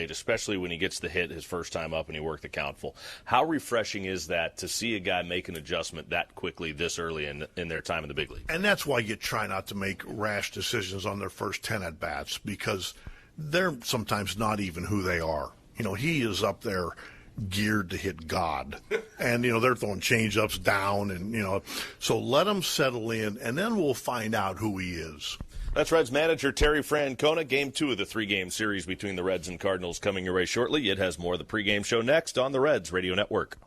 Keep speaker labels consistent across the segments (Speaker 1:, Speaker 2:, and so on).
Speaker 1: plate, especially when he gets the hit his first time up and he worked the count full. How refreshing is that to see a guy make an adjustment that quickly this early in their time in the big league?
Speaker 2: And that's why you try not to make rash decisions on their first 10 at-bats, because they're sometimes not even who they are. He is up there geared to hit God. And, they're throwing change-ups down, and, so let him settle in, and then we'll find out who he is.
Speaker 1: That's Reds manager Terry Francona. Game 2 of the 3-game series between the Reds and Cardinals coming your way shortly. It has more of the pregame show next on the Reds Radio Network.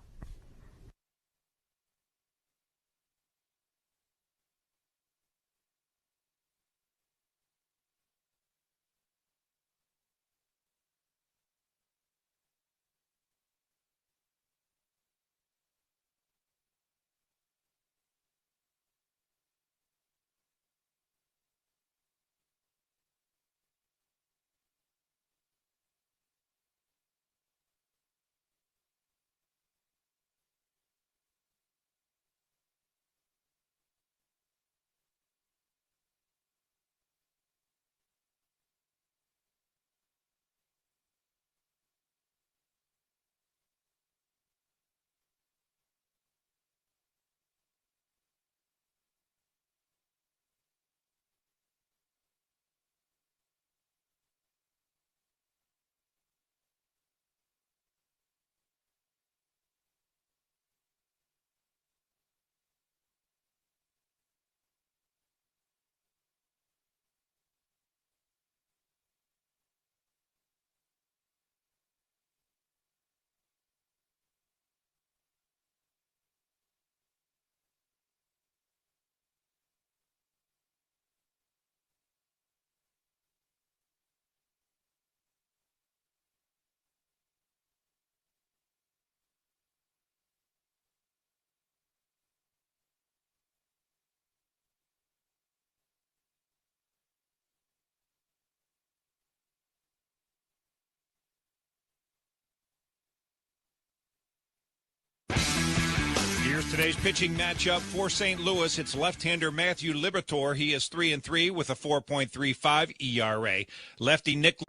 Speaker 3: Here's today's pitching matchup for St. Louis. It's left-hander Matthew Liberatore. He is 3-3 with a 4.35 ERA. Lefty Nick.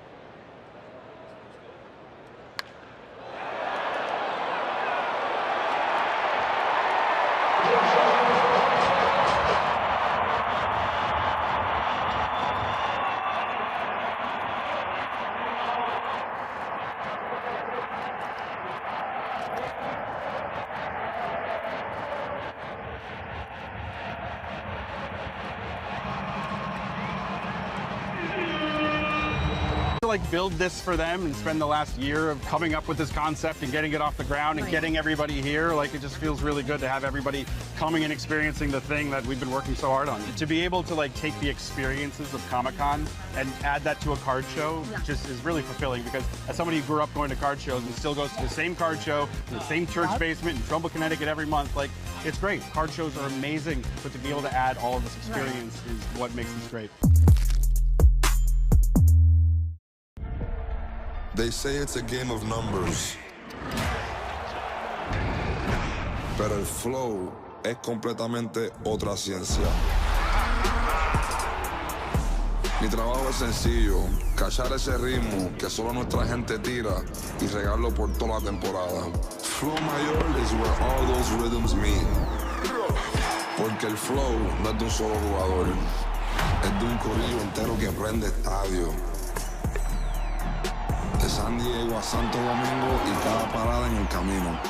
Speaker 4: Build this for them and spend the last year of coming up with this concept and getting it off the ground and getting everybody here. It just feels really good to have everybody coming and experiencing the thing that we've been working so hard on. To be able to take the experiences of Comic-Con and add that to a card show just is really fulfilling, because as somebody who grew up going to card shows and still goes to the same card show in the same church basement in Trumbull, Connecticut every month, it's great. Card shows are amazing, but to be able to add all of this experience is what makes this great.
Speaker 5: They say it's a game of numbers, pero el flow es completamente otra ciencia. Mi trabajo es sencillo, cachar ese ritmo que solo nuestra gente tira y regarlo por toda la temporada. Flow mayor is where all those rhythms meet, porque el flow no es de un solo jugador, es de un corillo entero que prende estadio. De San Diego a Santo Domingo y cada parada en el camino.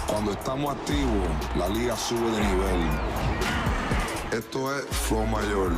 Speaker 5: Cuando estamos activos, la liga sube de nivel. Esto es Flow Mayor.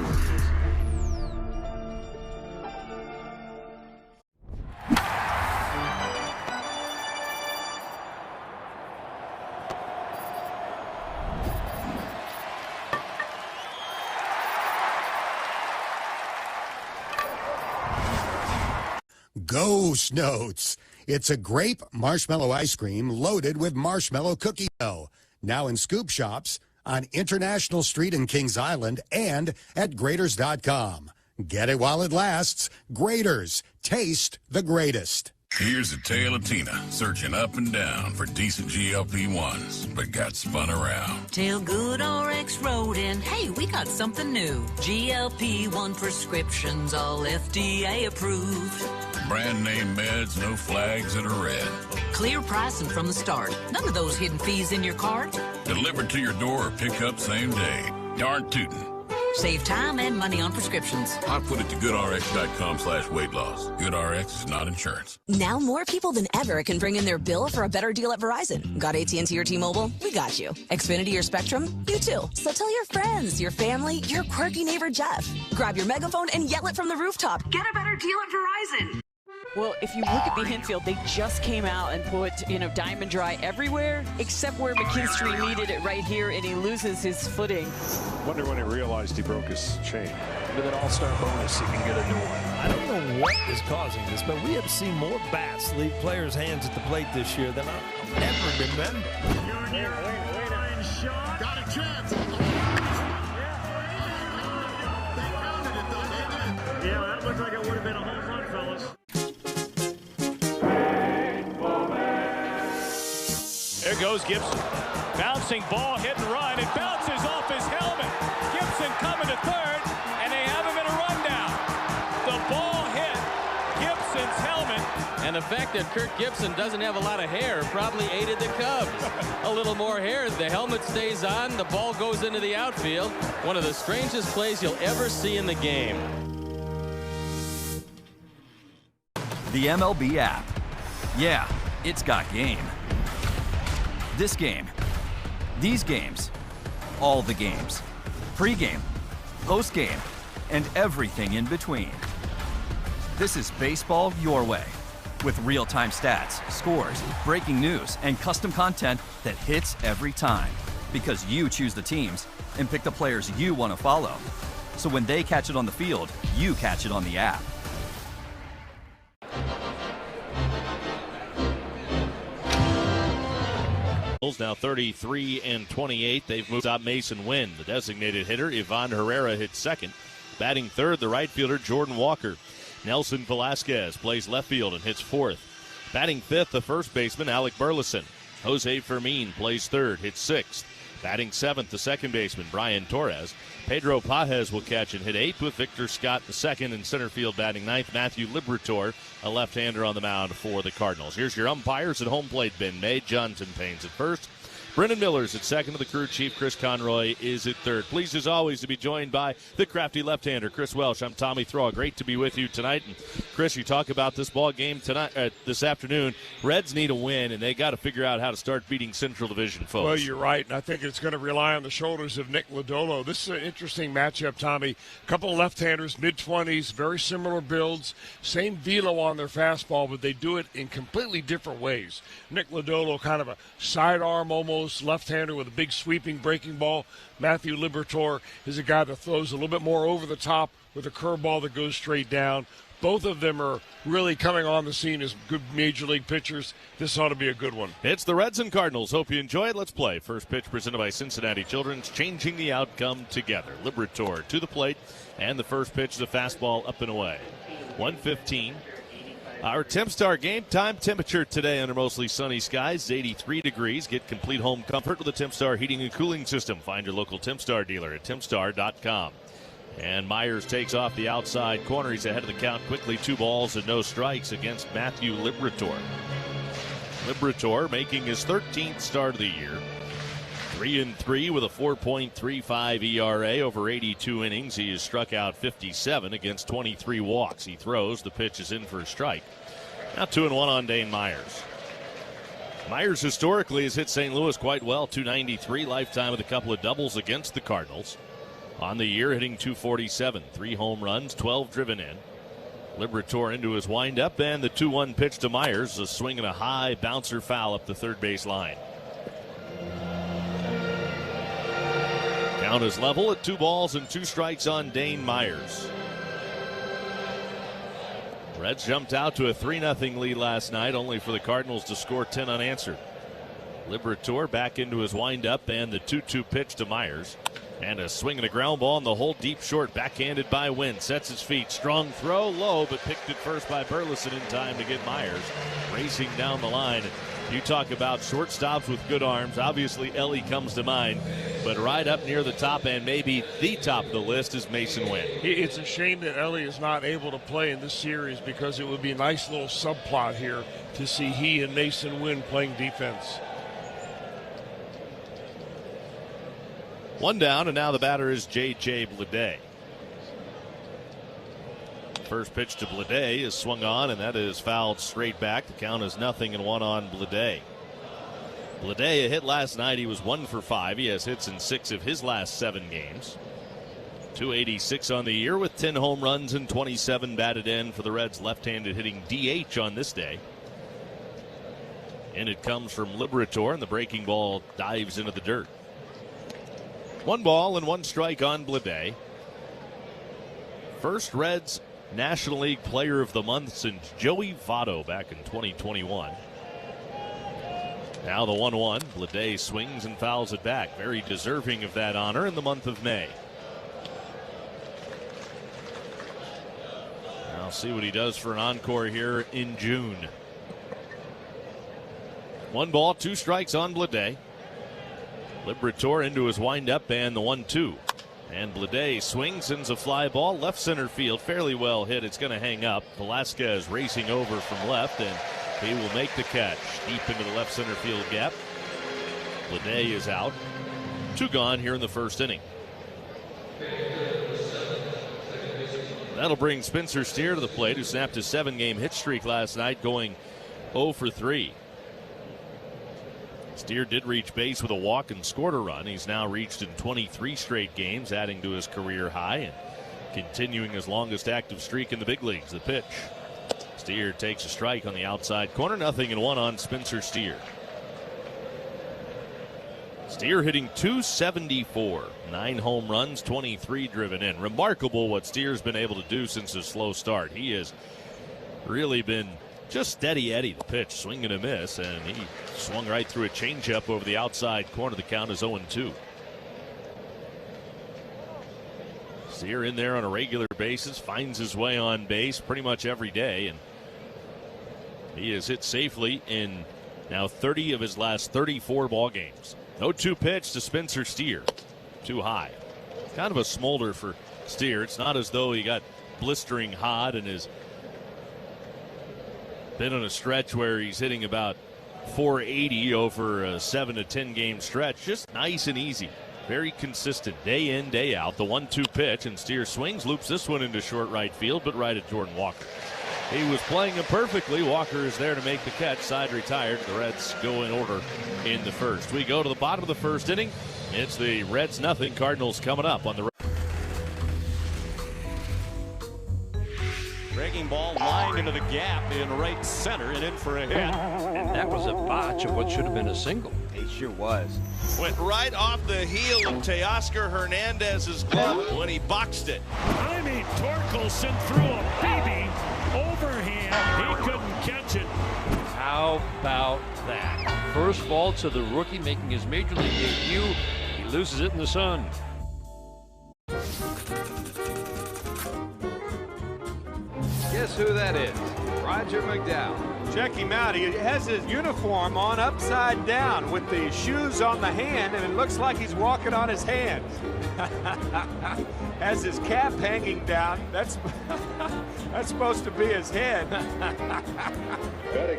Speaker 6: Ghost Notes. It's a grape marshmallow ice cream loaded with marshmallow cookie dough. Now in scoop shops on International Street in Kings Island and at Graders.com. Get it while it lasts. Graders. Taste the greatest.
Speaker 7: Here's a tale of Tina searching up and down for decent GLP-1s, but got spun around.
Speaker 8: Tail good or X-Rodin, hey, we got something new. GLP-1 prescriptions, all FDA approved.
Speaker 7: Brand name meds, no flags that are red.
Speaker 8: Clear pricing from the start. None of those hidden fees in your cart.
Speaker 7: Delivered to your door or pick up same day. Darn tootin'.
Speaker 8: Save time and money on prescriptions.
Speaker 7: I put it to goodrx.com/weight loss. GoodRx is not insurance.
Speaker 9: Now more people than ever can bring in their bill for a better deal at Verizon. Got AT&T or T-Mobile? We got you. Xfinity or Spectrum? You too. So tell your friends, your family, your quirky neighbor Jeff. Grab your megaphone and yell it from the rooftop. Get a better deal at Verizon.
Speaker 10: Well, if you look at the infield, they just came out and put, Diamond Dry everywhere except where McKinstry needed it right here, and he loses his footing.
Speaker 11: Wonder when he realized he broke his chain. With an all-star bonus, he can get a new one.
Speaker 12: I don't know what is causing this, but we have seen more bats leave players' hands at the plate this year than I'll ever remember.
Speaker 13: Line shot. Got a chance. Yeah, that looks like it would have been a home run, fellas.
Speaker 14: There goes Gibson. Bouncing ball, hit and run. It bounces off his helmet. Gibson coming to third, and they have him in a rundown. The ball hit Gibson's helmet.
Speaker 15: And the fact that Kirk Gibson doesn't have a lot of hair probably aided the Cubs. A little more hair, the helmet stays on, the ball goes into the outfield. One of the strangest plays you'll ever see in the game.
Speaker 16: The MLB app. Yeah, it's got game. This game, these games, all the games, pre-game, post-game, and everything in between. This is baseball your way, with real-time stats, scores, breaking news, and custom content that hits every time, because you choose the teams and pick the players you want to follow. So when they catch it on the field, you catch it on the app.
Speaker 1: Now 33 and 28. They've moved up Mason Wynn. The designated hitter, Ivan Herrera, hits second. Batting third, the right fielder, Jordan Walker. Nelson Velasquez plays left field and hits fourth. Batting fifth, the first baseman, Alec Burleson. Jose Fermin plays third, hits sixth. Batting seventh, the second baseman, Brian Torres. Pedro Pajes will catch and hit eighth, with Victor Scott the second. In center field batting ninth, Matthew Liberatore, a left-hander on the mound for the Cardinals. Here's your umpires. At home plate, Ben May. Johnson Paynes at first. Brendan Miller's at second, to the crew chief. Chris Conroy is at third. Pleased as always to be joined by the crafty left-hander, Chris Welsh. I'm Tommy Thrall. Great to be with you tonight. And Chris, you talk about this ball game tonight, this afternoon. Reds need a win, and they got to figure out how to start beating Central Division folks.
Speaker 11: Well, you're right, and I think it's going to rely on the shoulders of Nick Lodolo. This is an interesting matchup, Tommy. A couple of left-handers, mid-20s, very similar builds, same velo on their fastball, but they do it in completely different ways. Nick Lodolo, kind of a sidearm almost, left-hander with a big sweeping breaking ball. Matthew Liberatore is a guy that throws a little bit more over the top with a curveball that goes straight down. Both of them are really coming on the scene as good major league pitchers. This ought to be a good one.
Speaker 1: It's the Reds and Cardinals. Hope you enjoy it. Let's play. First pitch presented by Cincinnati Children's, changing the outcome together. Liberatore to the plate, and the first pitch is a fastball up and away. 1:15. Our TempStar game time temperature today under mostly sunny skies is 83 degrees. Get complete home comfort with a TempStar heating and cooling system. Find your local TempStar dealer at tempstar.com. And Myers takes off the outside corner. He's ahead of the count quickly. 2 balls and no strikes against Matthew Liberatore. Liberatore making his 13th start of the year. 3-3 with a 4.35 ERA over 82 innings. He has struck out 57 against 23 walks. He throws. The pitch is in for a strike. Now 2-1 on Dane Myers. Myers historically has hit St. Louis quite well. 293 lifetime with a couple of doubles against the Cardinals. On the year, hitting 247. 3 home runs, 12 driven in. Liberatore into his windup, and the 2-1 pitch to Myers. A swing and a high bouncer foul up the third base line. Count is level at 2 balls and 2 strikes on Dane Myers. Reds jumped out to a 3-0 lead last night, only for the Cardinals to score 10 unanswered. Liberatore back into his windup, and the 2-2 pitch to Myers. And a swing and a ground ball in the hole, deep short, backhanded by Wynn. Sets his feet, strong throw, low, but picked at first by Burleson in time to get Myers racing down the line. You talk about shortstops with good arms. Obviously, Ellie comes to mind. But right up near the top and maybe the top of the list is Mason Wynn.
Speaker 11: It's a shame that Ellie is not able to play in this series because it would be a nice little subplot here to see he and Mason Wynn playing defense.
Speaker 1: One down, and now the batter is J.J. Bleday. First pitch to Bleday is swung on, and that is fouled straight back. The count is 0-1 on Bleday. Bleday, a hit last night. He was 1 for 5. He has hits in 6 of his last 7 games. .286 on the year with 10 home runs and 27 batted in for the Reds. Left-handed hitting DH on this day. And it comes from Liberator, and the breaking ball dives into the dirt. 1 ball and 1 strike on Bleday. First Reds National League Player of the Month since Joey Votto back in 2021. Now the 1-1. Bleday swings and fouls it back. Very deserving of that honor in the month of May. I'll see what he does for an encore here in June. 1 ball, 2 strikes on Bleday. Liberator into his windup and the 1-2. And Bleday swings, sends a fly ball left center field. Fairly well hit. It's going to hang up. Velasquez racing over from left, and he will make the catch deep into the left center field gap. Bleday is out. 2 gone here in the first inning. That'll bring Spencer Steer to the plate, who snapped his 7-game hit streak last night, going 0 for 3. Steer did reach base with a walk and scored a run. He's now reached in 23 straight games, adding to his career high and continuing his longest active streak in the big leagues. The pitch. Steer takes a strike on the outside corner. 0-1 on Spencer Steer. Steer hitting .274. 9 home runs, 23 driven in. Remarkable what Steer's been able to do since his slow start. He has really been just steady Eddie. The pitch, swing and a miss, and he swung right through a changeup over the outside corner. The count is 0-2. Steer in there on a regular basis, finds his way on base pretty much every day, and he has hit safely in now 30 of his last 34 ball games. 0-2 pitch to Spencer Steer. Too high. Kind of a smolder for Steer. It's not as though he got blistering hot and has been on a stretch where he's hitting about .480 over a 7 to 10 game stretch. Just nice and easy. Very consistent day in, day out. The 1-2 pitch, and Steer swings, loops this one into short right field, but right at Jordan Walker. He was playing him perfectly. Walker is there to make the catch. Side retired. The Reds go in order in the first. We go to the bottom of the first inning. It's the Reds 0, Cardinals coming up on the.
Speaker 14: Breaking ball lined into the gap in right center and in for a hit. And that was a botch of what should have been a single.
Speaker 17: It sure was.
Speaker 18: Went right off the heel of Teoscar Hernandez's glove when he boxed it.
Speaker 13: I mean, Torkelson threw a baby overhand. He couldn't catch it.
Speaker 19: How about that? First ball to the rookie making his major league debut. He loses it in the sun.
Speaker 17: Guess who that is? Roger McDowell.
Speaker 20: Check him out. He has his uniform on upside down with the shoes on the hand, and it looks like he's walking on his hands. Has his cap hanging down. That's supposed to be his head.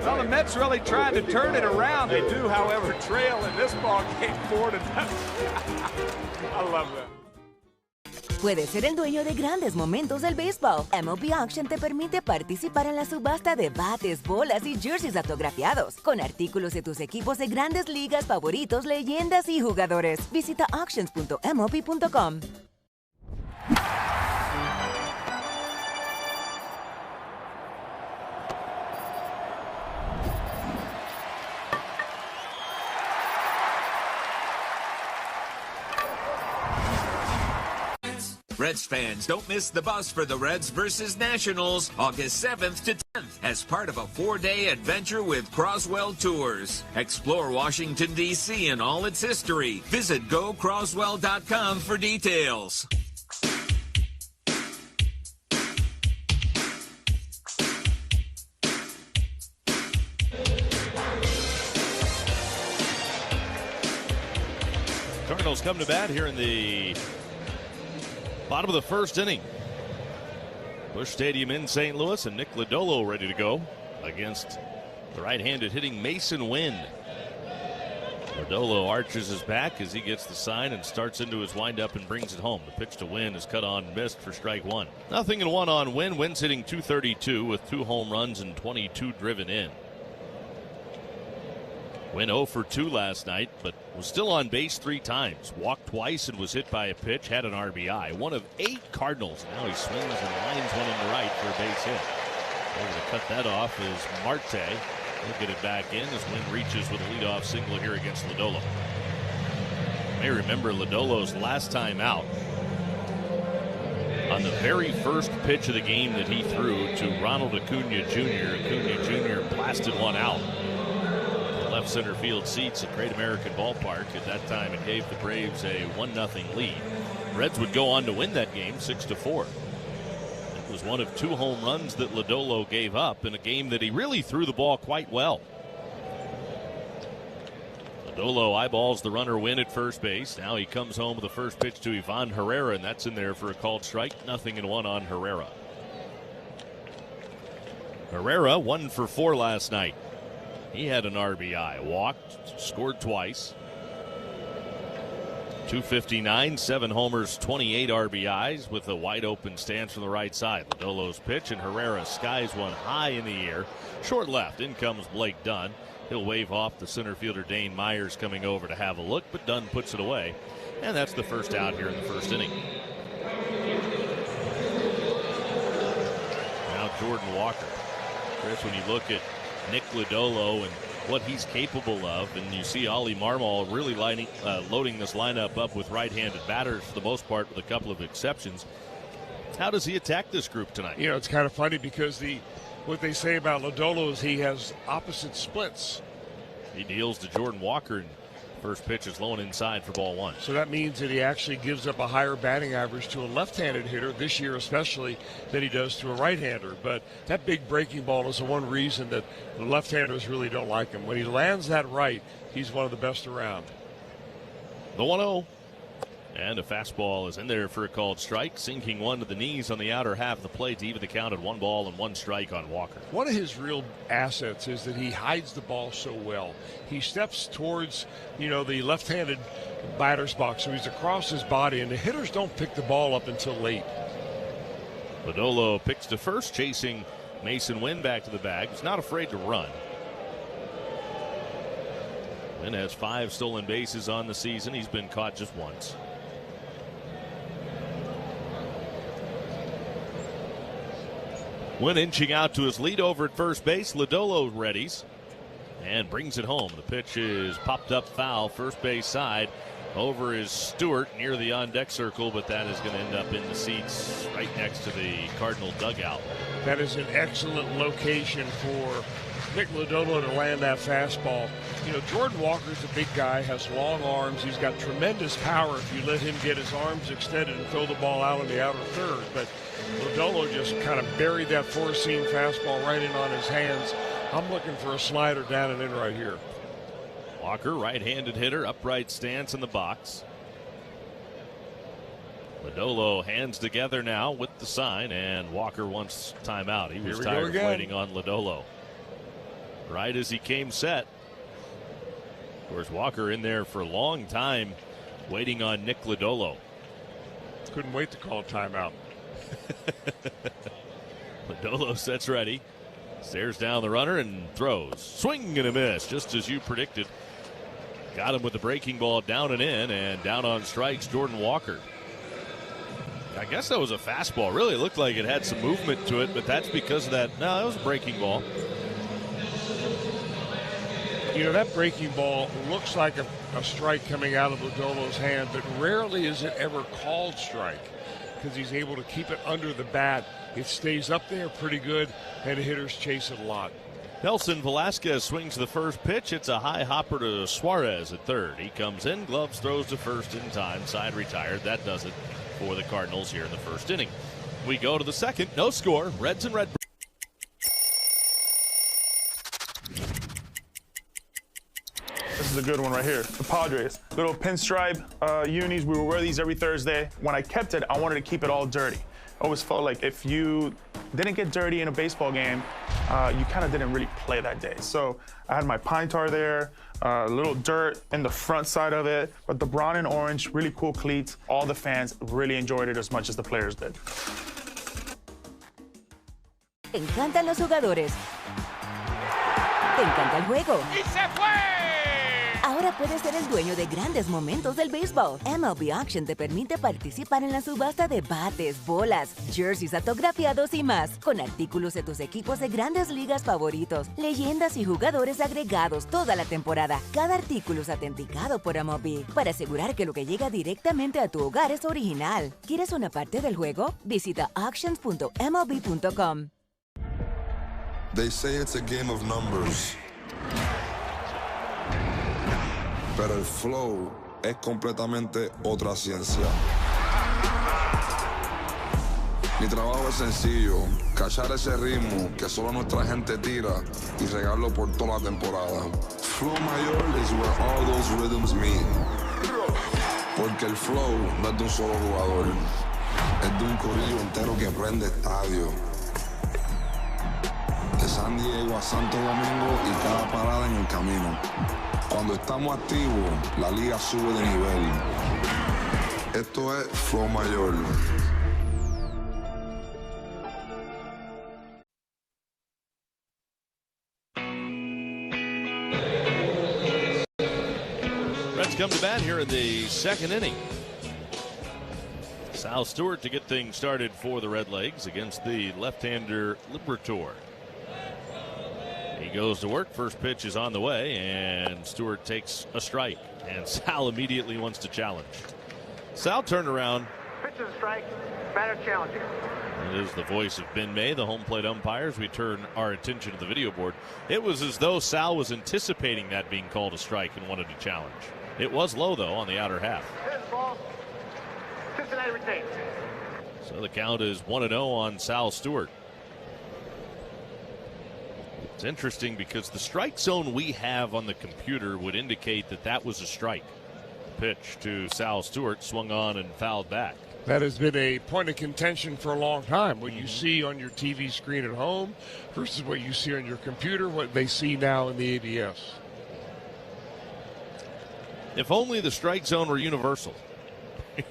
Speaker 20: Well, the Mets really trying to turn it around. They do, however, trail in this ball game 4-0. I love that.
Speaker 21: Puedes ser el dueño de grandes momentos del béisbol. MLB Auction te permite participar en la subasta de bates, bolas y jerseys autografiados, con artículos de tus equipos de grandes ligas favoritos, leyendas y jugadores. Visita auctions.mlb.com.
Speaker 22: Reds fans, don't miss the bus for the Reds versus Nationals, August 7th to 10th, as part of a 4-day adventure with Croswell Tours. Explore Washington, D.C. and all its history. Visit gocroswell.com for details.
Speaker 1: Cardinals come to bat here in the bottom of the first inning. Busch Stadium in St. Louis, and Nick Lodolo ready to go against the right-handed hitting Mason Wynn. Lodolo arches his back as he gets the sign and starts into his windup and brings it home. The pitch to Wynn is cut on and missed for strike one. 0-1 on Wynn. Wynn's hitting .232 with 2 home runs and 22 driven in. Wynn 0 for 2 last night, but was still on base 3 times. Walked twice and was hit by a pitch, had an RBI. One of 8 Cardinals. Now he swings and lines one in the right for a base hit. Able to cut that off is Marte. He'll get it back in as Wynn reaches with a leadoff single here against Lodolo. You may remember Lodolo's last time out. On the very first pitch of the game that he threw to Ronald Acuna Jr., Acuna Jr. blasted one out. Left center field seats at Great American Ballpark. At that time, it gave the Braves a 1-0 lead. Reds would go on to win that game 6-4. It was one of 2 home runs that Lodolo gave up in a game that he really threw the ball quite well. Lodolo eyeballs the runner Wynn at first base. Now he comes home with the first pitch to Ivan Herrera, and that's in there for a called strike. 0-1 on Herrera. Herrera 1 for 4 last night. He had an RBI, walked, scored twice. .259, 7 homers, 28 RBIs with a wide open stance from the right side. Lodolo's pitch, and Herrera skies one high in the air. Short left, in comes Blake Dunn. He'll wave off the center fielder Dane Myers coming over to have a look, but Dunn puts it away. And that's the first out here in the first inning. Now Jordan Walker. Chris, when you look at Nick Lodolo and what he's capable of, and you see Ollie Marmol really loading this lineup up with right-handed batters for the most part, with a couple of exceptions. How does he attack this group tonight?
Speaker 11: You know, it's kind of funny because what they say about Lodolo is he has opposite splits.
Speaker 1: He deals to Jordan Walker, and first pitch is low and inside for ball 1.
Speaker 11: So that means that he actually gives up a higher batting average to a left-handed hitter this year especially than he does to a right-hander. But that big breaking ball is the one reason that the left-handers really don't like him. When he lands that right, he's one of the best around.
Speaker 1: The 1-0. And a fastball is in there for a called strike, sinking one to the knees on the outer half of the plate to even the count at 1 ball and 1 strike on Walker.
Speaker 11: One of his real assets is that he hides the ball so well. He steps towards, the left-handed batter's box, so he's across his body, and the hitters don't pick the ball up until late.
Speaker 1: Lodolo picks to first, chasing Mason Wynn back to the bag. He's not afraid to run. Wynn has 5 stolen bases on the season. He's been caught just once. Wynn inching out to his lead over at first base. Lodolo readies and brings it home. The pitch is popped up foul, first base side. Over is Stewart near the on-deck circle, but that is going to end up in the seats right next to the Cardinal dugout.
Speaker 11: That is an excellent location for Nick Lodolo to land that fastball. Jordan Walker's a big guy, has long arms. He's got tremendous power if you let him get his arms extended and throw the ball out on the outer third. But Lodolo just kind of buried that four-seam fastball right in on his hands. I'm looking for a slider down and in right here.
Speaker 1: Walker, right-handed hitter, upright stance in the box. Lodolo hands together now with the sign, and Walker wants timeout. He was tired of waiting on Lodolo. Right as he came set. Of course, Walker in there for a long time waiting on Nick Lodolo.
Speaker 11: Couldn't wait to call a timeout.
Speaker 1: Lodolo sets ready, stares down the runner and throws. Swing and a miss, just as you predicted. Got him with the breaking ball down and in, and down on strikes, Jordan Walker. I guess that was a fastball. Really looked like it had some movement to it, but that's because of that. No, that was a breaking ball.
Speaker 11: That breaking ball looks like a strike coming out of Lodolo's hand, but rarely is it ever called strike because he's able to keep it under the bat. It stays up there pretty good, and the hitters chase it a lot.
Speaker 1: Nelson Velasquez swings the first pitch. It's a high hopper to Suarez at third. He comes in, gloves, throws to first in time, side retired. That does it for the Cardinals here in the first inning. We go to the second, no score, Reds and Red.
Speaker 12: This is
Speaker 2: is a good one right here. The Padres. Little pinstripe unis. We would wear these every Thursday. When I kept it, I wanted to keep it all dirty. I always felt like if you didn't get dirty in a baseball game, you kind of didn't really play that day. So I had my pine tar there, a little dirt in the front side of it, but the brown and orange, really cool cleats. All the fans really enjoyed it as much as the players did.
Speaker 21: Te encantan los jugadores. Te encanta el juego.
Speaker 20: ¡Y se fue!
Speaker 21: Ahora puedes ser el dueño de grandes momentos del béisbol. MLB Auction te permite participar en la subasta de bates, bolas, jerseys autografiados y más, con artículos de tus equipos de grandes ligas favoritos, leyendas y jugadores agregados toda la temporada. Cada artículo es autenticado por MLB para asegurar que lo que llega directamente a tu hogar es original. ¿Quieres una parte del juego? Visita auctions.mlb.com.
Speaker 5: They say it's a game of numbers. Pero el flow es completamente otra ciencia. Mi trabajo es sencillo, cachar ese ritmo que solo nuestra gente tira y regarlo por toda la temporada. Flow mayor is where all those rhythms meet. Porque el flow no es de un solo jugador, es de un corillo entero que prende estadio. De San Diego a Santo Domingo y cada parada en el camino. Cuando estamos activos, la liga sube de nivel. Esto es Flow Mayor.
Speaker 1: Reds come to bat here in the second inning. Sal Stewart to get things started for the Redlegs against the left-hander Liberatore. He goes to work. First pitch is on the way, and Stewart takes a strike. And Sal immediately wants to challenge. Sal turned around.
Speaker 3: Pitch is a strike. Batter challenging.
Speaker 1: It is the voice of Ben May, the home plate umpire, as we turn our attention to the video board. It was as though Sal was anticipating that being called a strike and wanted to challenge. It was low, though, on the outer half.
Speaker 3: Here's the ball. Cincinnati retains.
Speaker 1: So the count is 1-0 on Sal Stewart. It's interesting because the strike zone we have on the computer would indicate that that was a strike. Pitch to Sal Stewart, swung on and fouled back.
Speaker 11: That has been a point of contention for a long time. What you see on your TV screen at home versus what you see on your computer, what they see now in the ABS.
Speaker 1: If only the strike zone were universal.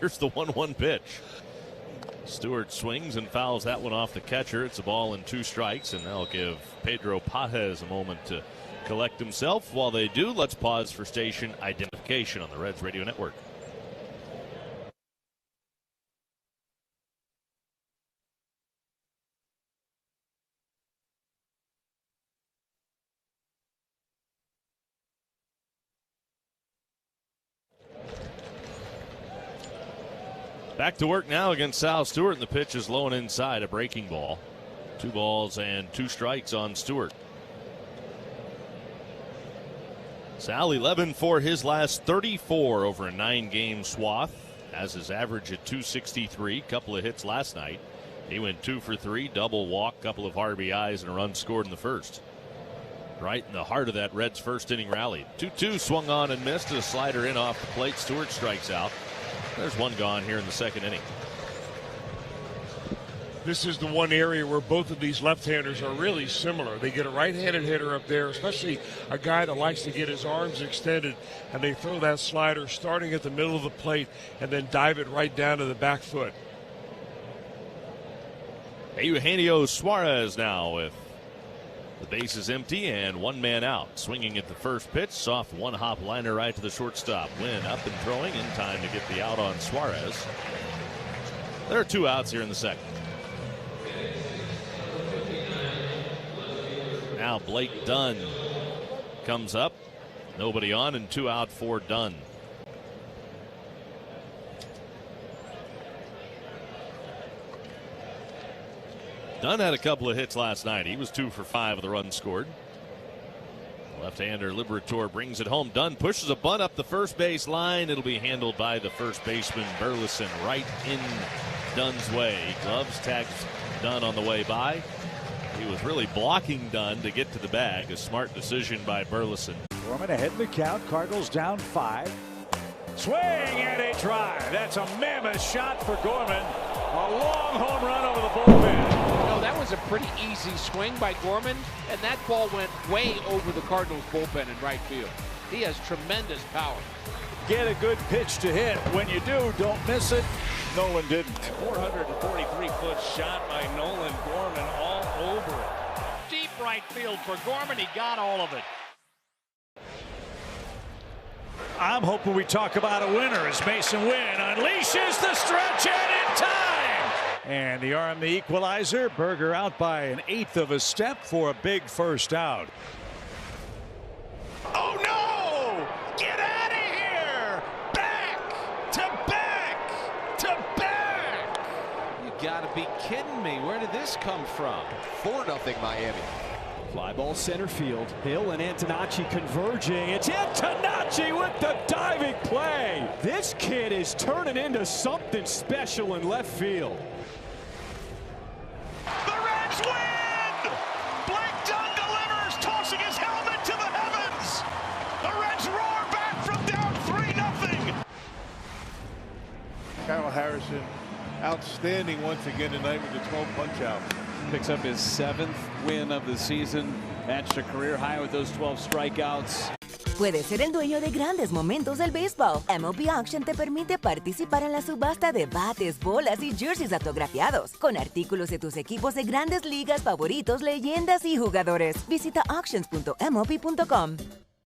Speaker 1: Here's the 1-1 pitch. Stewart swings and fouls that one off the catcher. It's a ball and 2 strikes, and that'll give Pedro Pajes a moment to collect himself. While they do, let's pause for station identification on the Reds Radio Network. Back to work now against Sal Stewart, and the pitch is low and inside, a breaking ball. 2 balls and 2 strikes on Stewart. Sal 11 for his last 34 over a 9-game swath, has his average at 263. Couple of hits last night. He went 2 for 3, double walk, couple of RBIs, and a run scored in the first. Right in the heart of that Reds first inning rally. 2-2 swung on and missed. A slider in off the plate. Stewart strikes out. There's one gone here in the second inning.
Speaker 11: This is the one area where both of these left-handers are really similar. They get a right-handed hitter up there, especially a guy that likes to get his arms extended, and they throw that slider starting at the middle of the plate and then dive it right down to the back foot.
Speaker 1: Eugenio Suarez now with the bases empty and 1 man out. Swinging at the first pitch, soft 1-hop liner right to the shortstop. Wynn up and throwing in time to get the out on Suarez. There are 2 outs here in the second. Now Blake Dunn comes up. Nobody on, and 2 out for Dunn. Dunn had a couple of hits last night. He was 2 for 5 with a run scored. Left-hander Liberatore brings it home. Dunn pushes a bunt up the first base line. It'll be handled by the first baseman Burleson right in Dunn's way. Gloves tags Dunn on the way by. He was really blocking Dunn to get to the bag. A smart decision by Burleson.
Speaker 13: Gorman ahead in the count. Cardinals down 5. Swing and a drive. That's a mammoth shot for Gorman. A long home run over the bullpen.
Speaker 4: No, that was a pretty easy swing by Gorman, and that ball went way over the Cardinals bullpen in right field. He has tremendous power.
Speaker 13: Get a good pitch to hit. When you do, don't miss it. Nolan didn't.
Speaker 14: 443-foot shot by Nolan Gorman all over it. Deep right field for Gorman. He got all of it.
Speaker 13: I'm hoping we talk about a winner as Mason Wynn unleashes the stretch and in time. And the arm, the equalizer. Berger out by an 1/8 of a step for a big first out.
Speaker 18: Oh no! Get out of here! Back to back to back!
Speaker 4: You gotta be kidding me. Where did this come from? 4-0 Miami.
Speaker 13: Fly ball center field. Hill and Antonacci converging. It's Antonacci with the diving play. This kid is turning into something special in left field.
Speaker 18: The Reds win! Blake Dunn delivers, tossing his helmet to the heavens. The Reds roar back from down 3-0.
Speaker 6: Kyle Harrison, outstanding once again tonight with the 12 punch-outs.
Speaker 23: Picks up his 7th win of the season, matched a career high with those 12 strikeouts.
Speaker 21: Puedes ser el dueño de grandes momentos del béisbol. MLB Auction te permite participar en la subasta de bates, bolas y jerseys autografiados, con artículos de tus equipos de grandes ligas favoritos, leyendas y jugadores. Visita auctions.mlb.com.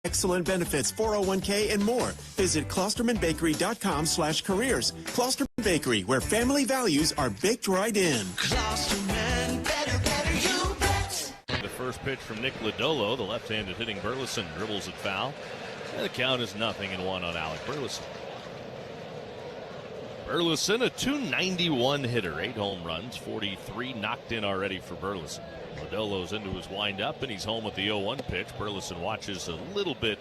Speaker 24: Excellent benefits, 401k, and more. Visit ClostermanBakery.com/careers. Closterman Bakery, where family values are baked right in.
Speaker 1: Klosterman, better, you bet. The first pitch from Nick Lodolo, the left-handed hitting Burleson, dribbles it foul. And the count is 0-1 on Alec Burleson. Burleson, a .291 hitter, 8 home runs, 43 knocked in already for Burleson. Lodolo's into his windup, and he's home with the 0-1 pitch. Burleson watches a little bit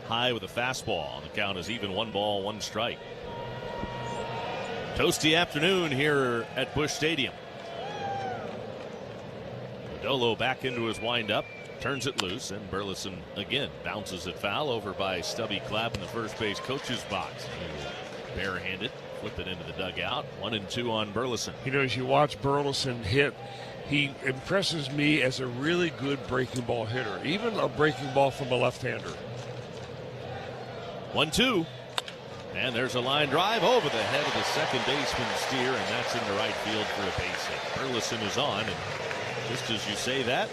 Speaker 1: high with a fastball. The count is even, 1 ball, 1 strike. Toasty afternoon here at Busch Stadium. Lodolo back into his windup, turns it loose, and Burleson again bounces it foul over by Stubby Clapp in the first base coach's box. Barehanded, flip it into the dugout. 1-2 on Burleson.
Speaker 11: You know, as you watch Burleson hit, he impresses me as a really good breaking ball hitter, even a breaking ball from a left-hander.
Speaker 1: 1-2. And there's a line drive over the head of the second baseman Steer, and that's into right field for a base hit. Burleson is on, and just as you say that,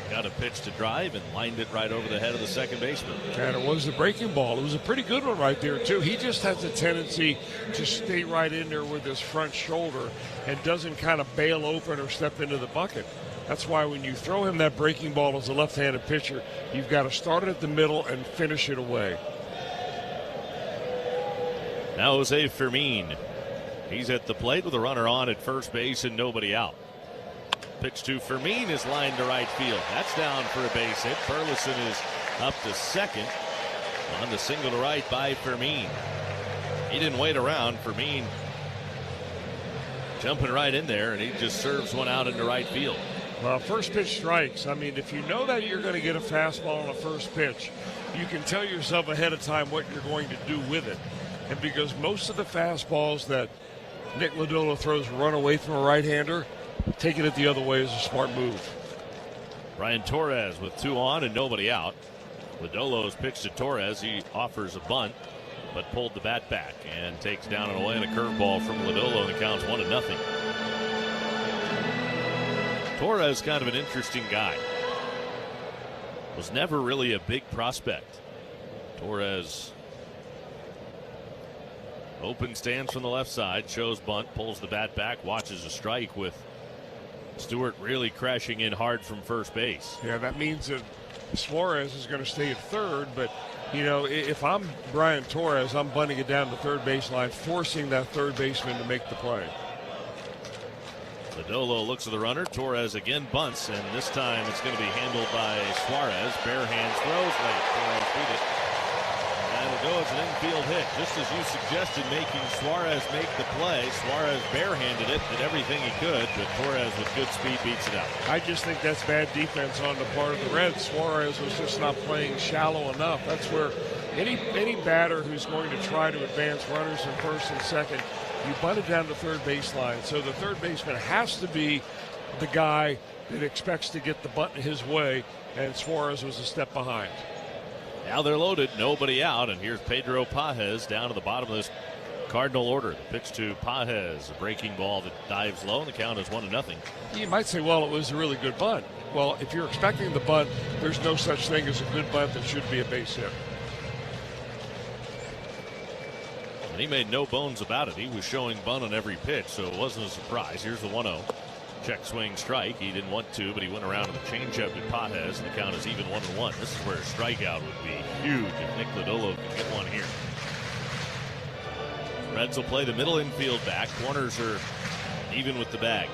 Speaker 1: got a pitch to drive and lined it right over the head of the second baseman.
Speaker 11: And it was the breaking ball. It was a pretty good one right there, too. He just has a tendency to stay right in there with his front shoulder and doesn't kind of bail open or step into the bucket. That's why when you throw him that breaking ball as a left-handed pitcher, you've got to start it at the middle and finish it away.
Speaker 1: Now Jose Fermin. He's at the plate with a runner on at first base and nobody out. Pitch to Fermin is lined to right field. That's down for a base hit. Burleson is up to second on the single to right by Fermin. He didn't wait around. Fermin jumping right in there, and he just serves one out into right field.
Speaker 11: Well, first pitch strikes. I mean, if you know that you're going to get a fastball on a first pitch, you can tell yourself ahead of time what you're going to do with it. And because most of the fastballs that Nick Lodolo throws run away from a right-hander, taking it the other way is a smart move.
Speaker 1: Brian Torres with 2 on and nobody out. Lodolo's pitch to Torres. He offers a bunt, but pulled the bat back and takes down and away on a curveball from Lodolo, and the count's 1-0. Torres, kind of an interesting guy. Was never really a big prospect. Torres open stance from the left side, shows bunt, pulls the bat back, watches a strike with Stewart really crashing in hard from first base.
Speaker 11: Yeah, that means that Suarez is going to stay at third, but you know, if I'm Brian Torres, I'm bunting it down the third baseline, forcing that third baseman to make the play.
Speaker 1: Lodolo looks at the runner. Torres again bunts, and this time it's going to be handled by Suarez. Bare hands throws late. Torres beat it. That'll go as an infield hit. Just as you suggested, making Suarez make the play. Suarez barehanded it, did everything he could, but Torres with good speed beats it out.
Speaker 11: I just think that's bad defense on the part of the Reds. Suarez was just not playing shallow enough. That's where any batter who's going to try to advance runners in first and second, you bunt it down the third baseline. So the third baseman has to be the guy that expects to get the bunt his way, and Suarez was a step behind.
Speaker 1: Now they're loaded, nobody out, and here's Pedro Pages down to the bottom of this Cardinal order. The pitch to Pages, a breaking ball that dives low, and the count is 1-0.
Speaker 11: You might say, well, it was a really good bunt. Well, if you're expecting the bunt, there's no such thing as a good bunt that should be a base hit.
Speaker 1: And he made no bones about it. He was showing bunt on every pitch, so it wasn't a surprise. Here's the 1-0. Check swing strike. He didn't want to, but he went around to the changeup at Pages, and the count is even 1-1. This is where a strikeout would be huge if Nick Lodolo could get one here. Reds will play the middle infield back. Corners are even with the bag.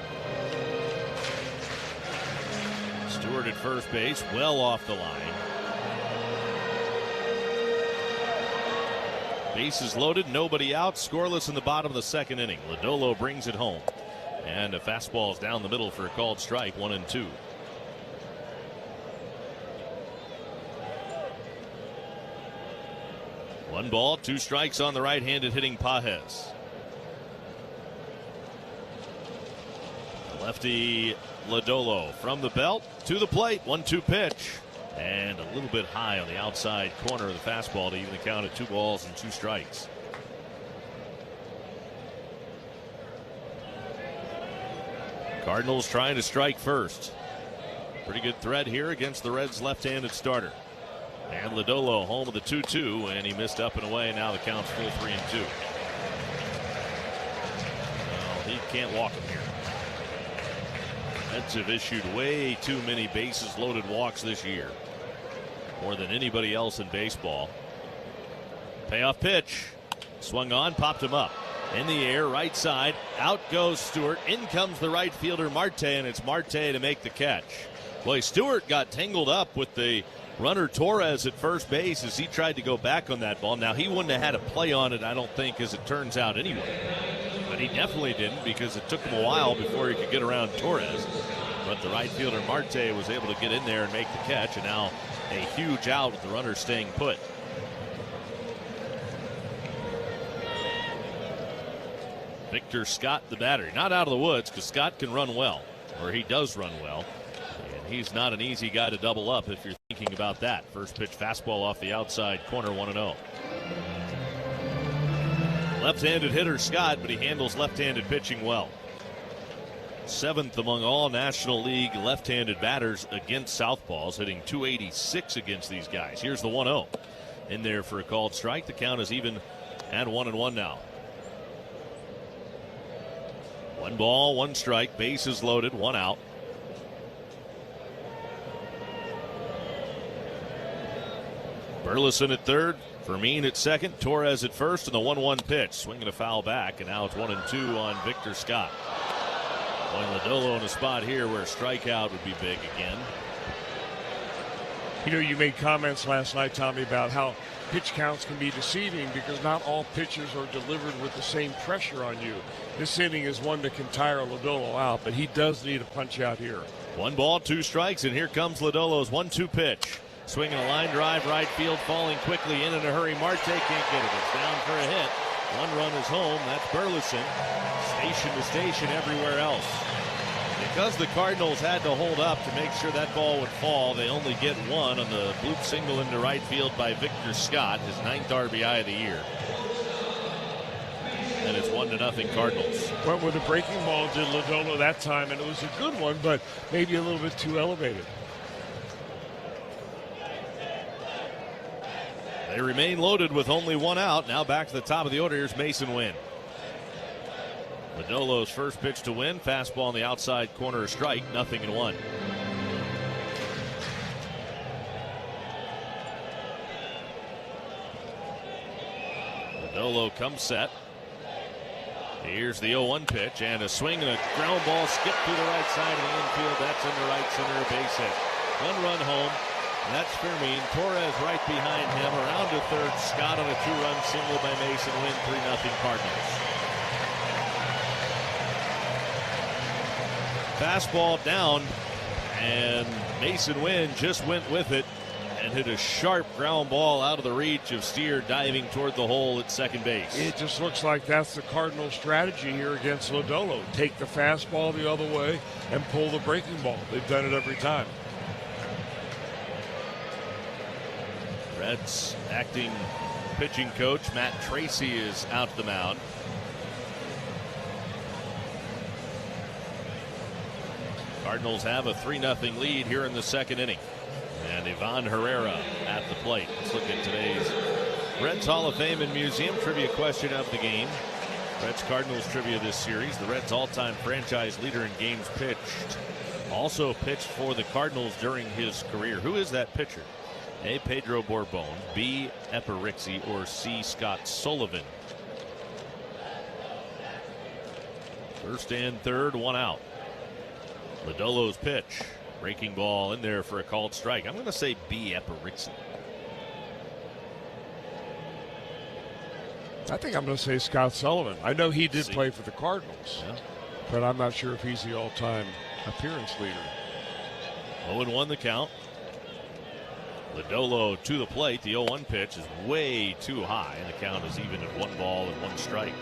Speaker 1: Stewart at first base, well off the line. Bases loaded, nobody out, scoreless in the bottom of the second inning. Lodolo brings it home. And a fastball is down the middle for a called strike, 1-2. One ball, two strikes on the right-handed hitting Pages. Lefty Lodolo from the belt to the plate, 1-2 pitch. And a little bit high on the outside corner of the fastball to even the count at 2 balls and 2 strikes. Cardinals trying to strike first. Pretty good threat here against the Reds' left-handed starter. And Lodolo home of the 2-2, and he missed up and away. Now the count's full 3-2. Well, he can't walk him here. Reds have issued way too many bases loaded walks this year. More than anybody else in baseball. Payoff pitch. Swung on, popped him up. In the air, right side. Out goes Stewart. In comes the right fielder, Marte, and it's Marte to make the catch. Boy, Stewart got tangled up with the runner Torres at first base as he tried to go back on that ball. Now, he wouldn't have had a play on it, I don't think, as it turns out anyway. But he definitely didn't, because it took him a while before he could get around Torres. But the right fielder, Marte, was able to get in there and make the catch, and now a huge out with the runner staying put. Victor Scott, the batter. Not out of the woods, because Scott can run well, or he does run well. And he's not an easy guy to double up if you're thinking about that. First pitch fastball off the outside corner, 1-0. Left-handed hitter Scott, but he handles left-handed pitching well. 7th among all National League left-handed batters against southpaws, hitting .286 against these guys. Here's the 1-0. In there for a called strike. The count is even at 1-1 now. 1 ball, 1 strike, bases loaded, 1 out. Burleson at third, Fermin at second, Torres at first, and the 1-1 pitch. Swinging a foul back, and now it's 1-2 on Victor Scott. Going Lodolo in a spot here where a strikeout would be big again.
Speaker 11: You know, you made comments last night, Tommy, about how pitch counts can be deceiving because not all pitches are delivered with the same pressure on you. This inning is one that can tire Lodolo out, but he does need a punch out here.
Speaker 1: 1 ball, 2 strikes, and here comes Lodolo's 1-2 pitch. Swinging a line drive right field, falling quickly in a hurry. Marte can't get it. It's down for a hit. 1 run is home. That's Burleson. Station to station everywhere else. Because the Cardinals had to hold up to make sure that ball would fall, they only get 1 on the bloop single into right field by Victor Scott, his 9th RBI of the year. And it's 1-0 Cardinals.
Speaker 11: Went with a breaking ball to Lodolo that time, and it was a good one, but maybe a little bit too elevated.
Speaker 1: They remain loaded with only 1 out. Now back to the top of the order. Here's Mason Wynn. Lodolo's first pitch to Wynn. Fastball on the outside corner, strike. 0-1. Lodolo comes set. Here's the 0-1 pitch, and a swing and a ground ball skip to the right side of the infield. That's in the right center, base hit. 1 run home. That's Fermin. Torres right behind him. Around to third. Scott on a 2-run single by Mason Wynn. 3-0 Cardinals. Fastball down, and Mason Wynn just went with it and hit a sharp ground ball out of the reach of Steer diving toward the hole at second base.
Speaker 11: It just looks like that's the Cardinals' strategy here against Lodolo. Take the fastball the other way and pull the breaking ball. They've done it every time.
Speaker 1: Reds acting pitching coach Matt Tracy is out the mound. Cardinals have a 3-0 lead here in the second inning. And Ivan Herrera at the plate. Let's look at today's Reds Hall of Fame and Museum trivia question of the game. Reds Cardinals trivia this series. The Reds all-time franchise leader in games pitched. Also pitched for the Cardinals during his career. Who is that pitcher? A. Pedro Bourbon, B. Eperixi, or C. Scott Sullivan. First and third, one out. Lodolo's pitch. Breaking ball in there for a called strike. I'm going to say B. Eperixi.
Speaker 11: I think I'm going to say Scott Sullivan. I know he did play for the Cardinals, but I'm not sure if he's the all-time appearance leader.
Speaker 1: 0-1 the count. Lodolo to the plate. The 0-1 pitch is way too high, and the count is even at 1 ball and 1 strike.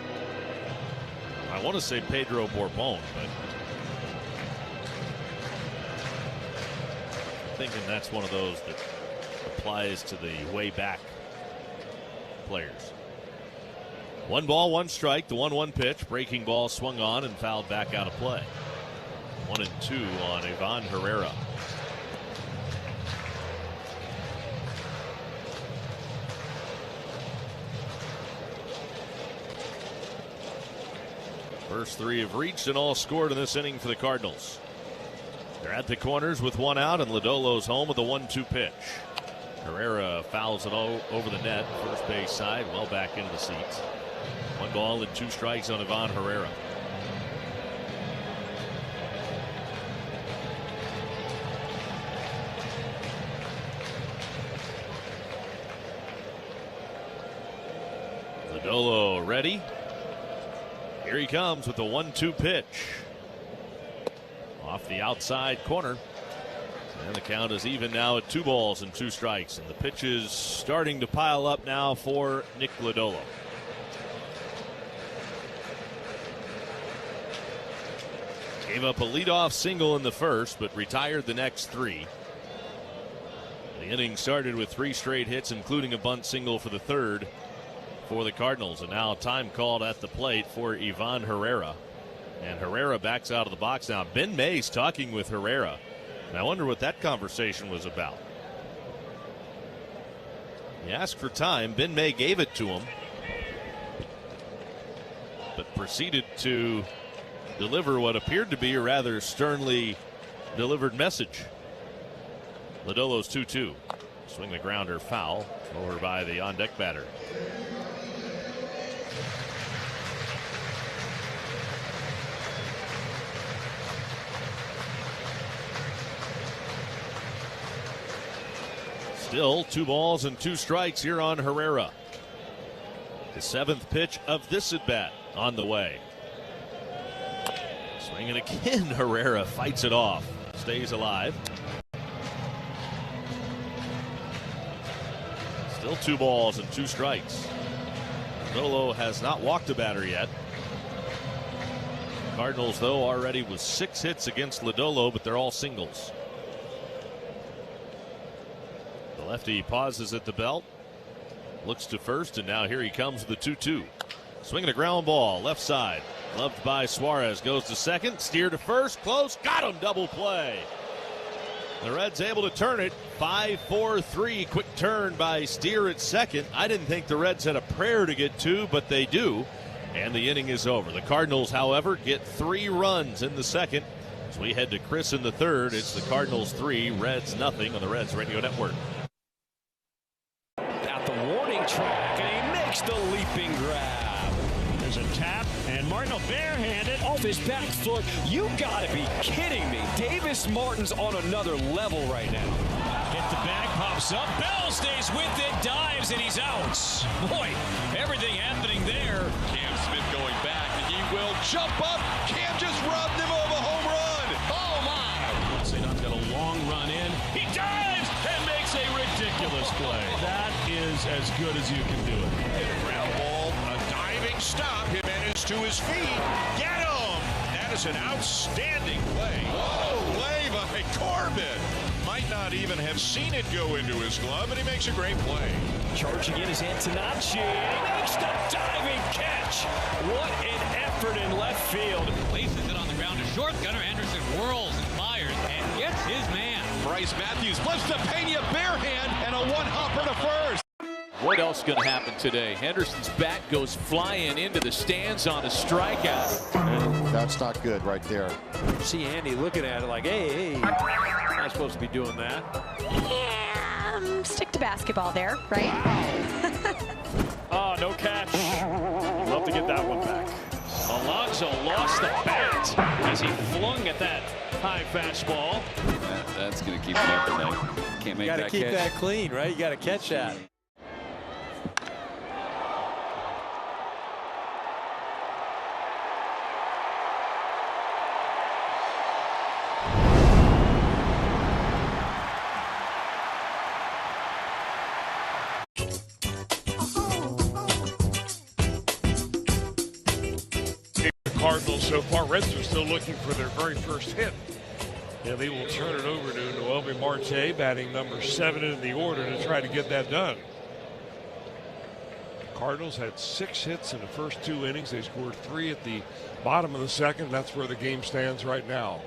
Speaker 1: I want to say Pedro Bourbon, but I'm thinking that's one of those that applies to the way back players. 1 ball, 1 strike. The 1-1 pitch. Breaking ball swung on and fouled back out of play. 1-2 on Ivan Herrera. First 3 have reached and all scored in this inning for the Cardinals. They're at the corners with 1 out, and Lodolo's home with a 1-2 pitch. Herrera fouls it over the net, first base side, well back into the seats. 1 ball and 2 strikes on Ivan Herrera. Lodolo ready. Here he comes with the 1-2 pitch. Off the outside corner. And the count is even now at 2 balls and 2 strikes. And the pitch is starting to pile up now for Nick Lodolo. Gave up a leadoff single in the first, but retired the next 3. The inning started with 3 straight hits, including a bunt single for the third for the Cardinals. And now time called at the plate for Ivan Herrera. And Herrera backs out of the box now. Ben May's talking with Herrera. And I wonder what that conversation was about. He asked for time. Ben May gave it to him, but proceeded to deliver what appeared to be a rather sternly delivered message. Lodolo's 2-2. Swing the grounder foul over by the on-deck batter. Still 2 balls and 2 strikes here on Herrera. The 7th pitch of this at bat on the way. Swinging again, Herrera fights it off. Stays alive. Still 2 balls and 2 strikes. Lodolo has not walked a batter yet. Cardinals, though, already with 6 hits against Lodolo, but they're all singles. The lefty pauses at the belt, looks to first, and now here he comes with the 2-2. Swinging a ground ball, left side. Loved by Suarez, goes to second, steer to first, close, got him, double play. The Reds able to turn it, 5-4-3, quick turn by Steer at second. I didn't think the Reds had a prayer to get 2, but they do, and the inning is over. The Cardinals, however, get 3 runs in the second. As we head to Chris in the third, it's the Cardinals 3, Reds nothing on the Reds Radio Network.
Speaker 7: At the warning track, and he makes the leaping grab. There's a tap, and Martin barehanded off his back foot. You gotta be kidding me. Davis Martin's on another level right now. Hit The bag pops up. Bell stays with it, dives, and he's out. Boy, everything happening there.
Speaker 18: Cam Smith going back, and he will jump up. Cam just robbed him of a home run. Oh, my.
Speaker 7: St.Don's got a long run in. He dives and makes a ridiculous play.
Speaker 11: That is as good as you can do it.
Speaker 18: Hit a ground ball, a diving stop. Jimenez to his feet. Get him. That is an outstanding play. Whoa, play by Corbin. Might not even have seen it go into his glove, and he makes a great play.
Speaker 7: Charging in is CINCINNATI. Makes the diving catch. What an effort in left field.
Speaker 8: Places it on the ground to short. Gunnar Anderson whirls and fires and gets his man.
Speaker 18: Bryce Matthews flips to Pena, bare hand, and a one-hopper to first.
Speaker 4: What else going to happen today? Henderson's bat goes flying into the stands on a strikeout.
Speaker 6: And that's not good right there.
Speaker 12: See Andy looking at it like, hey, not supposed to be doing that.
Speaker 9: Yeah, stick to basketball there, right?
Speaker 13: Oh, no catch. Love to get that one back.
Speaker 4: Alonso lost the bat as he flung at that high fastball.
Speaker 17: That's going to keep him up tonight. Can't make that catch.
Speaker 12: You got to keep that clean, right? You got to catch that.
Speaker 11: Cardinals so far. Reds are still looking for their very first hit. And they will turn it over to Noel Marte, batting number 7 in the order to try to get that done. Cardinals had 6 hits in the first 2 innings. They scored 3 at the bottom of the second. That's where the game stands right now.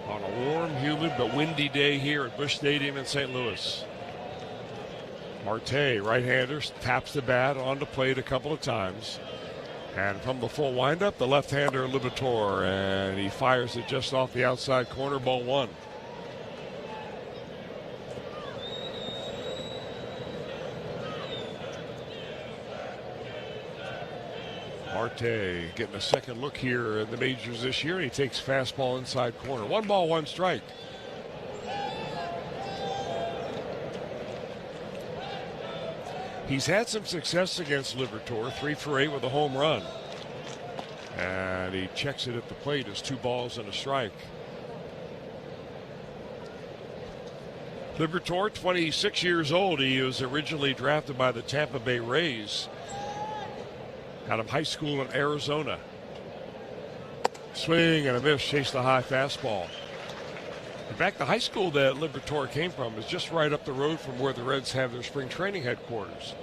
Speaker 11: On a warm, humid, but windy day here at Busch Stadium in St. Louis. Marte, right-hander, taps the bat on the plate a couple of times. And from the full windup, the left-hander Liberatore, and he fires it just off the outside corner, ball 1. Marte getting a second look here in the majors this year, and he takes fastball inside corner. 1 ball, 1 strike. He's had some success against Liberatore, 3 for 8 with a home run. And he checks it at the plate as 2 balls and a strike. Liberatore, 26 years old. He was originally drafted by the Tampa Bay Rays out of high school in Arizona. Swing and a miss, chase the high fastball. In fact, the high school that Liberatore came from is just right up the road from where the Reds have their spring training headquarters,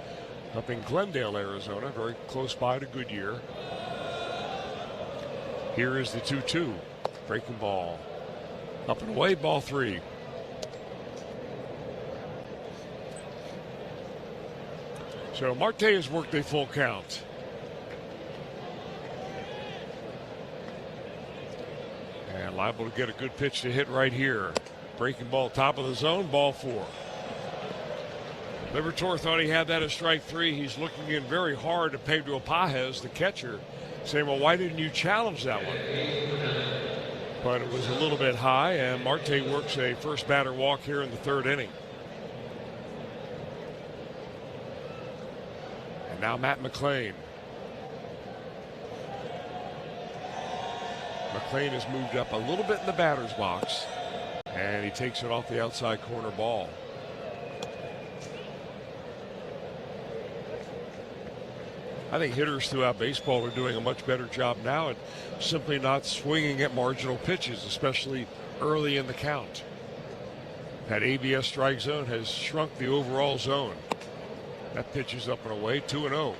Speaker 11: up in Glendale, Arizona, very close by to Goodyear. Here is the 2-2. Breaking ball. Up and away, ball 3. So Marte has worked a full count. And liable to get a good pitch to hit right here. Breaking ball, top of the zone, ball 4. Liberatore thought he had that as strike 3. He's looking in very hard at Pedro Pajes, the catcher, saying, well, why didn't you challenge that one? But it was a little bit high, and Marte works a first batter walk here in the 3rd inning. And now Matt McLean. McLean has moved up a little bit in the batter's box, and he takes it off the outside corner ball. I think hitters throughout baseball are doing a much better job now at simply not swinging at marginal pitches, especially early in the count. That ABS strike zone has shrunk the overall zone. That pitch is up and away, 2-0.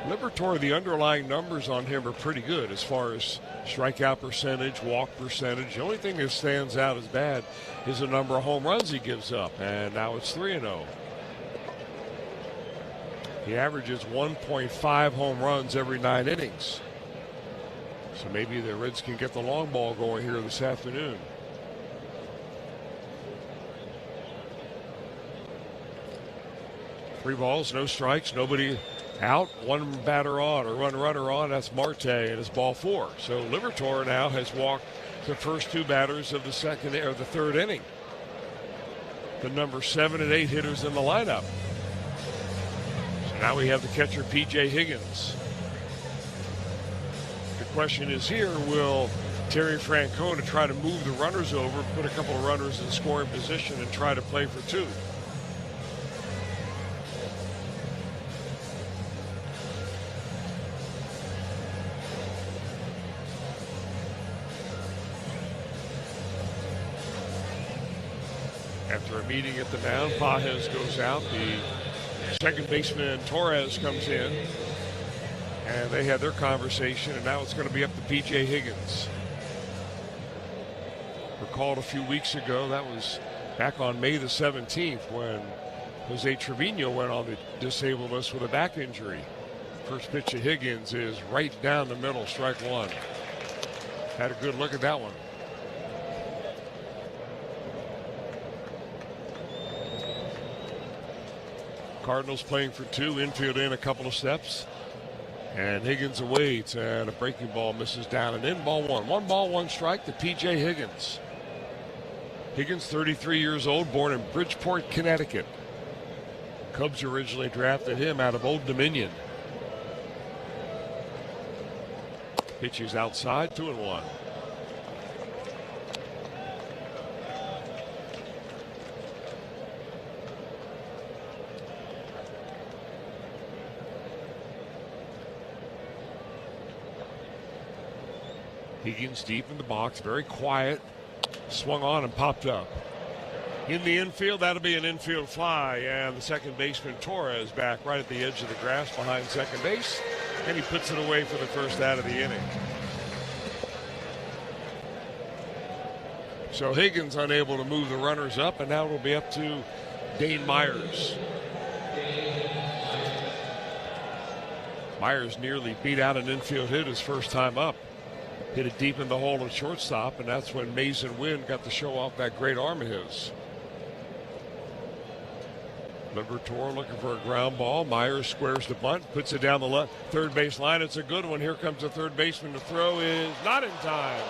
Speaker 11: Liberatore, the underlying numbers on him are pretty good as far as strikeout percentage, walk percentage. The only thing that stands out as bad is the number of home runs he gives up, and now it's 3-0. He averages 1.5 home runs every 9 innings. So maybe the Reds can get the long ball going here this afternoon. 3 balls, no strikes, nobody out, 1 batter on, or 1 runner on. That's Marte, and it's ball 4. So Liberatore now has walked the first 2 batters of the third inning. The number 7 and 8 hitters in the lineup. So now we have the catcher P.J. Higgins. The question is here, will Terry Francona try to move the runners over, put a couple of runners in scoring position, and try to play for 2? After a meeting at the mound, Pages goes out. The second baseman, Torres, comes in. And they had their conversation, and now it's going to be up to P.J. Higgins. Recalled a few weeks ago, that was back on May the 17th when Jose Trevino went on the disabled list with a back injury. First pitch to Higgins is right down the middle, strike 1. Had a good look at that one. Cardinals playing for 2, infield in a couple of steps. And Higgins awaits, and a breaking ball misses down and in, ball 1. 1 ball, 1 strike to P.J. Higgins. Higgins, 33 years old, born in Bridgeport, Connecticut. Cubs originally drafted him out of Old Dominion. Pitches outside, 2-1. Higgins deep in the box, very quiet. Swung on and popped up. In the infield, that'll be an infield fly, and the second baseman Torres back right at the edge of the grass behind second base, and he puts it away for the first out of the inning. So Higgins unable to move the runners up, and now it'll be up to Dane Myers. Myers nearly beat out an infield hit his first time up. Hit it deep in the hole at shortstop, and that's when Mason Wynn got to show off that great arm of his. Liberatore looking for a ground ball. Myers squares the bunt, puts it down the left third base line. It's a good one. Here comes the third baseman. The throw is not in time.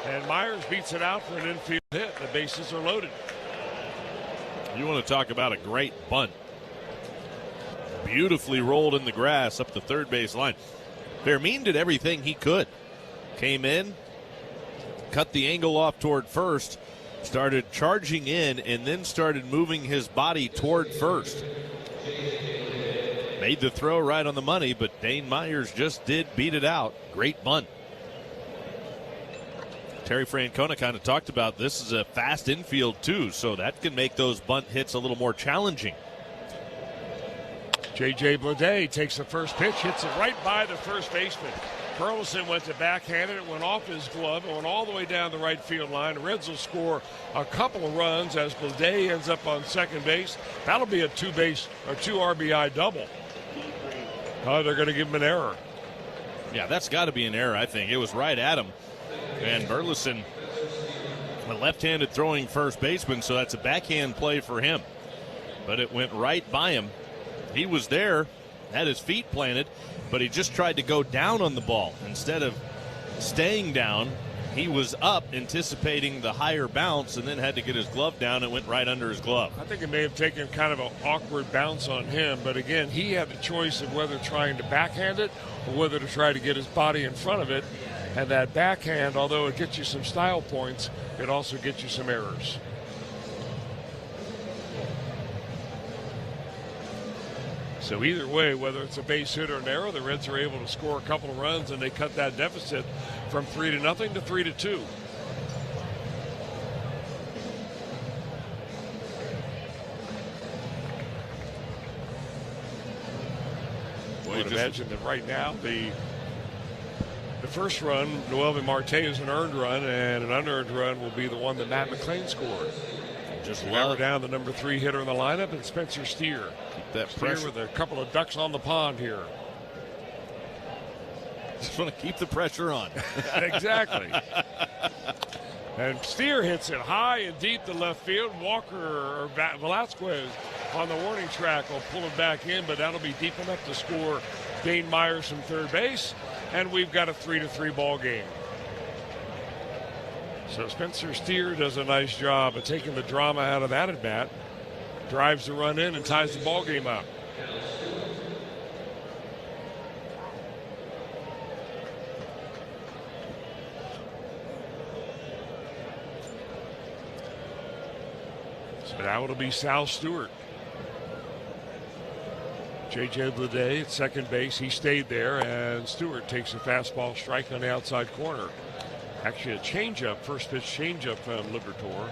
Speaker 11: And Myers beats it out for an infield hit. The bases are loaded.
Speaker 1: You want to talk about a great bunt. Beautifully rolled in the grass up the third base line. Fermin did everything he could. Came in, cut the angle off toward first, started charging in, and then started moving his body toward first. Made the throw right on the money, but Dane Myers just did beat it out. Great bunt. Terry Francona kind of talked about this is a fast infield too, so that can make those bunt hits a little more challenging.
Speaker 11: J.J. Bleday takes the first pitch, hits it right by the first baseman. Burleson went to backhand it. It went off his glove. It went all the way down the right field line. The Reds will score a couple of runs as Bleday ends up on second base. That'll be a 2 RBI double. They're going to give him an error.
Speaker 1: Yeah, that's got to be an error, I think. It was right at him. And Burleson, a left-handed throwing first baseman, so that's a backhand play for him. But it went right by him. He was there, had his feet planted, but he just tried to go down on the ball. Instead of staying down, he was up anticipating the higher bounce and then had to get his glove down and went right under his glove.
Speaker 11: I think it may have taken kind of an awkward bounce on him, but again, he had the choice of whether trying to backhand it or whether to try to get his body in front of it. And that backhand, although it gets you some style points, it also gets you some errors. So either way, whether it's a base hit or an error, the Reds are able to score a couple of runs, and they cut that deficit from 3-0 to 3-2. I would imagine that right now the first run, Noelvi Marte, is an earned run, and an unearned run will be the one that Matt McLean scored.
Speaker 1: Just
Speaker 11: lower down the number 3 hitter in the lineup, and Spencer Steer.
Speaker 1: Keep that
Speaker 11: Steer
Speaker 1: pressure
Speaker 11: with a couple of ducks on the pond here.
Speaker 1: Just want to keep the pressure on.
Speaker 11: Exactly. And Steer hits it high and deep to left field. Walker or Velasquez on the warning track will pull it back in, but that'll be deep enough to score Dane Myers from third base, and we've got a 3-3 ball game. So Spencer Steer does a nice job of taking the drama out of that at bat, drives the run in and ties the ball game up. So now it'll be Sal Stewart. J.J. Bleday at second base. He stayed there, and Stewart takes a fastball strike on the outside corner. Actually a changeup, first pitch changeup from Liberatore.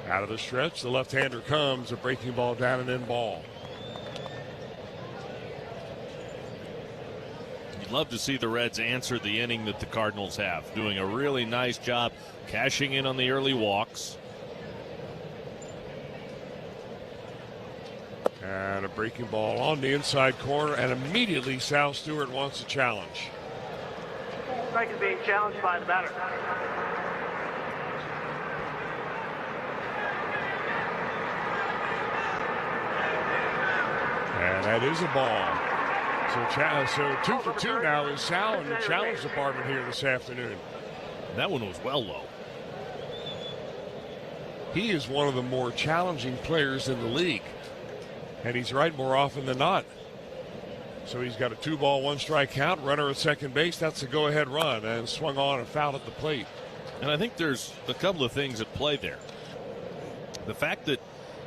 Speaker 11: Out of the stretch, the left-hander comes, a breaking ball down and in ball.
Speaker 1: You'd love to see the Reds answer the inning that the Cardinals have, doing a really nice job cashing in on the early walks.
Speaker 11: And a breaking ball on the inside corner, and immediately Sal Stewart wants a challenge.
Speaker 3: Strike is being challenged by the batter.
Speaker 11: And that is a ball. So 2 for 2 now is Sal in the challenge department here this afternoon.
Speaker 1: That one was well low.
Speaker 11: He is one of the more challenging players in the league. And he's right more often than not. So he's got a 2-ball, 1-strike count. Runner at second base. That's a go-ahead run, and swung on and fouled at the plate.
Speaker 1: And I think there's a couple of things at play there. The fact that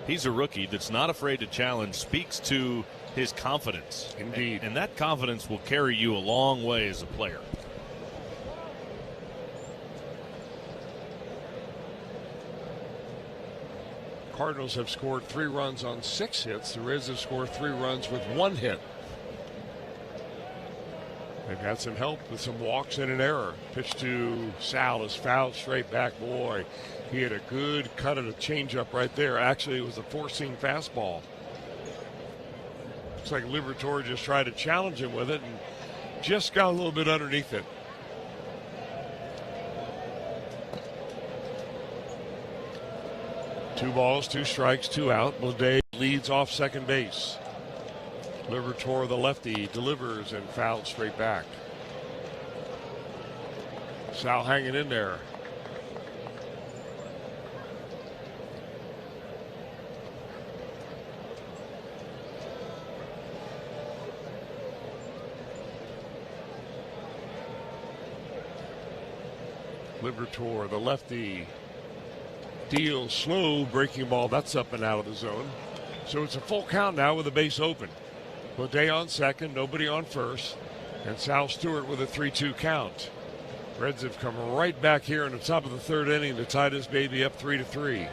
Speaker 1: he's a rookie that's not afraid to challenge speaks to his confidence.
Speaker 11: Indeed.
Speaker 1: And that confidence will carry you a long way as a player.
Speaker 11: Cardinals have scored 3 runs on 6 hits. The Reds have scored 3 runs with 1 hit. They've had some help with some walks and an error. Pitch to Sal is fouled straight back. Boy, he had a good cut of a changeup right there. Actually, it was a 4-seam fastball. Looks like Liberatore just tried to challenge him with it and just got a little bit underneath it. Two balls, 2 strikes, 2 out. Bleday leads off second base. Liberatore, the lefty, delivers and fouled straight back. Sal hanging in there. Liberatore, the lefty, deals slow breaking ball. That's up and out of the zone. So it's a full count now with the base open. Bleday on second, nobody on first, and Sal Stewart with a 3-2 count. Reds have come right back here in the top of the 3rd inning to tie this baby up 3-3.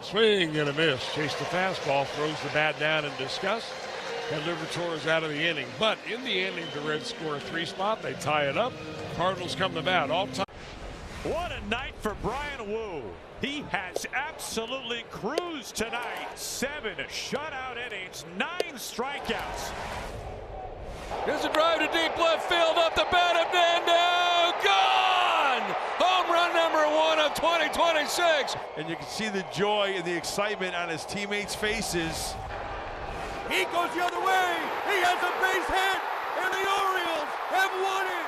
Speaker 11: Swing and a miss. Chase the fastball, throws the bat down in disgust, and Liberatore is out of the inning. But in the inning, the Reds score a 3 spot. They tie it up. Cardinals come to bat. All time.
Speaker 13: What a night for Brian Wu. He has absolutely cruised tonight. 7 shutout innings, 9 strikeouts.
Speaker 4: Here's a drive to deep left field, up the bat, up and down, gone! Home run number 1 of 2026.
Speaker 6: And you can see the joy and the excitement on his teammates' faces. He goes the other way. He has a base hit, and the Orioles have won it.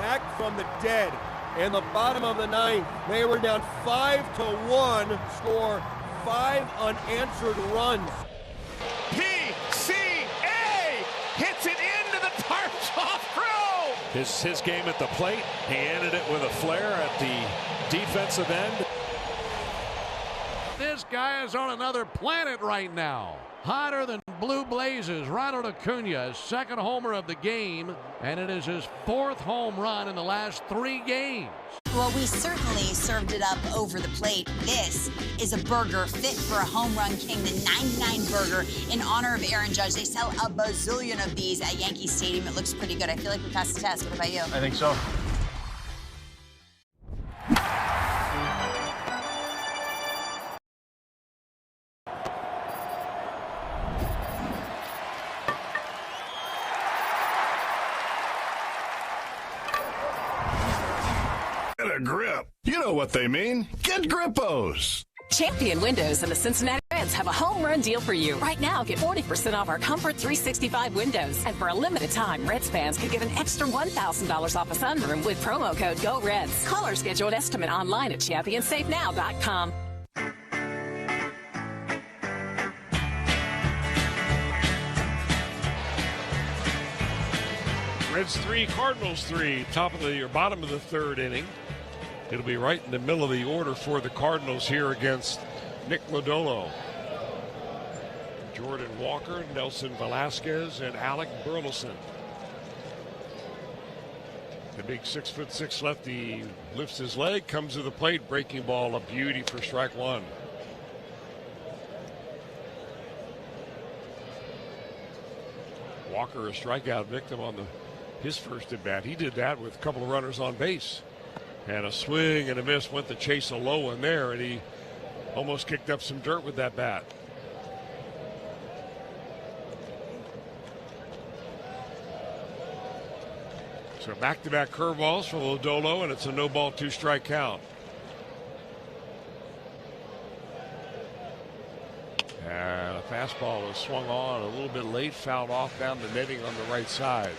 Speaker 6: Back from the dead. In the bottom of the 9th, they were down 5-1, score 5 unanswered runs.
Speaker 13: PCA hits it into the tarps off crew. His game at the plate, he ended it with a flare at the defensive end.
Speaker 4: This guy is on another planet right now. Hotter than blue blazes. Ronald Acuna, his 2nd homer of the game, and it is his 4th home run in the last 3 games.
Speaker 10: Well, we certainly served it up over the plate. This is a burger fit for a home run king, the 99 burger in honor of Aaron Judge. They sell a bazillion of these at Yankee Stadium. It looks pretty good. I feel like we passed the test. What about you?
Speaker 2: I think so.
Speaker 15: grip. You know what they mean. Get Grippos.
Speaker 16: Champion Windows and the Cincinnati Reds have a home run deal for you. Right now, get 40% off our Comfort 365 windows. And for a limited time, Reds fans can get an extra $1,000 off a sunroom with promo code GOREDS. Call or schedule an estimate online at championSafeNow.com.
Speaker 11: Reds 3, Cardinals 3, bottom of the third inning. It'll be right in the middle of the order for the Cardinals here against Nick Lodolo. Jordan Walker, Nelson Velasquez, and Alec Burleson. The big 6'6" lefty lifts his leg, comes to the plate, breaking ball, a beauty for strike one. Walker, a strikeout victim on his first at bat. He did that with a couple of runners on base. And a swing and a miss, went to chase a low one there, and he almost kicked up some dirt with that bat. So back-to-back curveballs for Lodolo, and it's a no-ball, 2-strike count. And a fastball is swung on a little bit late, fouled off down the netting on the right side.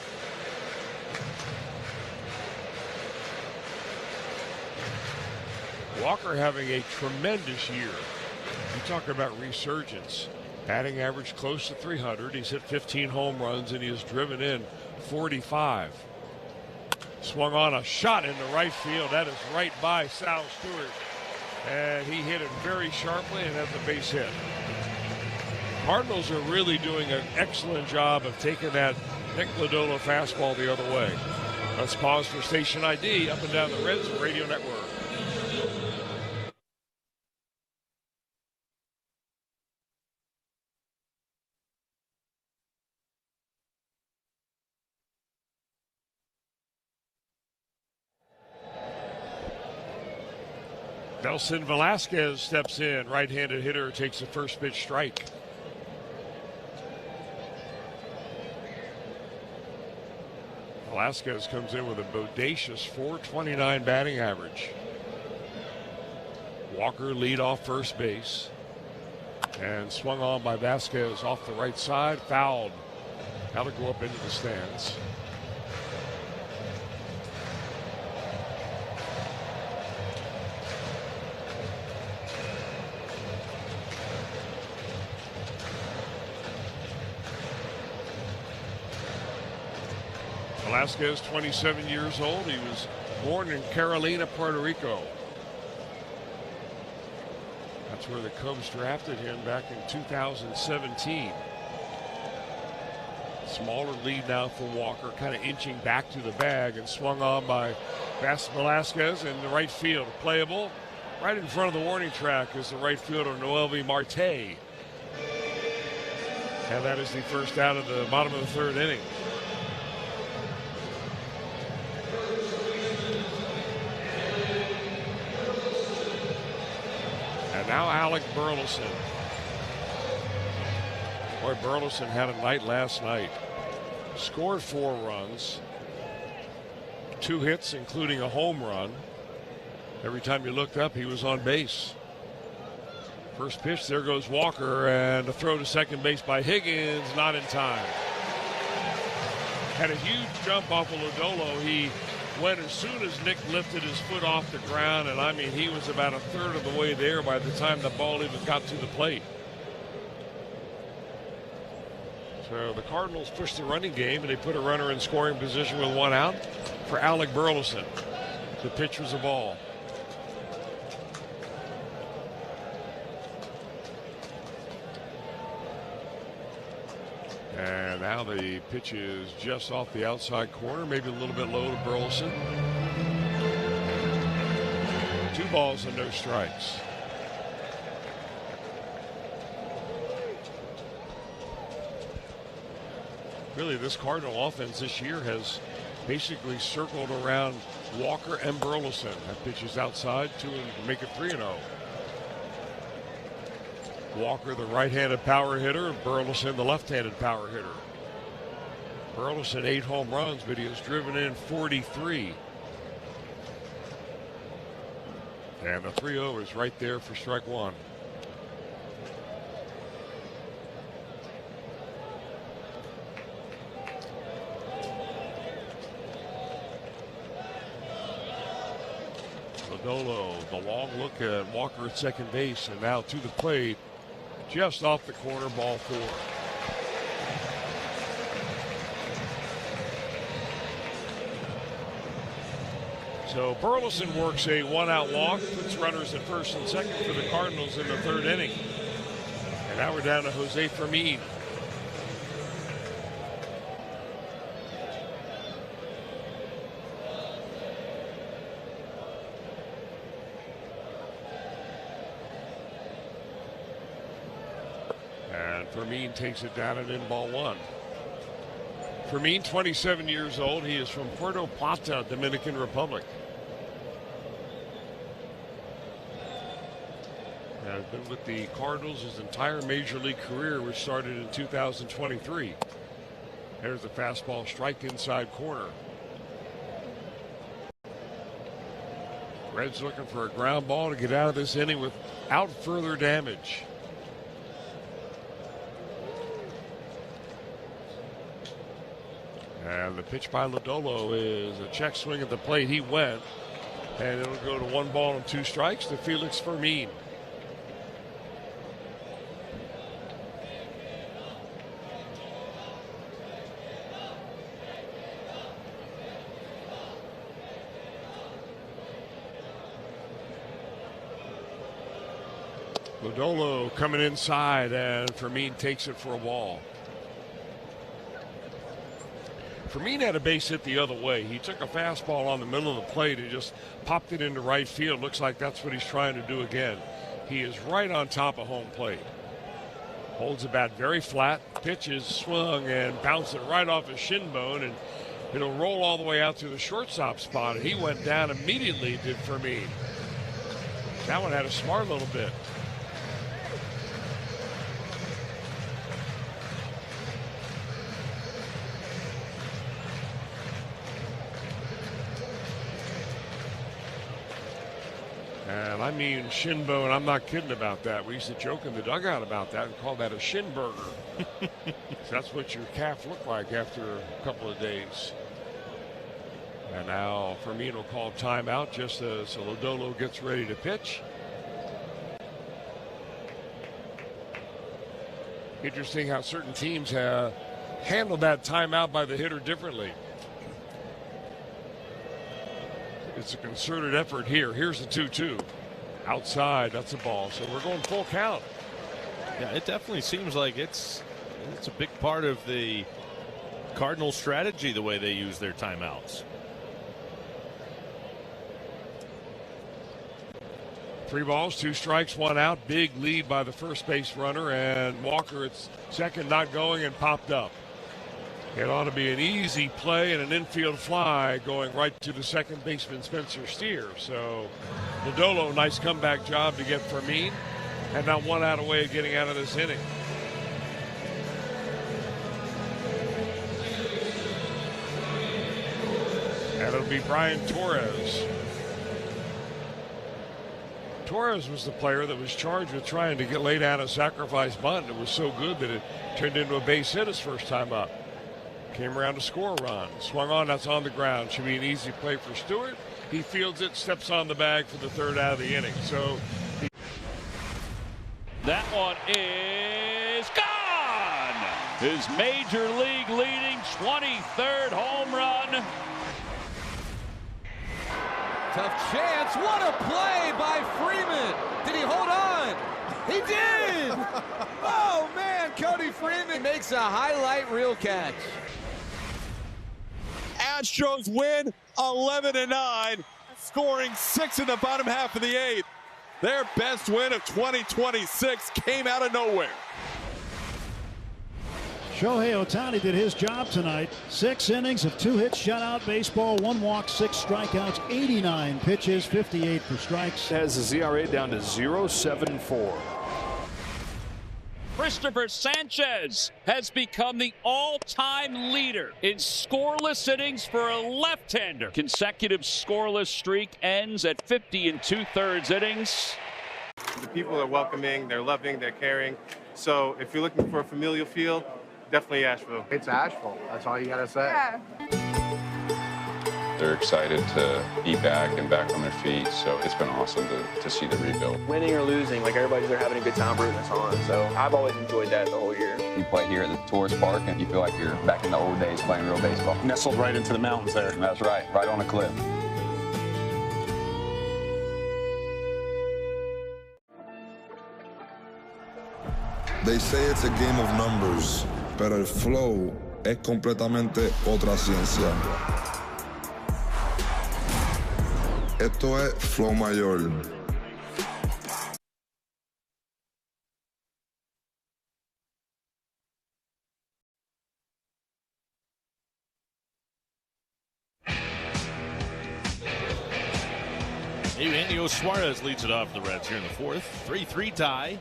Speaker 11: Walker having a tremendous year. You talk about resurgence. Batting average close to 300. He's hit 15 home runs and he has driven in 45. Swung on a shot into right field. That is right by Sal Stewart. And he hit it very sharply and has a base hit. Cardinals are really doing an excellent job of taking that Nick Lodolo fastball the other way. Let's pause for station ID up and down the Reds Radio Network. Nelson Velasquez steps in. Right-handed hitter takes the first pitch strike. Velasquez comes in with a bodacious .429 batting average. Walker lead off first base. And swung on by Vasquez off the right side. Fouled. That'll go up into the stands. Velasquez, 27 years old. He was born in Carolina, Puerto Rico. That's where the Cubs drafted him back in 2017. Smaller lead now for Walker, kind of inching back to the bag, and swung on by Velasquez in the right field. Playable. Right in front of the warning track is the right fielder, Noelvi Marte. And that is the first out of the bottom of the third inning. Now Alec Burleson. Boy, Burleson had a night last night. Scored 4 runs. 2 hits, including a home run. Every time you looked up, he was on base. First pitch, there goes Walker, and a throw to second base by Higgins, not in time. Had a huge jump off of Lodolo. He went as soon as Nick lifted his foot off the ground, and I mean, he was about a third of the way there by the time the ball even got to the plate. So the Cardinals pushed the running game, and they put a runner in scoring position with 1 out for Alec Burleson. The pitch was a ball. And now the pitch is just off the outside corner, maybe a little bit low to Burleson. 2 balls and no strikes. Really, this Cardinal offense this year has basically circled around Walker and Burleson. That pitch is outside to make it 3-0. Walker, the right-handed power hitter, Burleson, the left-handed power hitter. Burleson 8 home runs, but he has driven in 43. And the 3-0 is right there for strike one. Lodolo, the long look at Walker at second base, and now to the plate, just off the corner, ball 4. So Burleson works a 1-out walk, puts runners at first and second for the Cardinals in the 3rd inning. And now we're down to Jose Fermin. And Fermin takes it down and in ball 1. Fermin, 27 years old. He is from Puerto Plata, Dominican Republic. Has been with the Cardinals his entire major league career, which started in 2023. There's the fastball, strike inside corner. Reds looking for a ground ball to get out of this inning without further damage. And the pitch by Lodolo is a check swing at the plate. He went, and it'll go to 1 ball and 2 strikes to Felix Fermin. Lodolo coming inside, and Fermin takes it for a ball. Fermin had a base hit the other way. He took a fastball on the middle of the plate and just popped it into right field. Looks like that's what he's trying to do again. He is right on top of home plate. Holds the bat very flat, pitches, swung, and bounced it right off his shin bone, and it'll roll all the way out to the shortstop spot. And he went down immediately, did Fermin. That one had a smart little bit. And I mean shin bone, I'm not kidding about that. We used to joke in the dugout about that and call that a shin burger. That's what your calf looked like after a couple of days. And now Fermin will call timeout just as Lodolo gets ready to pitch. Interesting how certain teams have handled that timeout by the hitter differently. It's a concerted effort here. Here's the 2-2. Outside, that's a ball. So we're going full count.
Speaker 1: Yeah, it definitely seems like it's a big part of the Cardinals' strategy, the way they use their timeouts.
Speaker 11: 3 balls, 2 strikes, 1 out. Big lead by the first base runner, and Walker at second not going and popped up. It ought to be an easy play and an infield fly going right to the second baseman, Spencer Steer. So Lodolo, nice comeback job to get Fermin, and now 1 out away getting out of this inning. And it'll be Brian Torres. Torres was the player that was charged with trying to lay down a sacrifice bunt. It was so good that it turned into a base hit his first time up. Came around to score a run. Swung on, that's on the ground. Should be an easy play for Stewart. He fields it, steps on the bag for the 3rd out of the inning. So
Speaker 23: that one is gone. His major league leading 23rd home run.
Speaker 5: Tough chance. What a play by Freeman. Did he hold on? He did. Oh, man. Cody Freeman makes a highlight reel catch.
Speaker 6: Astros win 11-9, scoring 6 in the bottom half of the 8th. Their best win of 2026 came out of nowhere.
Speaker 19: Shohei Ohtani did his job tonight. 6 innings of 2 hits, shutout baseball, 1 walk, 6 strikeouts, 89 pitches, 58 for strikes.
Speaker 20: Has his ERA down to 0.74.
Speaker 7: Christopher Sanchez has become the all-time leader in scoreless innings for a left-hander. Consecutive scoreless streak ends at 50 2/3 innings.
Speaker 14: The people are welcoming, they're loving, they're caring. So if you're looking for a familial feel, definitely Asheville.
Speaker 20: It's Asheville. That's all you got to say.
Speaker 21: Yeah.
Speaker 22: They're excited to be back and back on their feet, so it's been awesome to see the rebuild.
Speaker 21: Winning or losing, like everybody's there having a good time rooting us on. So I've always enjoyed that the whole year.
Speaker 22: You play here at the tourist park, and you feel like you're back in the old days playing real baseball.
Speaker 20: Nestled right into the mountains there.
Speaker 22: That's right on a cliff.
Speaker 25: They say it's a game of numbers, pero el flow es completamente otra ciencia. Esto es flow mayor.
Speaker 1: Eugenio Suarez leads it off the Reds here in the fourth. 3-3 tie.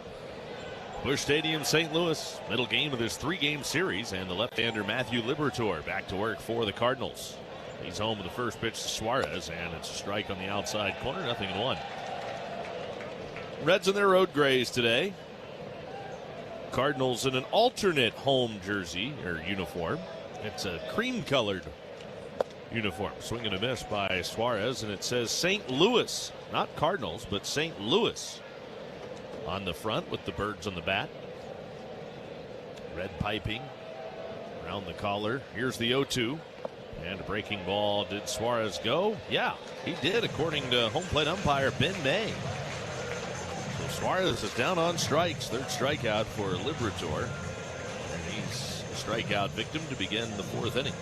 Speaker 1: Busch Stadium, St. Louis. Middle game of this 3-game series, and the left-hander Matthew Liberatore back to work for the Cardinals. He's home with the first pitch to Suarez, and it's a strike on the outside corner, 0-1. Reds in their road grays today. Cardinals in an alternate home jersey or uniform. It's a cream-colored uniform. Swing and a miss by Suarez, and it says St. Louis, not Cardinals, but St. Louis on the front with the birds on the bat. Red piping around the collar. Here's the 0-2. And a breaking ball. Did Suarez go? Yeah, he did, according to home plate umpire Ben May. So Suarez is down on strikes. Third strikeout for Liberatore. And he's a strikeout victim to begin the fourth inning.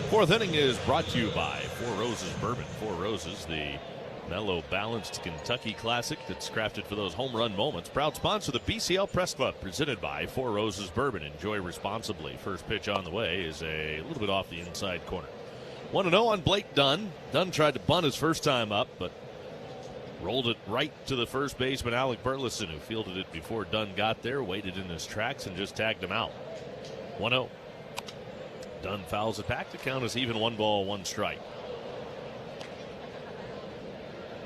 Speaker 1: Fourth inning is brought to you by Four Roses Bourbon. Four Roses, the mellow, balanced Kentucky classic that's crafted for those home run moments. Proud sponsor of the BCL Press Club, presented by Four Roses Bourbon. Enjoy responsibly. First pitch on the way is a little bit off the inside corner. 1-0 on Blake Dunn. Dunn tried to bunt his first time up, but rolled it right to the first baseman, Alec Burleson, who fielded it before Dunn got there, waited in his tracks, and just tagged him out. 1-0. Dunn fouls it back to count as even 1-1 strike.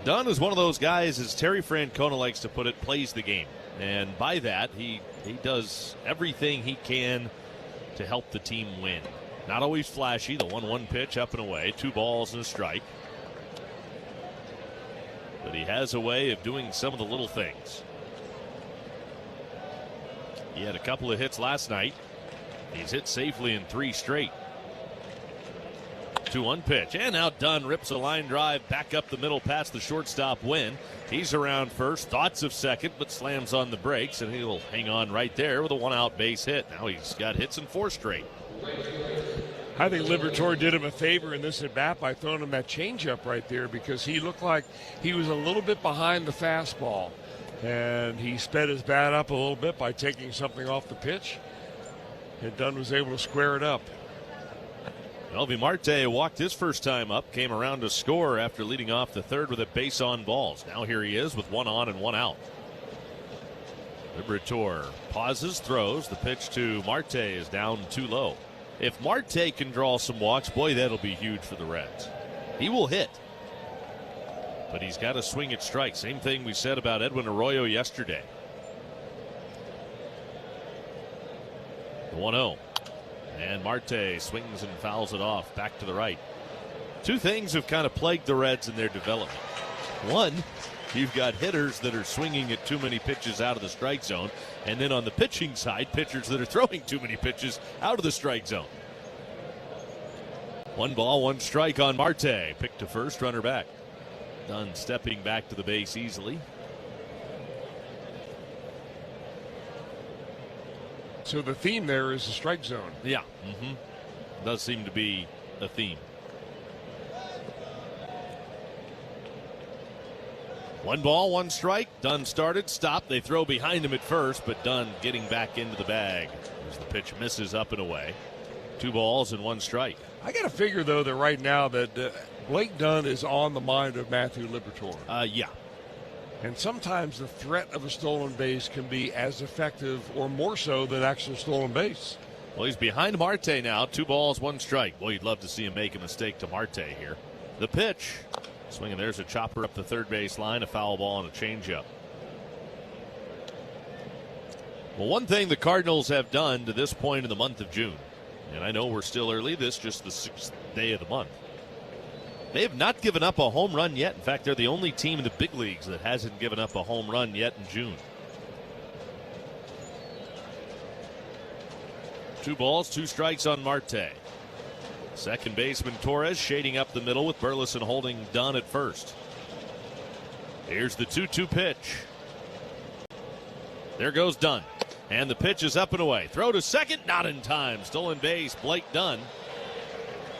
Speaker 1: Dunn is one of those guys, as Terry Francona likes to put it, plays the game. And by that, he does everything he can to help the team win. Not always flashy. The 1-1 pitch up and away. 2 balls and a strike. But he has a way of doing some of the little things. He had a couple of hits last night. He's hit safely in 3 straight. 2-1 pitch, and now Dunn rips a line drive back up the middle past the shortstop Wynn. He's around first, thoughts of second, but slams on the brakes, and he'll hang on right there with a 1-out base hit. Now he's got hits in 4 straight.
Speaker 11: I think Liberatore did him a favor in this at bat by throwing him that changeup right there, because he looked like he was a little bit behind the fastball, and he sped his bat up a little bit by taking something off the pitch, and Dunn was able to square it up.
Speaker 1: Elvi Marte walked his first time up, came around to score after leading off the third with a base on balls. Now here he is with 1 on and 1 out. Liberatore pauses, throws. The pitch to Marte is down too low. If Marte can draw some walks, boy, that'll be huge for the Reds. He will hit, but he's got to swing at strikes. Same thing we said about Edwin Arroyo yesterday. The 1-0. And Marte swings and fouls it off back to the right. 2 things have kind of plagued the Reds in their development. One, you've got hitters that are swinging at too many pitches out of the strike zone. And then on the pitching side, pitchers that are throwing too many pitches out of the strike zone. 1 ball, 1 strike on Marte. Picked to first, runner back. Dunn stepping back to the base easily.
Speaker 11: So the theme there is the strike zone.
Speaker 1: Yeah. Does seem to be a theme. 1 ball, 1 strike. Dunn started, stopped. They throw behind him at first, but Dunn getting back into the bag as the pitch misses up and away. 2 balls and 1 strike.
Speaker 11: I got to figure, though, that right now that Blake Dunn is on the mind of Matthew Liberatore.
Speaker 1: Yeah.
Speaker 11: And sometimes the threat of a stolen base can be as effective or more so than actual stolen base.
Speaker 1: Well, he's behind Marte now. 2 balls, 1 strike. Boy, you'd love to see him make a mistake to Marte here. The pitch. Swinging, there's a chopper up the third base line, a foul ball and a changeup. Well, one thing the Cardinals have done to this point in the month of June, and I know we're still early, this just the 6th day of the month. They have not given up a home run yet. In fact, they're the only team in the big leagues that hasn't given up a home run yet in June. 2 balls, 2 strikes on Marte. Second baseman Torres shading up the middle with Burleson holding Dunn at first. Here's the 2-2 pitch. There goes Dunn. And the pitch is up and away. Throw to second, not in time. Stolen base, Blake Dunn.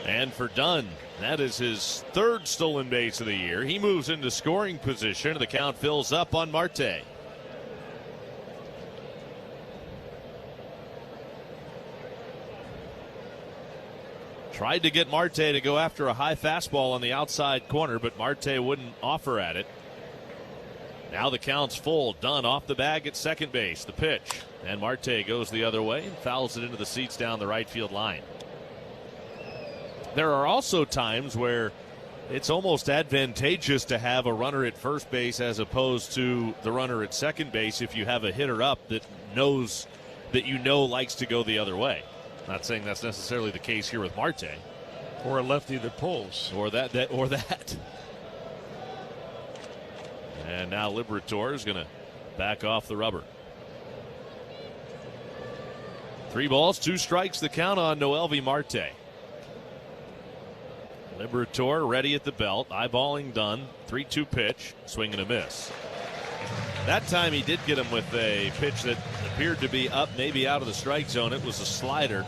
Speaker 1: And for Dunn, that is his 3rd stolen base of the year. He moves into scoring position. The count fills up on Marte. Tried to get Marte to go after a high fastball on the outside corner, but Marte wouldn't offer at it. Now the count's full. Dunn off the bag at second base. The pitch. And Marte goes the other way and fouls it into the seats down the right field line. There are also times where it's almost advantageous to have a runner at first base as opposed to the runner at second base if you have a hitter up that knows that likes to go the other way. Not saying that's necessarily the case here with Marte.
Speaker 11: Or a lefty that pulls.
Speaker 1: Or that. And now Liberatore is going to back off the rubber. 3 balls, 2 strikes, the count on Noelvi Marte. Liberatore ready at the belt, eyeballing Dunn. 3-2 pitch, swing and a miss. That time he did get him with a pitch that appeared to be up, maybe out of the strike zone. It was a slider.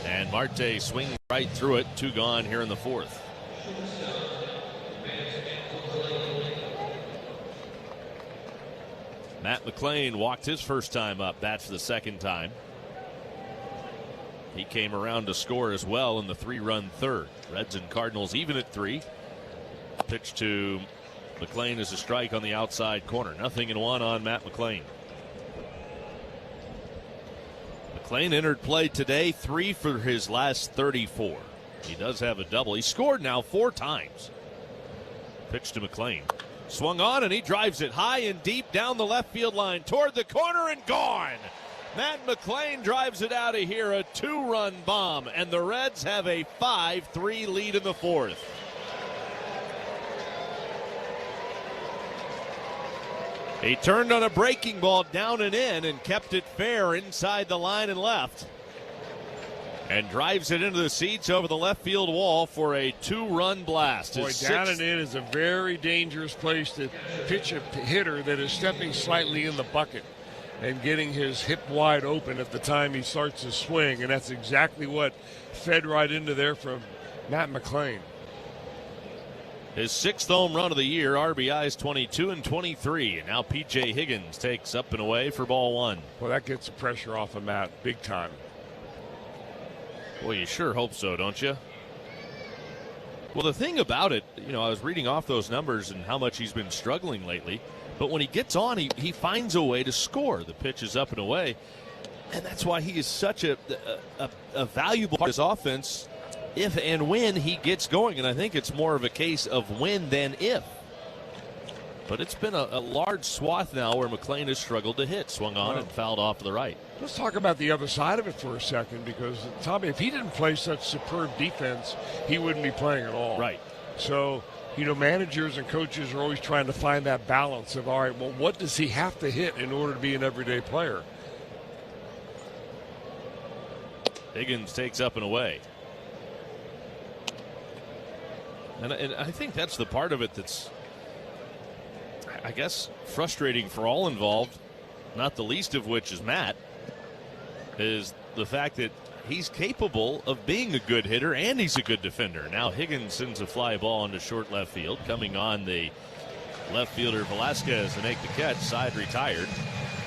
Speaker 1: And Marte swings right through it. 2 gone here in the 4th. Matt McLain walked his first time up, bats for the second time. He came around to score as well in the 3-run 3rd. Reds and Cardinals even at 3. Pitch to McLain is a strike on the outside corner. 0-1 on Matt McLain. McLain entered play today, 3 for his last 34. He does have a double. He scored now 4 times. Pitch to McLain. Swung on and he drives it high and deep down the left field line toward the corner and gone. Matt McLain drives it out of here, a 2-run bomb, and the Reds have a 5-3 lead in the 4th. He turned on a breaking ball down and in and kept it fair inside the line and left. And drives it into the seats over the left field wall for a 2-run blast.
Speaker 11: Boy, down and in is a very dangerous place to pitch a hitter that is stepping slightly in the bucket and getting his hip wide open at the time he starts to swing. And that's exactly what fed right into there from Matt McLain.
Speaker 1: His 6th home run of the year, RBIs 22 and 23. And now P.J. Higgins takes up and away for ball 1.
Speaker 11: Well, that gets the pressure off of Matt big time.
Speaker 1: Well, you sure hope so, don't you? Well, the thing about it, I was reading off those numbers and how much he's been struggling lately. But when he gets on, he finds a way to score. The pitch is up and away. And that's why he is such a valuable part of his offense if and when he gets going. And I think it's more of a case of when than if. But it's been a large swath now where McLain has struggled to hit. Swung on and fouled off to the right.
Speaker 11: Let's talk about the other side of it for a second, because, Tommy, if he didn't play such superb defense, he wouldn't be playing at all.
Speaker 1: Right.
Speaker 11: So, managers and coaches are always trying to find that balance of, all right, well, what does he have to hit in order to be an everyday player?
Speaker 1: Higgins takes up and away. And I think that's the part of it that's, I guess, frustrating for all involved, not the least of which is Matt, is the fact that he's capable of being a good hitter and he's a good defender. Now Higgins sends a fly ball into short left field. Coming on the left fielder Velasquez to make the catch. Side retired.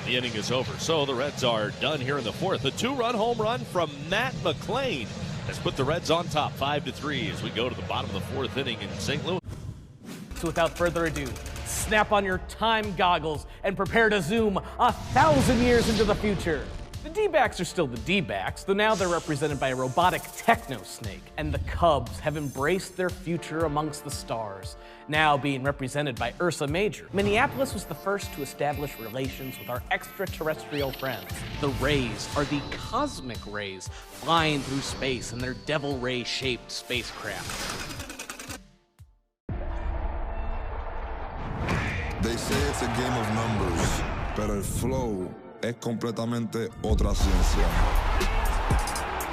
Speaker 1: The inning is over. So the Reds are done here in the 4th. A 2-run home run from Matt McLain has put the Reds on top 5-3 as we go to the bottom of the 4th inning in St. Louis.
Speaker 8: So without further ado, Snap on your time goggles and prepare to zoom 1,000 years into the future. The D-backs are still the D-backs, though now they're represented by a robotic techno-snake, and the Cubs have embraced their future amongst the stars, now being represented by Ursa Major. Minneapolis was the first to establish relations with our extraterrestrial friends. The Rays are the cosmic rays flying through space in their devil ray-shaped spacecraft.
Speaker 25: They say it's a game of numbers, pero el flow es completamente otra ciencia.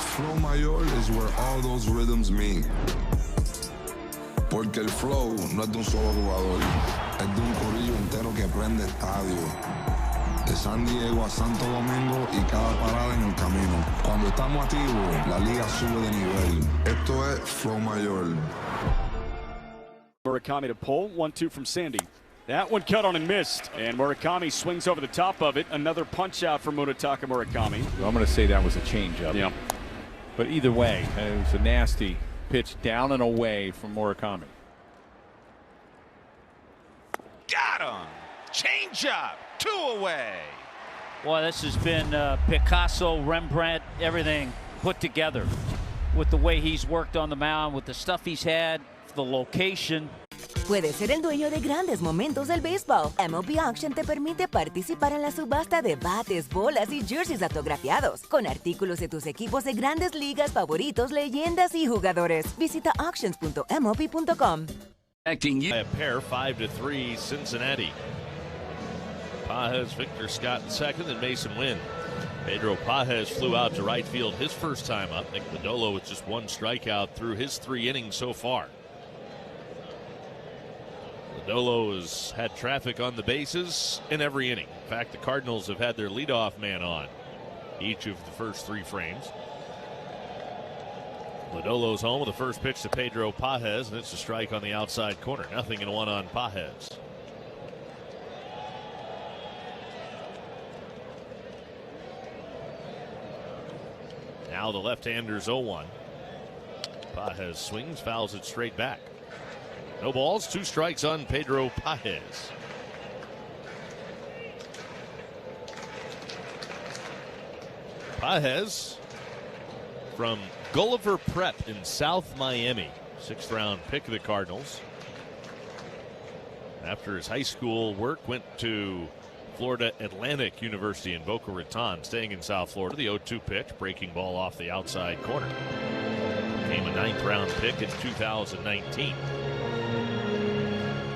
Speaker 25: Flow mayor is where all those rhythms meet. Porque el flow no es de un solo jugador, es de un corillo entero que prende estadio. De San Diego a Santo Domingo y cada parada en el camino. Cuando estamos activos, la liga sube de nivel. Esto es Flow Mayor.
Speaker 9: Murakami to pull, 1-2 from Sandy. That one cut on and missed, and Murakami swings over the top of it. Another punch out for Munetaka Murakami.
Speaker 17: Well, I'm going to say that was a changeup.
Speaker 9: Yeah.
Speaker 17: But either way, it was a nasty pitch down and away from Murakami.
Speaker 18: Got him! Changeup, 2 away.
Speaker 7: Boy, this has been Picasso, Rembrandt, everything put together with the way he's worked on the mound, with the stuff he's had, the location.
Speaker 24: Puedes ser el dueño de grandes momentos del béisbol. MLB Auction te permite participar en la subasta de bates, bolas y jerseys autografiados, con artículos de tus equipos de grandes ligas favoritos, leyendas y jugadores. Visita auctions.mlb.com.
Speaker 1: A pair, 5-3, Cincinnati. Pages, Victor Scott in second, and Mason Wynn. Pedro Pages flew out to right field his first time up. Nick Lodolo with just 1 strikeout through his 3 innings so far. Lodolo has had traffic on the bases in every inning. In fact, the Cardinals have had their leadoff man on each of the first 3 frames. Lodolo's home with the first pitch to Pedro Pages, and it's a strike on the outside corner. 0-1 on Pages. Now the left-hander's 0-1. Pages swings, fouls it straight back. No balls, 2 strikes on Pedro Pages. Pages from Gulliver Prep in South Miami, 6th round pick of the Cardinals. After his high school work, went to Florida Atlantic University in Boca Raton, staying in South Florida. The 0-2 pitch, breaking ball off the outside corner. Became a 9th round pick in 2019.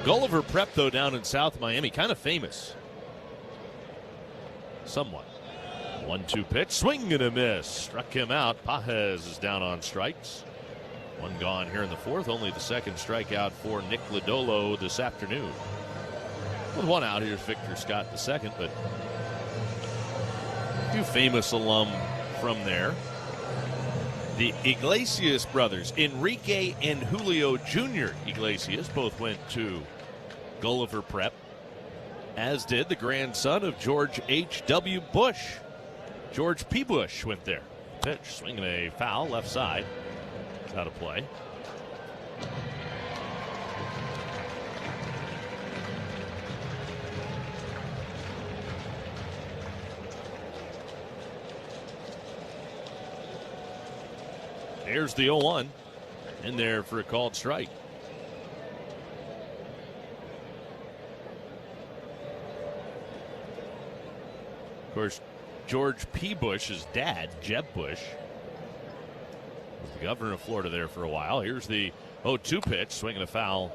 Speaker 1: Gulliver Prep, though, down in South Miami, kind of famous. Somewhat. 1-2 pitch, swing and a miss. Struck him out. Pages is down on strikes. 1 gone here in the 4th. Only the 2nd strikeout for Nick Lodolo this afternoon. With 1 out, here's Victor Scott the 2nd, but a few famous alum from there. The Iglesias brothers, Enrique and Julio Jr. Iglesias, both went to Gulliver Prep, as did the grandson of George H.W. Bush. George P. Bush went there. Pitch, swinging a foul, left side. It's out of play. Here's the 0-1 in there for a called strike. Of course, George P. Bush's dad, Jeb Bush, was the governor of Florida there for a while. Here's the 0-2 pitch, swinging a foul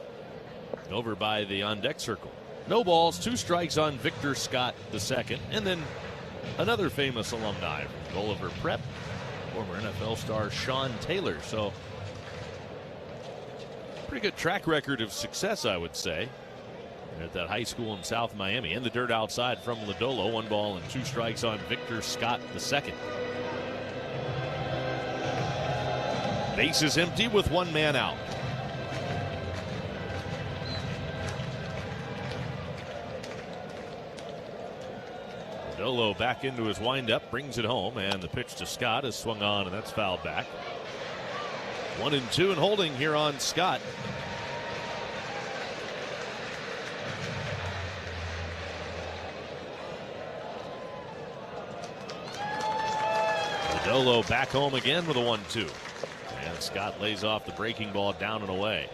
Speaker 1: over by the on-deck circle. No balls, 2 strikes on Victor Scott the 2nd, and then another famous alumni from Gulliver Prep, former NFL star Sean Taylor. So pretty good track record of success, I would say, at that high school in South Miami. In the dirt outside from Lodolo. 1 ball and 2 strikes on Victor Scott the 2nd. Base is empty with 1 man out. Lodolo back into his windup, brings it home, and the pitch to Scott is swung on, and that's fouled back. 1-2 and holding here on Scott. Lodolo back home again with a 1-2. And Scott lays off the breaking ball down and away.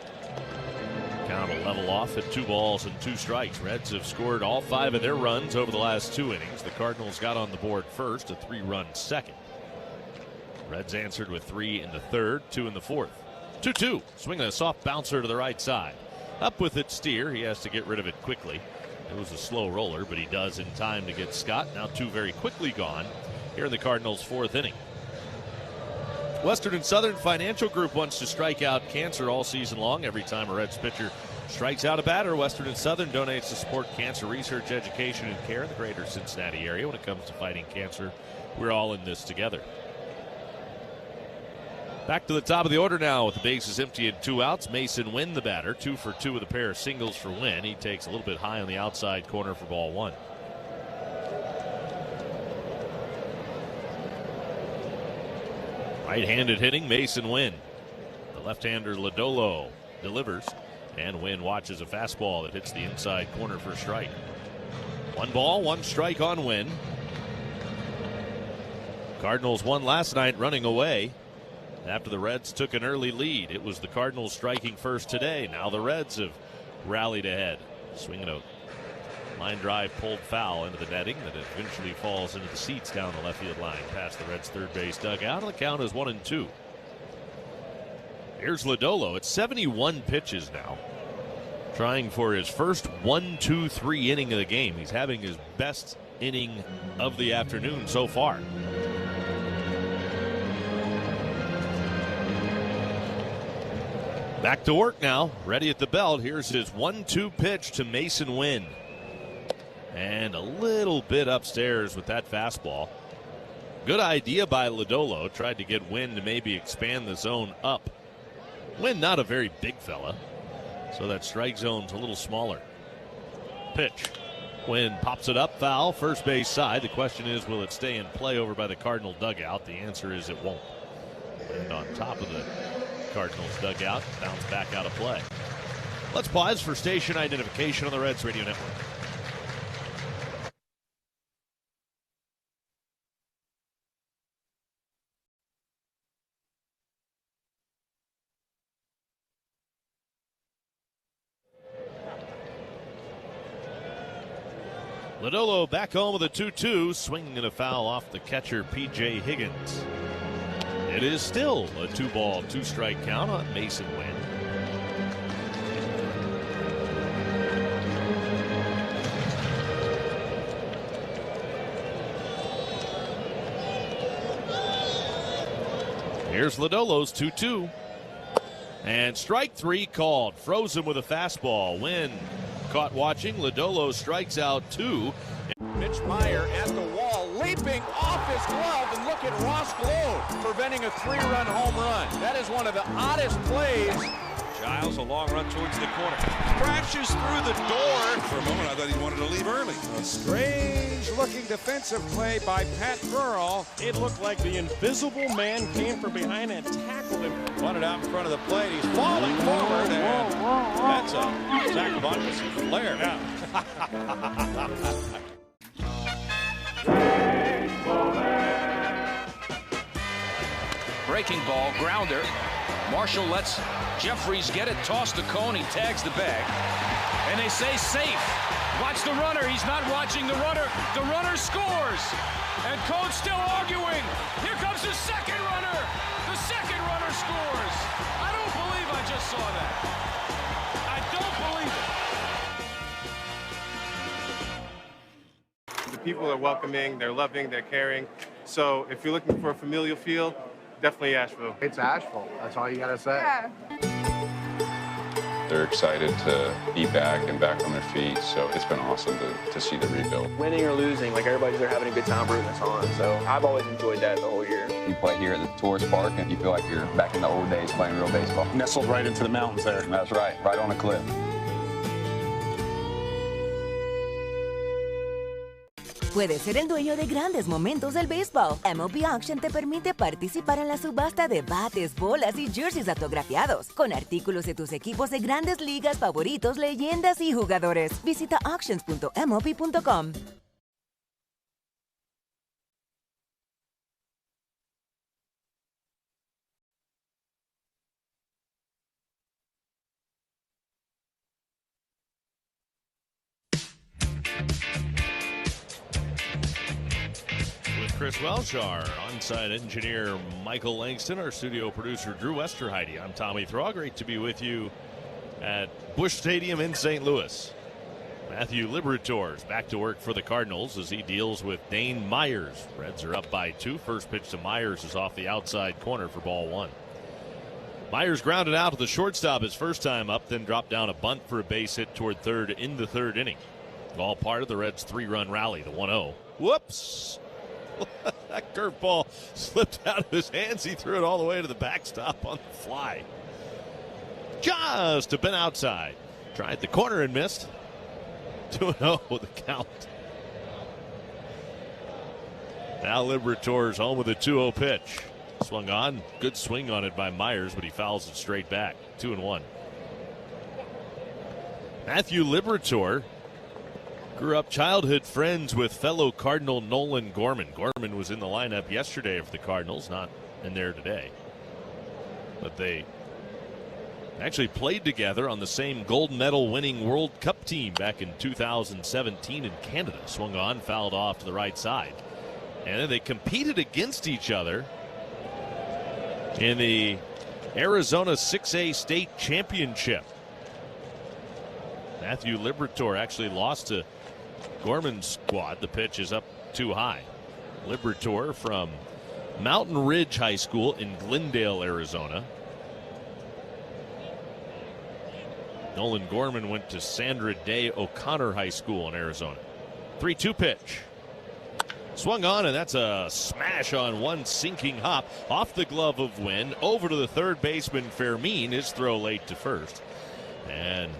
Speaker 1: Count will level off at 2 balls and 2 strikes. Reds have scored all 5 of their runs over the last 2 innings. The Cardinals got on the board first, a 3-run second. Reds answered with 3 in the third, 2 in the fourth. 2-2, swinging a soft bouncer to the right side. Up with it, Steer. He has to get rid of it quickly. It was a slow roller, but he does in time to get Scott. Now 2 very quickly gone here in the Cardinals' 4th inning. Western and Southern Financial Group wants to strike out cancer all season long. Every time a Reds pitcher strikes out a batter, Western and Southern donates to support cancer research, education, and care in the greater Cincinnati area. When it comes to fighting cancer, we're all in this together. Back to the top of the order now with the bases empty and 2 outs. Mason Wynn, the batter, 2 for 2 with a pair of singles for Wynn. He takes a little bit high on the outside corner for ball 1. Right-handed hitting, Mason Wynn. The left-hander Lodolo delivers, and Wynn watches a fastball that hits the inside corner for a strike. 1 ball, 1 strike on Wynn. Cardinals won last night running away after the Reds took an early lead. It was the Cardinals striking first today. Now the Reds have rallied ahead. Swinging a line drive pulled foul into the netting that eventually falls into the seats down the left field line past the Reds' third base dugout. And the count is 1-2. Here's Lodolo at 71 pitches now, trying for his first 1-2-3 inning of the game. He's having his best inning of the afternoon so far. Back to work now, ready at the belt. Here's his 1-2 pitch to Mason Wynn. And a little bit upstairs with that fastball. Good idea by Lodolo. Tried to get Wynn to maybe expand the zone up. Wynn not a very big fella, so that strike zone's a little smaller. Pitch. Wynn pops it up, foul, first base side. The question is, will it stay in play over by the Cardinal dugout? The answer is it won't. And on top of the Cardinals dugout, bounce back out of play. Let's pause for station identification on the Reds Radio Network. Lodolo back home with a 2-2, swinging and a foul off the catcher P.J. Higgins. It is still a 2-ball, 2-strike count on Mason Wynn. Here's Lodolo's 2-2. And strike 3 called. Frozen with a fastball. Wynn caught watching. Lodolo strikes out 2.
Speaker 3: Mitch Meyer at the wall, leaping off his glove, and look at Ross Glow preventing a 3-run home run. That is one of the oddest plays.
Speaker 6: Giles, a long run towards the corner. Crashes through the door.
Speaker 4: For a moment, I thought he wanted to leave early.
Speaker 3: A strange-looking defensive play by Pat Burrell.
Speaker 9: It looked like the invisible man came from behind and tackled him.
Speaker 3: Wanted out in front of the plate. He's falling forward, and that's a Zach Bundes flare.
Speaker 9: Yeah.
Speaker 10: Breaking ball, grounder. Marshall lets Jeffries get it, toss to Cone, he tags the bag. And they say safe. Watch the runner, he's not watching the runner. The runner scores. And Cone's still arguing. Here comes the second runner. The second runner scores. I don't believe I just saw that. I don't believe it.
Speaker 14: The people are welcoming, they're loving, they're caring. So if you're looking for a familial feel, definitely Asheville.
Speaker 20: It's Asheville. That's all you gotta say.
Speaker 24: Yeah.
Speaker 22: They're excited to be back and back on their feet, so it's been awesome to see the rebuild.
Speaker 21: Winning or losing, like everybody's there having a good time rooting us on. So I've always enjoyed that the whole year.
Speaker 22: You play here at the tourist park, and you feel like you're back in the old days playing real baseball.
Speaker 20: Nestled right into the mountains there.
Speaker 22: That's right on a cliff.
Speaker 24: Puedes ser el dueño de grandes momentos del béisbol. MLB Auction te permite participar en la subasta de bates, bolas y jerseys autografiados, con artículos de tus equipos de grandes ligas favoritos, leyendas y jugadores. Visita auctions.mlb.com.
Speaker 1: Chris Welsh, our on-site engineer Michael Langston, our studio producer Drew Westerheide. I'm Tommy Thrall. Great to be with you at Busch Stadium in St. Louis. Matthew Liberatore's back to work for the Cardinals as he deals with Dane Myers. Reds are up by 2. First pitch to Myers is off the outside corner for ball 1. Myers grounded out to the shortstop his first time up, then dropped down a bunt for a base hit toward third in the third inning. All part of the Reds' 3-run rally, the 1-0. Whoops! That curveball slipped out of his hands. He threw it all the way to the backstop on the fly. Just a bit outside. Tried the corner and missed. 2-0 with the count. Now Liberatore's home with a 2-0 pitch. Swung on. Good swing on it by Myers, but he fouls it straight back. 2-1. Matthew Liberatore grew up childhood friends with fellow Cardinal Nolan Gorman. Gorman was in the lineup yesterday for the Cardinals, not in there today. But they actually played together on the same gold medal winning World Cup team back in 2017 in Canada. Swung on, fouled off to the right side. And then they competed against each other in the Arizona 6A State Championship. Matthew Liberatore actually lost to Gorman's squad. The pitch is up too high. Liberatore from Mountain Ridge High School in Glendale, Arizona. Nolan Gorman went to Sandra Day O'Connor High School in Arizona. 3-2 pitch. Swung on, and that's a smash on one sinking hop off the glove of Wynn over to the third baseman Fermin. His throw late to first. And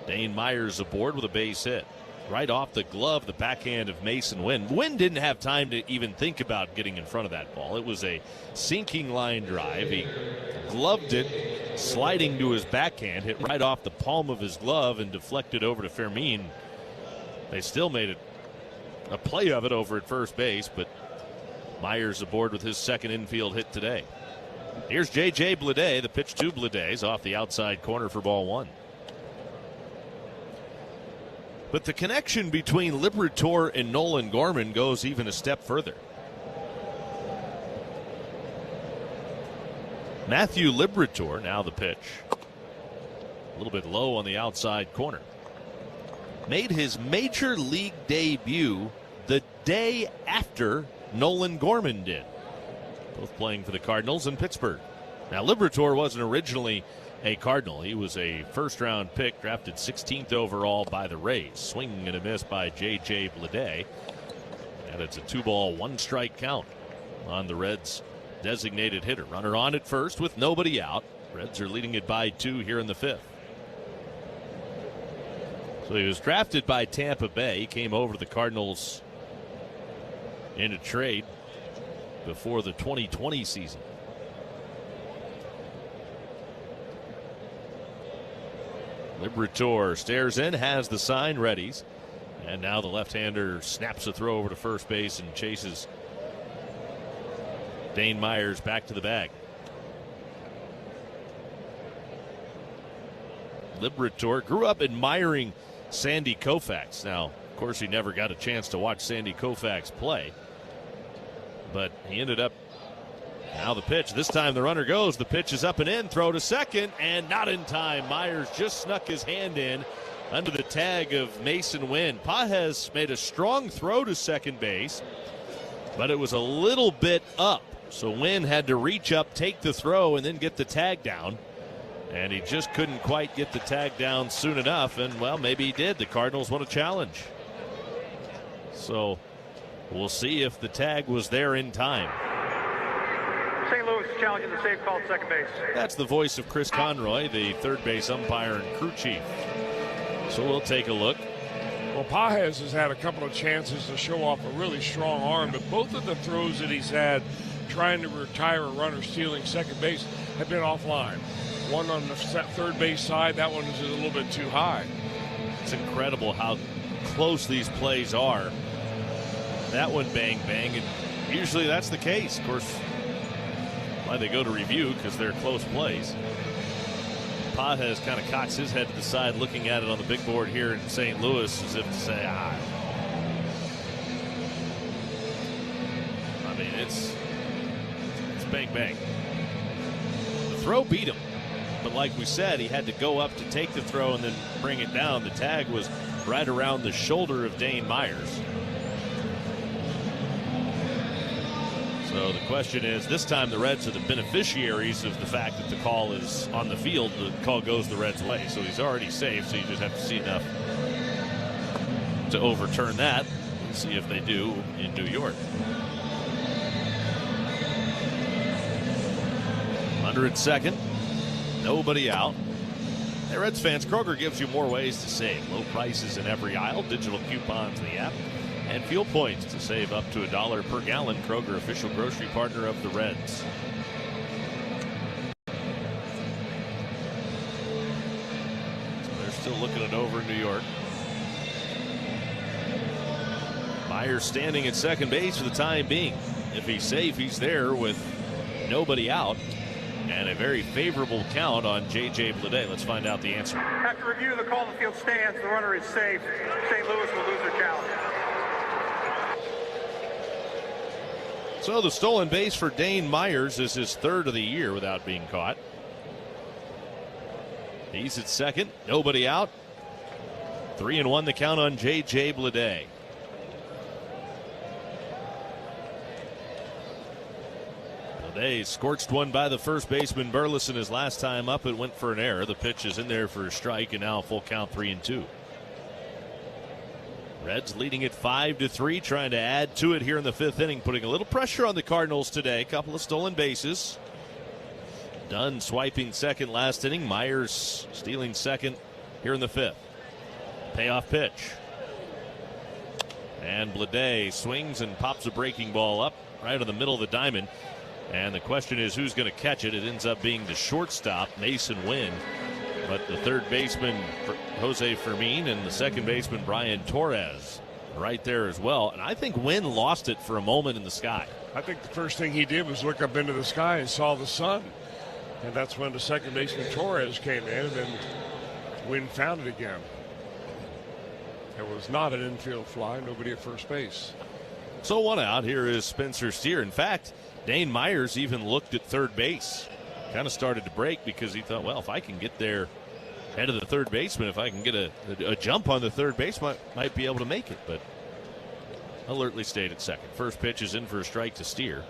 Speaker 1: Dane Myers aboard with a base hit. Right off the glove, the backhand of Mason Wynn. Wynn didn't have time to even think about getting in front of that ball. It was a sinking line drive. He gloved it, sliding to his backhand, hit right off the palm of his glove and deflected over to Fermin. They still made it a play of it over at first base, but Myers aboard with his second infield hit today. Here's J.J. Bleday. The pitch to Bleday is off the outside corner for ball 1. But the connection between Liberatore and Nolan Gorman goes even a step further. Matthew Liberatore, now the pitch. A little bit low on the outside corner. Made his major league debut the day after Nolan Gorman did. Both playing for the Cardinals in Pittsburgh. Now, Liberatore wasn't originally a Cardinal. He was a first-round pick, drafted 16th overall by the Rays. Swing and a miss by J.J. Bleday. And it's a 2-ball, 1-strike count on the Reds' designated hitter. Runner on at first with nobody out. Reds are leading it by 2 here in the 5th. So he was drafted by Tampa Bay. He came over to the Cardinals in a trade before the 2020 season. Liberatore stares in, has the sign, readies. And now the left-hander snaps a throw over to first base and chases Dane Myers back to the bag. Liberatore grew up admiring Sandy Koufax. Now, of course, he never got a chance to watch Sandy Koufax play. But he ended up, now the pitch. This time the runner goes. The pitch is up and in. Throw to second, and not in time. Myers just snuck his hand in under the tag of Mason Wynn. Pages made a strong throw to second base, but it was a little bit up. So Wynn had to reach up, take the throw, and then get the tag down. And he just couldn't quite get the tag down soon enough. And, well, maybe he did. The Cardinals want a challenge. So we'll see if the tag was there in time.
Speaker 2: St. Louis challenging the save call at second base.
Speaker 1: That's the voice of Chris Conroy, the third base umpire and crew chief. So we'll take a look.
Speaker 11: Well, Pages has had a couple of chances to show off a really strong arm, but both of the throws that he's had trying to retire a runner stealing second base have been offline. One on the third base side, that one is a little bit too high.
Speaker 1: It's incredible how close these plays are. That one bang, bang, and usually that's the case. Of course, why they go to review, because they're close plays. Pages kind of cocks his head to the side looking at it on the big board here in St. Louis as if to say, I'm I mean, it's bang, bang. The throw beat him. But like we said, he had to go up to take the throw and then bring it down. The tag was right around the shoulder of Dane Myers. So the question is, this time the Reds are the beneficiaries of the fact that the call is on the field. The call goes the Reds' way. So he's already safe, so you just have to see enough to overturn that and see if they do in New York. 102nd. Nobody out. Hey, Reds fans, Kroger gives you more ways to save. Low prices in every aisle, digital coupons in the app, and fuel points to save up to $1 per gallon. Kroger, official grocery partner of the Reds. So they're still looking it over in New York. Myers standing at second base for the time being. If he's safe, he's there with nobody out. And a very favorable count on J.J. Bleday. Let's find out the answer.
Speaker 2: After review, the call on the field stands. The runner is safe. St. Louis will lose their challenge.
Speaker 1: So the stolen base for Dane Myers is his third of the year without being caught. He's at second. Nobody out. 3-1 the count on J.J. Bleday. They scorched one by the first baseman Burleson his last time up. It went for an error. The pitch is in there for a strike, and now a full count, 3-2. Reds leading it 5-3, trying to add to it here in the fifth inning, putting a little pressure on the Cardinals today. A couple of stolen bases. Dunn swiping second last inning. Myers stealing second here in the fifth. Payoff pitch. And Bleday swings and pops a breaking ball up right in the middle of the diamond. And the question is, who's going to catch it? It ends up being the shortstop, Mason Wynn. But the third baseman, Jose Fermin, and the second baseman, Brian Torres, right there as well. And I think Wynn lost it for a moment in the sky.
Speaker 11: I think the first thing he did was look up into the sky and saw the sun. And that's when the second baseman, Torres, came in, and then Wynn found it again. It was not an infield fly, nobody at first base.
Speaker 1: So one out. Here is Spencer Steer. In fact, Dane Myers even looked at third base. Kind of started to break because he thought, well, if I can get there ahead of the third baseman, if I can get a jump on the third base, might be able to make it. But alertly stayed at second. First pitch is in for a strike to Steer.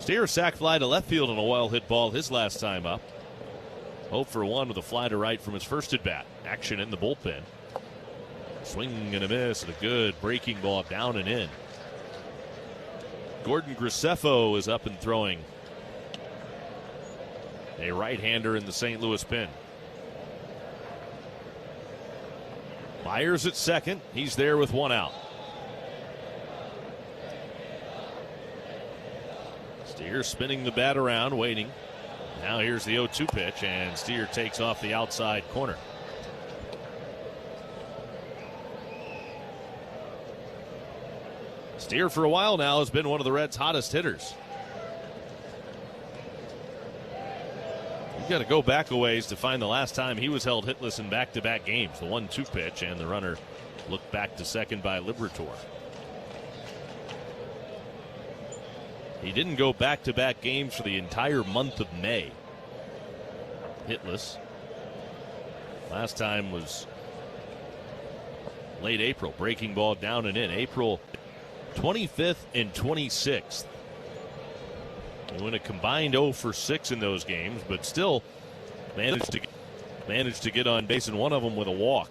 Speaker 1: Steer sac fly to left field on a wild hit ball his last time up. 0 for 1 with a fly to right from his first at bat. Action in the bullpen. Swing and a miss and a good breaking ball down and in. Gordon Graceffo is up and throwing. A right-hander in the St. Louis pen. Myers at second. He's there with one out. Steer spinning the bat around, waiting. Now here's the 0-2 pitch, and Steer takes off the outside corner. Steer for a while now has been one of the Reds' hottest hitters. You've got to go back a ways to find the last time he was held hitless in back-to-back games. The 1-2 pitch, and the runner looked back to second by Liberator. He didn't go back-to-back games for the entire month of May. Hitless. Last time was late April. Breaking ball down and in. April 25th and 26th. They went a combined 0 for 6 in those games, but still managed to get on base in one of them with a walk.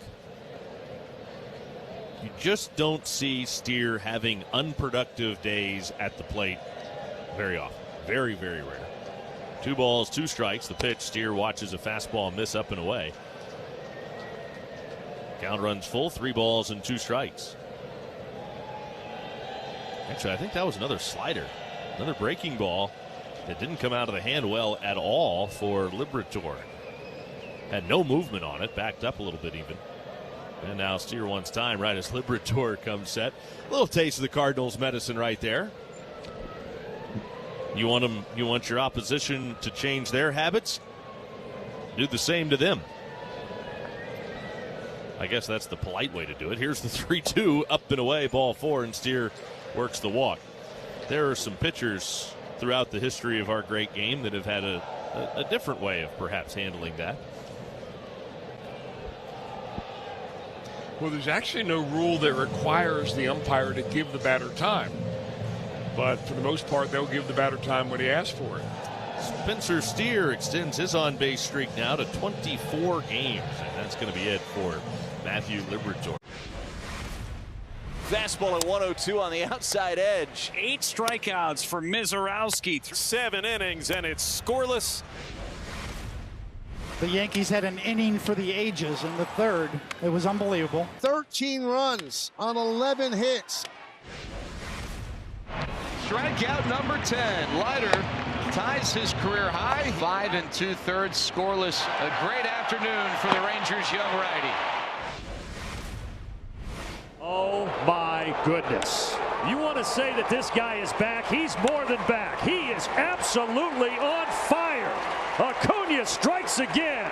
Speaker 1: You just don't see Steer having unproductive days at the plate very often. Very, very rare. 2 balls, 2 strikes. The pitch, Steer watches a fastball miss up and away. Count runs full, 3 balls and 2 strikes. Actually, I think that was another slider. Another breaking ball that didn't come out of the hand well at all for Liberator. Had no movement on it, backed up a little bit even. And now Steer wants time right as Liberator comes set. A little taste of the Cardinals medicine right there. You want your opposition to change their habits? Do the same to them. I guess that's the polite way to do it. Here's the 3-2, up and away, ball 4, and Steer works the walk. there are some pitchers throughout the history of our great game that have had a different way of perhaps handling that.
Speaker 11: Well, there's actually no rule that requires the umpire to give the batter time. But for the most part, they'll give the batter time when he asks for it.
Speaker 1: Spencer Steer extends his on-base streak now to 24 games. And that's going to be it for Matthew Liberatore.
Speaker 3: Fastball at 102 on the outside edge.
Speaker 12: 8 strikeouts for Mizorowski.
Speaker 13: 7 innings, and it's scoreless.
Speaker 15: The Yankees had an inning for the ages in the third. It was unbelievable.
Speaker 16: 13 runs on 11 hits.
Speaker 3: Strikeout number 10. Leiter ties his career high. 5 2/3 scoreless. A great afternoon for the Rangers' young righty.
Speaker 23: Oh my goodness. You want to say that this guy is back? He's more than back. He is absolutely on fire. Acuna strikes again.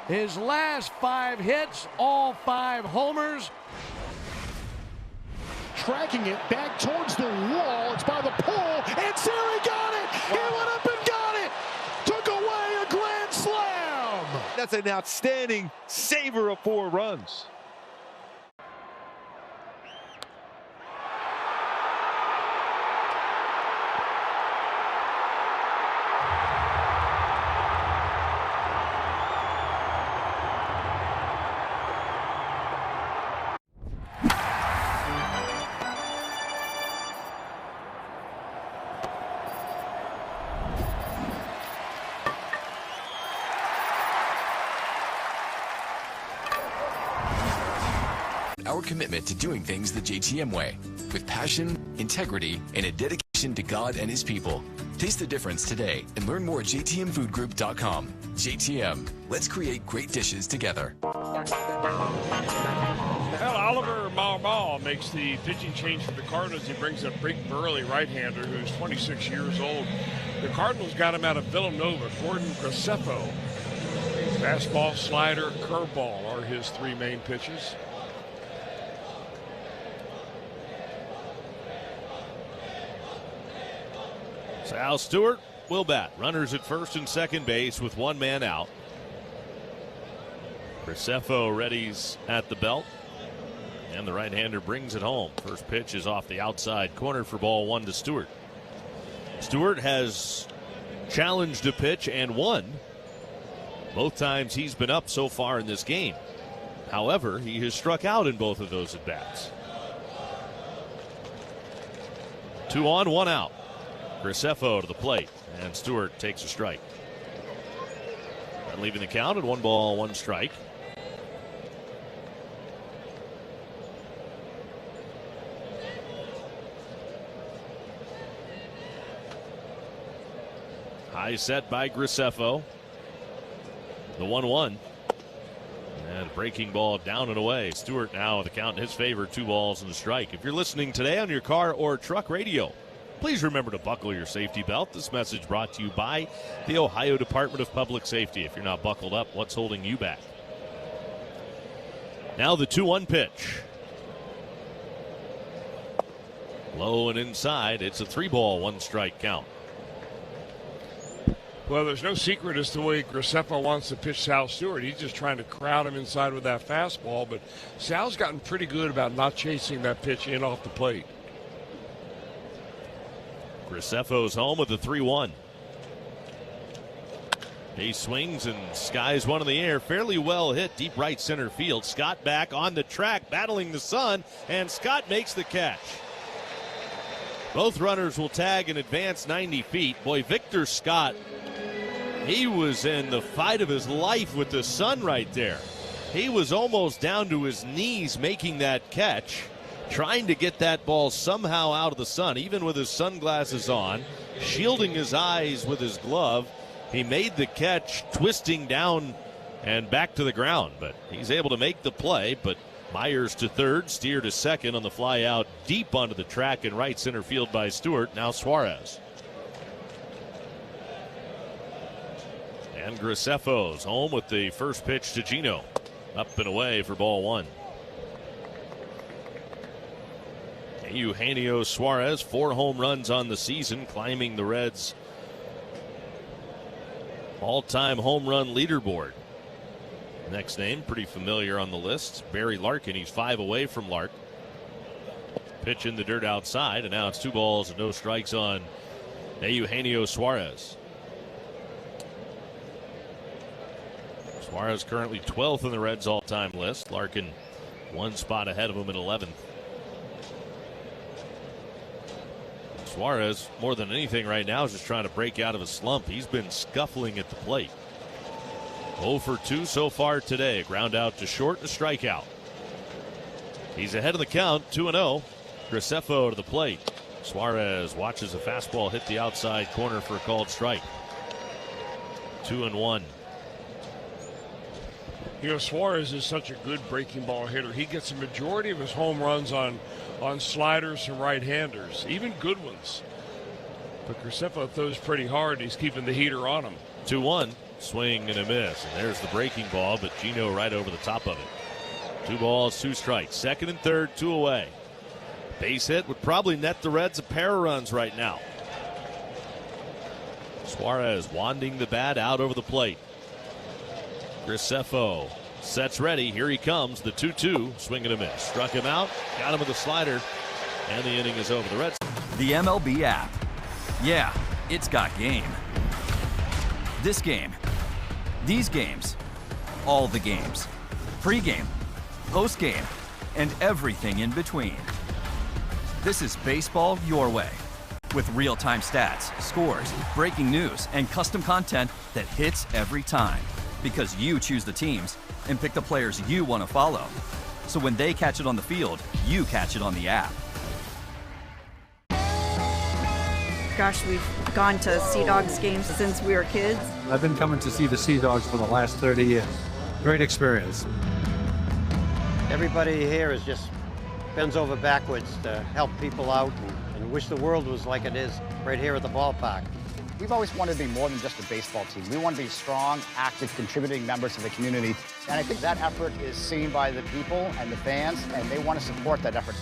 Speaker 26: His last 5 hits, all 5 homers.
Speaker 19: Tracking it back towards the wall. It's by the pole, and Siri got it. He went up and got it. Took away a grand slam.
Speaker 6: That's an outstanding saver of 4 runs.
Speaker 27: Our commitment to doing things the JTM way, with passion, integrity, and a dedication to God and His people. Taste the difference today and learn more at jtmfoodgroup.com. JTM, let's create great dishes together.
Speaker 11: Well, Oliver Marmol makes the pitching change for the Cardinals. He brings up big burly right-hander who's 26 years old. The Cardinals got him out of Villanova, Gordon Graceffo. Fastball, slider, curveball are his 3 main pitches.
Speaker 1: Sal Stewart will bat. Runners at first and second base with 1 man out. Graceffo readies at the belt. And the right-hander brings it home. First pitch is off the outside corner for ball 1 to Stewart. Stewart has challenged a pitch and won both times he's been up so far in this game. However, he has struck out in both of those at-bats. 2 on, 1 out. Graceffo to the plate, and Stewart takes a strike. And leaving the count at 1 ball, 1 strike. High set by Graceffo. The 1-1. And breaking ball down and away. Stewart now with the count in his favor, 2 balls and a strike. If you're listening today on your car or truck radio, please remember to buckle your safety belt. This message brought to you by the Ohio Department of Public Safety. If you're not buckled up, what's holding you back? Now the 2-1 pitch. Low and inside. It's a 3-ball, 1 strike count.
Speaker 11: Well, there's no secret as to the way Graceffo wants to pitch Sal Stewart. He's just trying to crowd him inside with that fastball, but Sal's gotten pretty good about not chasing that pitch in off the plate.
Speaker 1: Graceffo's home with the 3-1. He swings and skies one in the air. Fairly well hit, deep right center field. Scott back on the track, battling the sun, and Scott makes the catch. Both runners will tag and advance 90 feet. Boy, Victor Scott, he was in the fight of his life with the sun right there. He was almost down to his knees making that catch, trying to get that ball somehow out of the sun, even with his sunglasses on, shielding his eyes with his glove. He made the catch, twisting down and back to the ground, but he's able to make the play. But Myers to third, Steer to second on the fly out deep onto the track in right center field by Stewart. Now Suarez. And Graceffo's home with the first pitch to Gino. Up and away for ball 1. Eugenio Suarez, 4 home runs on the season, climbing the Reds' all-time home run leaderboard. Next name, pretty familiar on the list, Barry Larkin. He's 5 away from Lark. Pitch in the dirt outside, and now it's 2 balls and no strikes on Eugenio Suarez. Suarez currently 12th in the Reds' all-time list. Larkin 1 spot ahead of him at 11th. Suarez, more than anything right now, is just trying to break out of a slump. He's been scuffling at the plate. 0 for 2 so far today. A ground out to short and a strikeout. He's ahead of the count, 2-0. Graceffo to the plate. Suarez watches a fastball hit the outside corner for a called strike. 2-1.
Speaker 11: You know, Suarez is such a good breaking ball hitter. He gets a majority of his home runs on sliders from right-handers, even good ones. But Graceffo throws pretty hard. He's keeping the heater on him.
Speaker 1: 2-1. Swing and a miss. And there's the breaking ball, but Gino right over the top of it. 2 balls, 2 strikes. Second and third, 2 away. Base hit would probably net the Reds a pair of runs right now. Suarez wanding the bat out over the plate. Graceffo sets ready. Here he comes. The 2-2. Swing and a miss. Struck him out. Got him with a slider. And the inning is over. The Reds.
Speaker 4: The MLB app. Yeah, it's got game. This game. These games. All the games. Pre-game. Post-game. And everything in between. This is baseball your way. With real-time stats, scores, breaking news, and custom content that hits every time. Because you choose the teams and pick the players you want to follow. So when they catch it on the field, you catch it on the app.
Speaker 5: Gosh, we've gone to Sea Dogs games since we were kids.
Speaker 7: I've been coming to see the Sea Dogs for the last 30 years. Great experience.
Speaker 8: Everybody here is just bends over backwards to help people out and wish the world was like it is right here at the ballpark.
Speaker 17: We've always wanted to be more than just a baseball team. We want to be strong, active, contributing members of the community. And I think that effort is seen by the people and the fans, and they want to support that effort.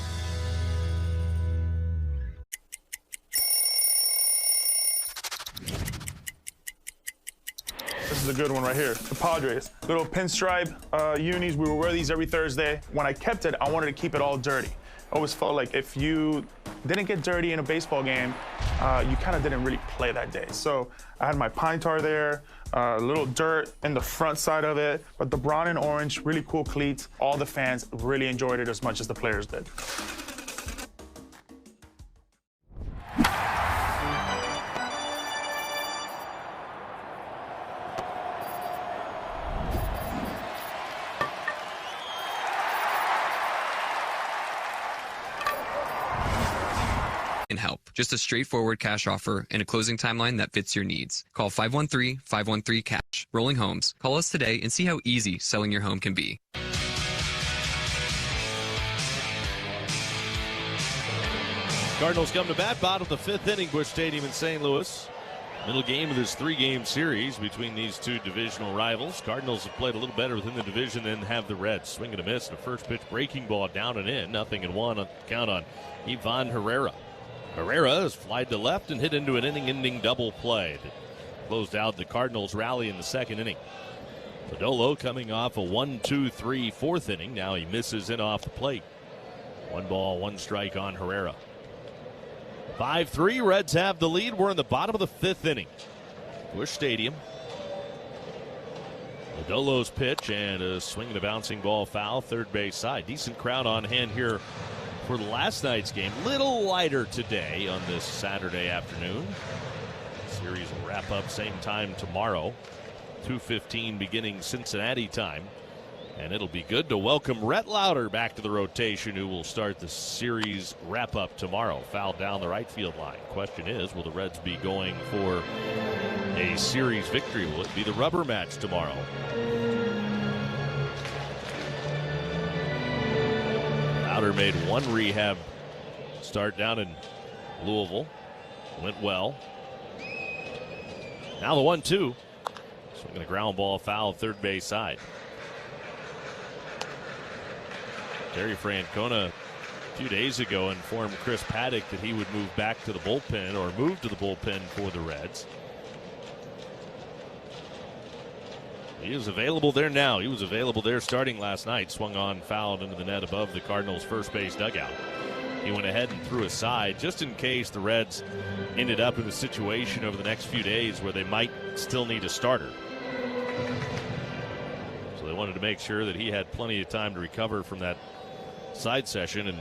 Speaker 18: This is a good one right here. The Padres. Little pinstripe unis. We will wear these every Thursday. When I kept it, I wanted to keep it all dirty. I always felt like if you didn't get dirty in a baseball game, you kind of didn't really play that day. So I had my pine tar there, a little dirt in the front side of it, but the brown and orange, really cool cleats. All the fans really enjoyed it as much as the players did.
Speaker 25: And help. Just a straightforward cash offer and a closing timeline that fits your needs. Call 513-513-CASH. Rolling Homes. Call us today and see how easy selling your home can be.
Speaker 1: Cardinals come to bat, bottom of the 5th inning, Busch Stadium in St. Louis. Middle game of this 3-game series between these 2 divisional rivals. Cardinals have played a little better within the division than have the Reds. Swing and a miss, and a first pitch breaking ball down and in. 0-1 on the count on Ivan Herrera. Herrera has flied to left and hit into an inning-ending double play that closed out the Cardinals' rally in the 2nd inning. Lodolo coming off a 1-2-3 4th inning. Now he misses in off the plate. 1 ball, 1 strike on Herrera. 5-3, Reds have the lead. We're in the bottom of the 5th inning. Busch Stadium. Lodolo's pitch and a swing and a bouncing ball foul, third base side. Decent crowd on hand here for last night's game. Little lighter today on this Saturday afternoon. Series will wrap up same time tomorrow. 2:15 beginning Cincinnati time. And it'll be good to welcome Rhett Lauder back to the rotation, who will start the series wrap-up tomorrow. Foul down the right field line. Question is, will the Reds be going for a series victory? Will it be the rubber match tomorrow? Lauder made 1 rehab start down in Louisville. Went well. Now the 1-2. Swinging a ground ball foul, third base side. Terry Francona a few days ago informed Chris Paddock that he would move back to the bullpen or move to the bullpen for the Reds. He is available there now. He was available there starting last night. Swung on, fouled into the net above the Cardinals' first base dugout. He went ahead and threw a side just in case the Reds ended up in a situation over the next few days where they might still need a starter. So they wanted to make sure that he had plenty of time to recover from that side session, and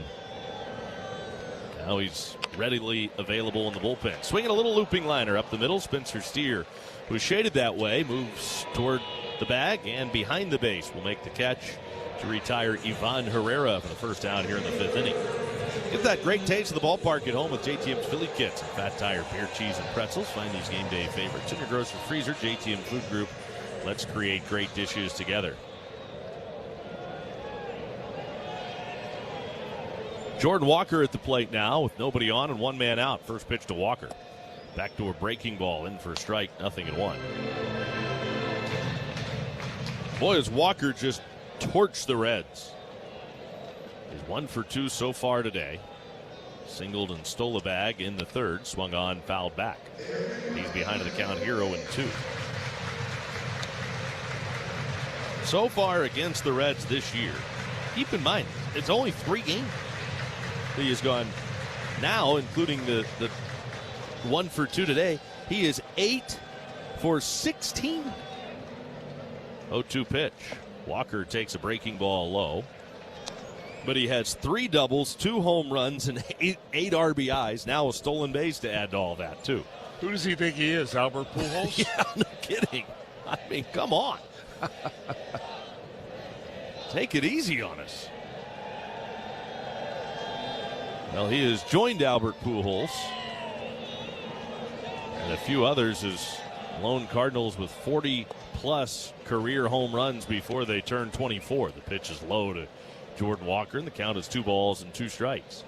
Speaker 1: now he's readily available in the bullpen. Swinging a little looping liner up the middle. Spencer Steer, who's shaded that way, moves toward the bag and behind the base will make the catch to retire Ivan Herrera for the first out here in the 5th inning. Get that great taste of the ballpark at home with JTM's Philly Kits and Fat Tire beer, cheese, and pretzels. Find these game day favorites in your grocery freezer. JTM Food Group. Let's create great dishes together. Jordan Walker at the plate now with nobody on and one man out. First pitch to Walker. Backdoor breaking ball in for a strike, 0-1. Boy, has Walker just torched the Reds. He's 1 for 2 so far today. Singled and stole a bag in the 3rd. Swung on, fouled back. He's behind the count here, 0-2. So far against the Reds this year, keep in mind, it's only 3 games. He has gone now, including the 1 for 2 today. He is 8 for 16. 0-2 pitch. Walker takes a breaking ball low. But he has 3 doubles, 2 home runs, and 8 RBIs. Now a stolen base to add to all that, too.
Speaker 11: Who does he think he is, Albert Pujols?
Speaker 1: Yeah, no kidding. I mean, come on. Take it easy on us. Well, he has joined Albert Pujols and a few others as lone Cardinals with 40-plus career home runs before they turn 24. The pitch is low to Jordan Walker, and the count is 2 balls and 2 strikes.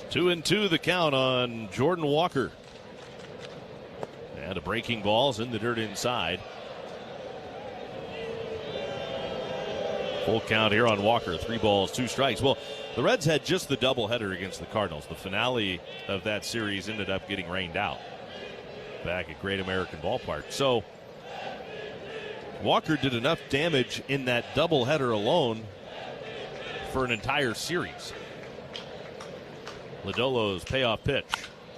Speaker 1: Two and 2 the count on Jordan Walker. And a breaking ball's in the dirt inside. Full count here on Walker. 3 balls, 2 strikes. Well, the Reds had just the doubleheader against the Cardinals. The finale of that series ended up getting rained out back at Great American Ballpark. So Walker did enough damage in that doubleheader alone for an entire series. Lodolo's payoff pitch.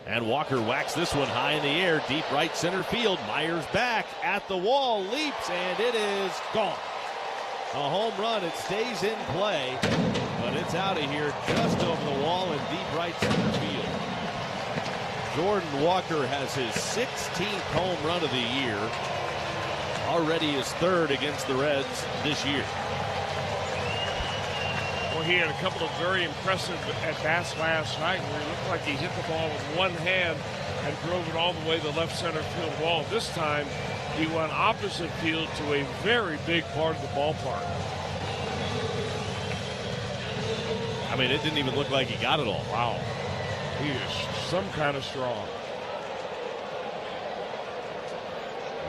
Speaker 1: And Walker whacks this one high in the air, deep right center field. Myers back at the wall, leaps, and it is gone. A home run. It stays in play, but it's out of here just over the wall in deep right center field. Jordan Walker has his 16th home run of the year. Already his 3rd against the Reds this year.
Speaker 11: Well, he had a couple of very impressive at-bats last night where he looked like he hit the ball with one hand and drove it all the way to the left center field wall. This time, he went opposite field to a very big part of the ballpark.
Speaker 1: I mean, it didn't even look like he got it all.
Speaker 11: Wow. He is some kind of strong.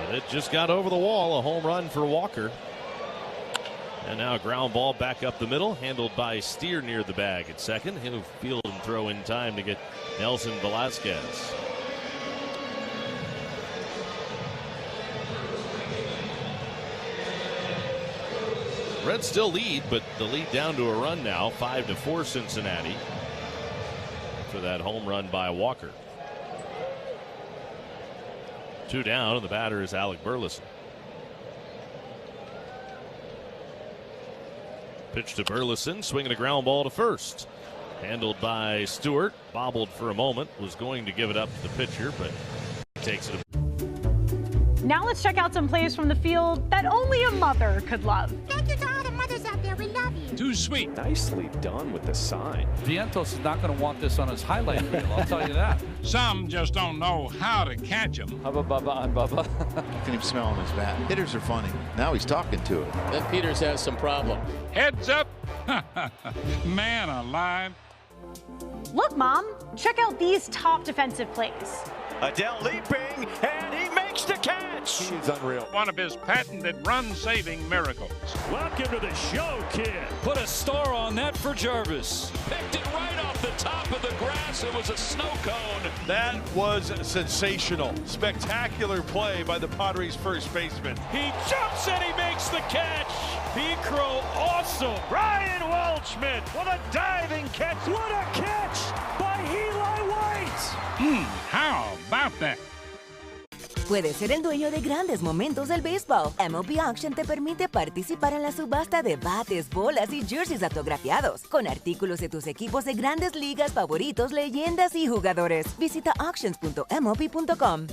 Speaker 1: And it just got over the wall. A home run for Walker. And now a ground ball back up the middle, handled by Steer near the bag at second. He'll field and throw in time to get Nelson Velasquez. Reds still lead, but the lead down to a run now, 5-4 Cincinnati. For that home run by Walker. 2 down, and the batter is Alec Burleson. Pitch to Burleson, swinging a ground ball to first. Handled by Stewart, bobbled for a moment, was going to give it up to the pitcher, but takes it.
Speaker 9: Now let's check out some plays from the field that only a mother could love.
Speaker 10: Thank you to all the mothers out there. We love you.
Speaker 14: Too sweet.
Speaker 13: Nicely done with the sign.
Speaker 14: Vientos is not going to want this on his highlight reel, I'll tell you that.
Speaker 20: Some just don't know how to catch them.
Speaker 14: Hubba Bubba on Bubba.
Speaker 21: You can even smell on his bat. Hitters are funny. Now he's talking to it.
Speaker 22: Then Peters has some problem.
Speaker 20: Heads up. Man alive.
Speaker 9: Look, Mom, check out these top defensive plays.
Speaker 3: Adele leaping, and he makes
Speaker 26: makes the catch.
Speaker 6: He's unreal.
Speaker 20: One of his patented run-saving miracles.
Speaker 26: Welcome to the show, kid.
Speaker 14: Put a star on that for Jarvis.
Speaker 26: Picked it right off the top of the grass. It was a snow cone.
Speaker 6: That was sensational. Spectacular play by the Padres first baseman.
Speaker 26: He jumps and he makes the catch. P-Crow awesome. Ryan Waldschmidt, what a diving catch. What a catch by Eli White.
Speaker 20: How about that?
Speaker 2: Puedes ser el dueño de grandes momentos del béisbol. MLB Auction te permite participar en la subasta de bates, bolas y jerseys autografiados, con artículos de tus equipos de grandes ligas favoritos, leyendas y jugadores. Visita auctions.mlb.com.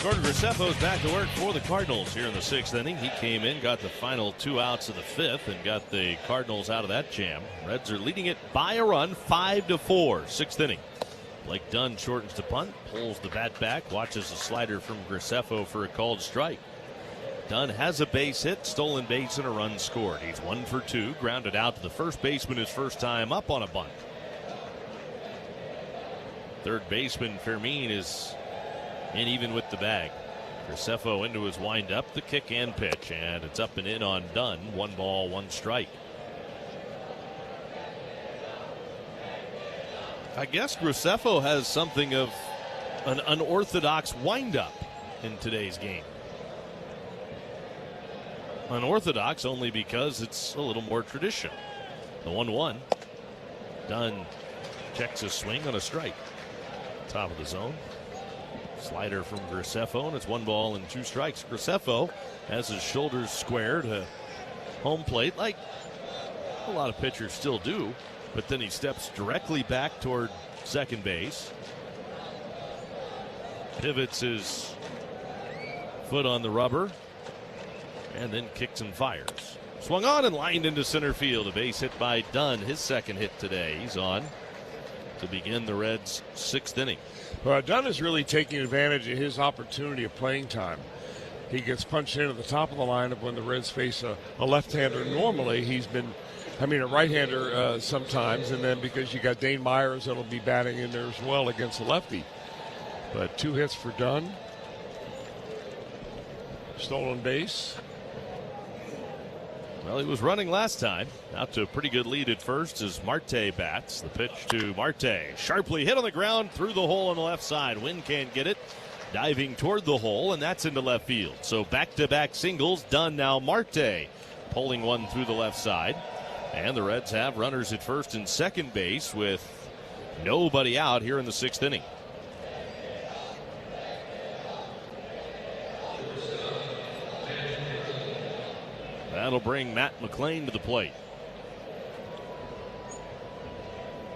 Speaker 1: Gordon Graceffo's back to work for the Cardinals here in the 6th inning. He came in, got the final 2 outs of the 5th, and got the Cardinals out of that jam. Reds are leading it by a run, 5-4, 6th inning. Blake Dunn shortens the punt, pulls the bat back, watches the slider from Graceffo for a called strike. Dunn has a base hit, stolen base, and a run scored. He's 1 for 2, grounded out to the first baseman his first time up on a bunt. Third baseman Fermin is in even with the bag. Graceffo into his windup, the kick and pitch, and it's up and in on Dunn. 1 ball, 1 strike. I guess Graceffo has something of an unorthodox windup in today's game. Unorthodox only because it's a little more traditional. The 1-1. Dunn checks a swing on a strike. Top of the zone. Slider from Graceffo, and it's 1 ball and 2 strikes. Graceffo has his shoulders squared to home plate like a lot of pitchers still do, but then he steps directly back toward second base, pivots his foot on the rubber, and then kicks and fires. Swung on and lined into center field. A base hit by Dunn, his second hit today. He's on to begin the Reds' 6th inning.
Speaker 11: Well, Dunn is really taking advantage of his opportunity of playing time. He gets punched in at the top of the lineup when the Reds face a left-hander. Normally, he's been, a right-hander sometimes, and then because you got Dane Myers that'll be batting in there as well against the lefty. But 2 hits for Dunn. Stolen base.
Speaker 1: Well, he was running last time. Out to a pretty good lead at first as Marte bats. The pitch to Marte. Sharply hit on the ground through the hole on the left side. Wynn can't get it. Diving toward the hole, and that's into left field. So back-to-back singles. Dunn now Marte pulling one through the left side. And the Reds have runners at first and second base with nobody out here in the 6th inning. That'll bring Matt McLain to the plate.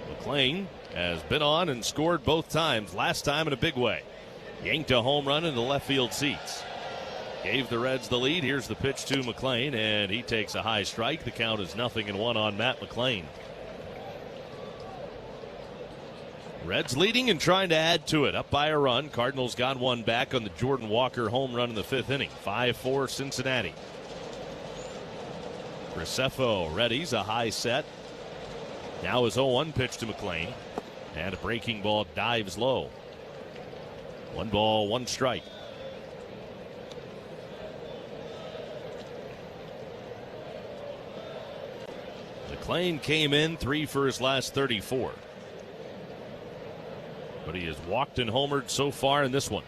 Speaker 1: McLain has been on and scored both times, last time in a big way. Yanked a home run into left field seats. Gave the Reds the lead. Here's the pitch to McLain, and he takes a high strike. The count is 0-1 on Matt McLain. Reds leading and trying to add to it. Up by a run. Cardinals got one back on the Jordan Walker home run in the 5th inning. 5-4 Cincinnati. Graceffo readies a high set. Now his 0-1 pitch to McLain. And a breaking ball dives low. 1 ball, 1 strike. McLain came in 3 for his last 34. But he has walked and homered so far in this one.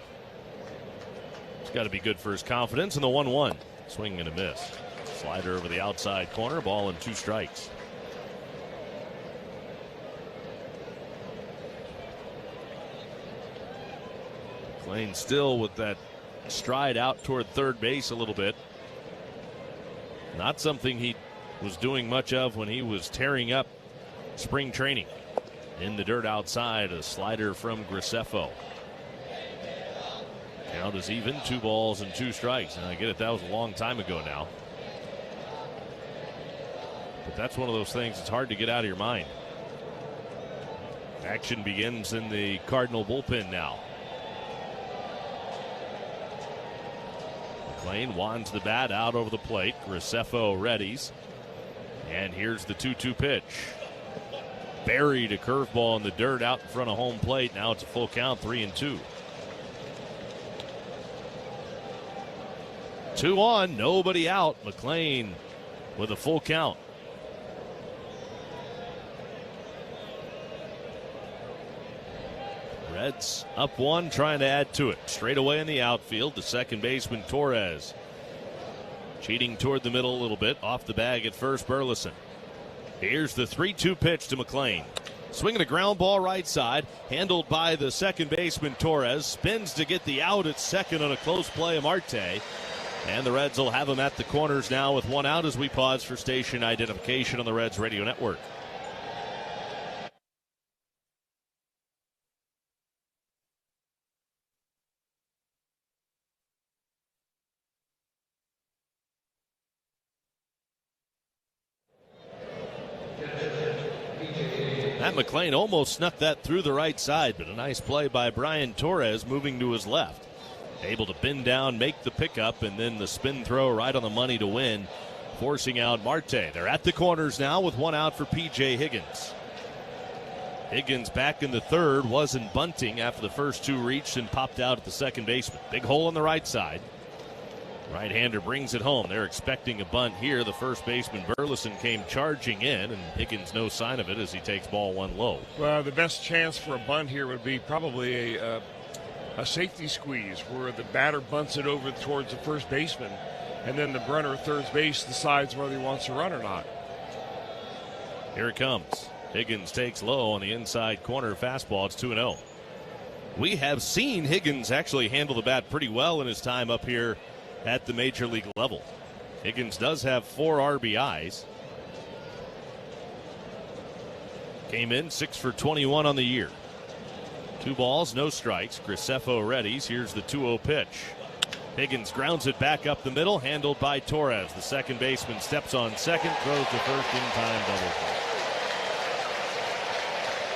Speaker 1: It's got to be good for his confidence. And the 1-1. Swing and a miss. Slider over the outside corner. Ball and 2 strikes. McLean still with that stride out toward third base a little bit. Not something he was doing much of when he was tearing up spring training. In the dirt outside, a slider from Graceffo. Count is even, 2 balls and 2 strikes. And I get it, that was a long time ago now. But that's one of those things it's hard to get out of your mind. Action begins in the Cardinal bullpen now. McLean wands the bat out over the plate. Graceffo readies. And here's the 2-2 pitch. Buried a curveball in the dirt out in front of home plate. Now it's a full count, 3-2. 2 on, nobody out. McLean with a full count. Reds up 1, trying to add to it. Straight away in the outfield, the second baseman Torres. Cheating toward the middle a little bit. Off the bag at first, Burleson. Here's the 3-2 pitch to McLean. Swinging a ground ball right side. Handled by the second baseman Torres. Spins to get the out at second on a close play of Marte. And the Reds will have him at the corners now with 1 out as we pause for station identification on the Reds Radio Network. Matt McLean almost snuck that through the right side, but a nice play by Brian Torres moving to his left. Able to bend down, make the pickup, and then the spin throw right on the money to win, forcing out Marte. They're at the corners now with 1 out for P.J. Higgins. Higgins back in the third, wasn't bunting after the first 2 reached and popped out at the second baseman. Big hole on the right side. Right-hander brings it home. They're expecting a bunt here. The first baseman Burleson came charging in, and Higgins no sign of it as he takes ball 1 low.
Speaker 11: Well, the best chance for a bunt here would be probably a safety squeeze where the batter bunts it over towards the first baseman, and then the runner at third base decides whether he wants to run or not.
Speaker 1: Here it comes. Higgins takes low on the inside corner fastball. It's 2-0. We have seen Higgins actually handle the bat pretty well in his time up here at the major league level. Higgins does have 4 RBIs. Came in 6 for 21 on the year. 2 balls, no strikes. Graceffo readies. Here's the 2-0 pitch. Higgins grounds it back up the middle, handled by Torres. The second baseman steps on second, throws the first in-time double play.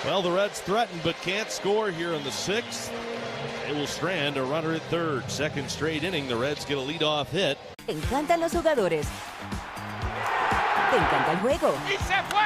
Speaker 1: Well, the Reds threaten but can't score here in the 6th. They will strand a runner at third. Second straight inning, the Reds get a leadoff hit.
Speaker 2: Te encantan los jugadores. Te encanta el juego.
Speaker 3: ¡Y se fue!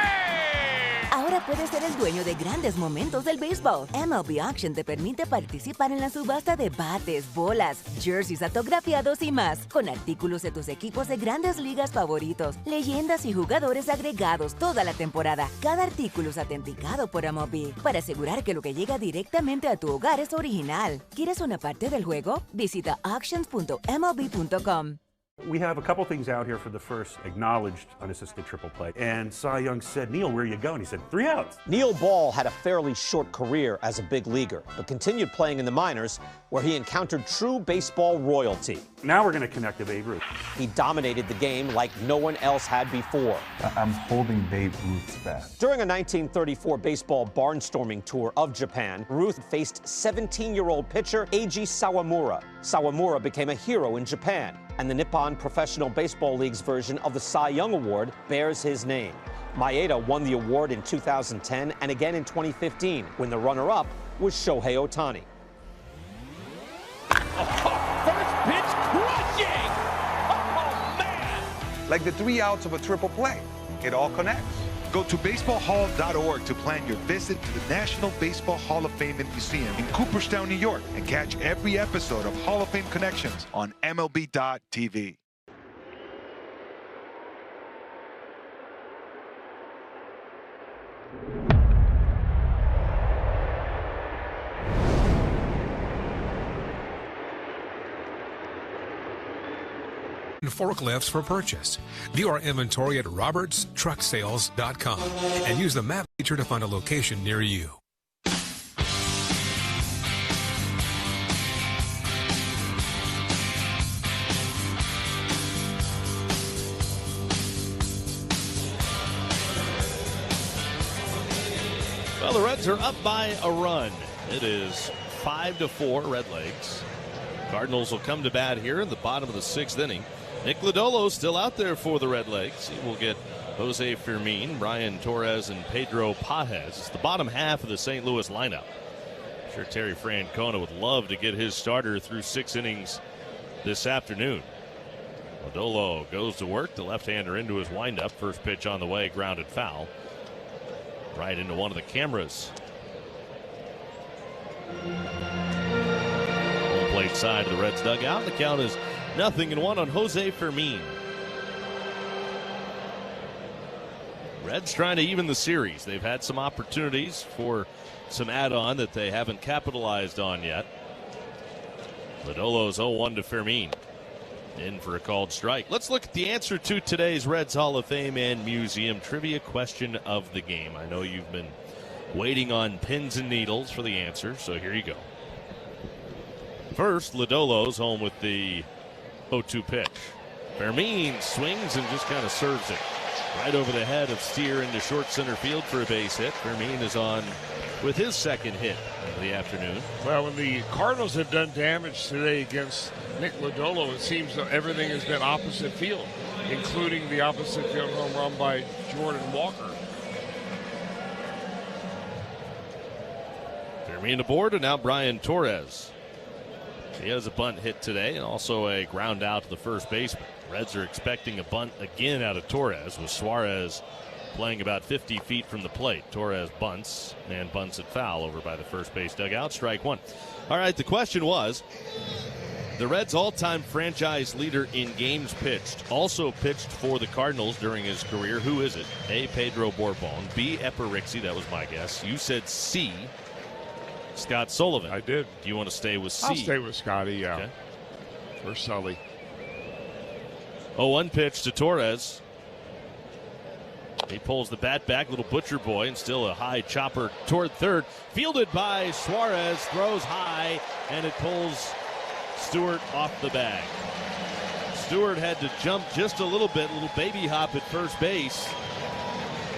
Speaker 2: Ahora puedes ser el dueño de grandes momentos del béisbol. MLB Auction te permite participar en la subasta de bates, bolas, jerseys autografiados y más, con artículos de tus equipos de grandes ligas favoritos, leyendas y jugadores agregados toda la temporada. Cada artículo es autenticado por MLB para asegurar que lo que llega directamente a tu hogar es original. ¿Quieres una parte del juego? Visita auctions.mlb.com.
Speaker 12: We have a couple things out here for the first acknowledged unassisted triple play. And Cy Young said, Neil, where are you going? He said, 3 outs.
Speaker 15: Neil Ball had a fairly short career as a big leaguer, but continued playing in the minors, where he encountered true baseball royalty.
Speaker 12: Now we're going to connect to Babe Ruth.
Speaker 15: He dominated the game like no one else had before.
Speaker 16: I'm holding Babe Ruth's bat.
Speaker 15: During a 1934 baseball barnstorming tour of Japan, Ruth faced 17-year-old pitcher Eiji Sawamura. Sawamura became a hero in Japan, and the Nippon Professional Baseball League's version of the Cy Young Award bears his name. Maeda won the award in 2010 and again in 2015, when the runner-up was Shohei Ohtani.
Speaker 3: First pitch crushing! Oh, man!
Speaker 19: Like the 3 outs of a triple play. It all connects.
Speaker 22: Go to baseballhall.org to plan your visit to the National Baseball Hall of Fame and Museum in Cooperstown, New York, and catch every episode of Hall of Fame Connections on MLB.tv.
Speaker 23: Forklifts for purchase. View our inventory at robertstrucksales.com and use the map feature to find a location near you.
Speaker 1: Well, the Reds are up by a run. It is 5-4 Redlegs. Cardinals will come to bat here in the bottom of the 6th inning. Nick Lodolo still out there for the Redlegs. He will get Jose Fermin, Brian Torres, and Pedro Pajes. It's the bottom half of the St. Louis lineup. I'm sure Terry Francona would love to get his starter through 6 innings this afternoon. Lodolo goes to work, the left-hander into his windup. First pitch on the way, grounded foul. Right into one of the cameras. Home plate side of the Reds dugout. The count is 0-1 on Jose Fermin. Reds trying to even the series. They've had some opportunities for some add-on that they haven't capitalized on yet. Lodolo's 0-1 to Fermin. In for a called strike. Let's look at the answer to today's Reds Hall of Fame and Museum trivia question of the game. I know you've been waiting on pins and needles for the answer, so here you go. First, Lodolo's home with the 0-2 pitch. Fermin swings and just kind of serves it right over the head of Steer into short center field for a base hit. Fermin is on with his second hit of the afternoon.
Speaker 11: Well, when the Cardinals have done damage today against Nick Lodolo, it seems that everything has been opposite field, including the opposite field home run by Jordan Walker.
Speaker 1: Fermin aboard, and now Brian Torres. He has a bunt hit today and also a ground out to the first baseman. Reds are expecting a bunt again out of Torres, with Suarez playing about 50 feet from the plate. Torres bunts and bunts it foul over by the first base dugout. Strike one. All right, the question was, the Reds' all-time franchise leader in games pitched also pitched for the Cardinals during his career. Who is it? A, Pedro Bourbon. B, Eperixi. That was my guess. You said C, Scott Sullivan.
Speaker 11: I did.
Speaker 1: Do you want to stay with C?
Speaker 11: I'll stay with Scotty, yeah.
Speaker 1: Okay.
Speaker 11: Or Sully.
Speaker 1: 0-1 pitch to Torres. He pulls the bat back, little butcher boy, and still a high chopper toward third. Fielded by Suarez, throws high, and it pulls Stewart off the bag. Stewart had to jump just a little bit, little baby hop at first base,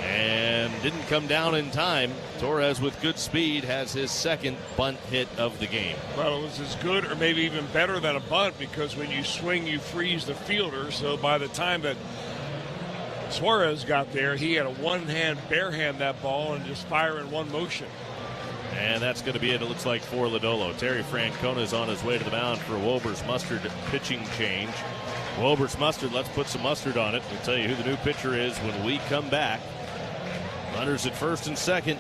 Speaker 1: and didn't come down in time. Torres, with good speed, has his second bunt hit of the game.
Speaker 11: Well, it was as good or maybe even better than a bunt, because when you swing, you freeze the fielder. So by the time that Suarez got there, he had a one-hand, bare-hand that ball and just fire in one motion.
Speaker 1: And that's going to be it, it looks like, for Lodolo. Terry Francona is on his way to the mound for Wober's Mustard pitching change. Wober's Mustard, let's put some mustard on it. We'll tell you who the new pitcher is when we come back. Runners at first and second.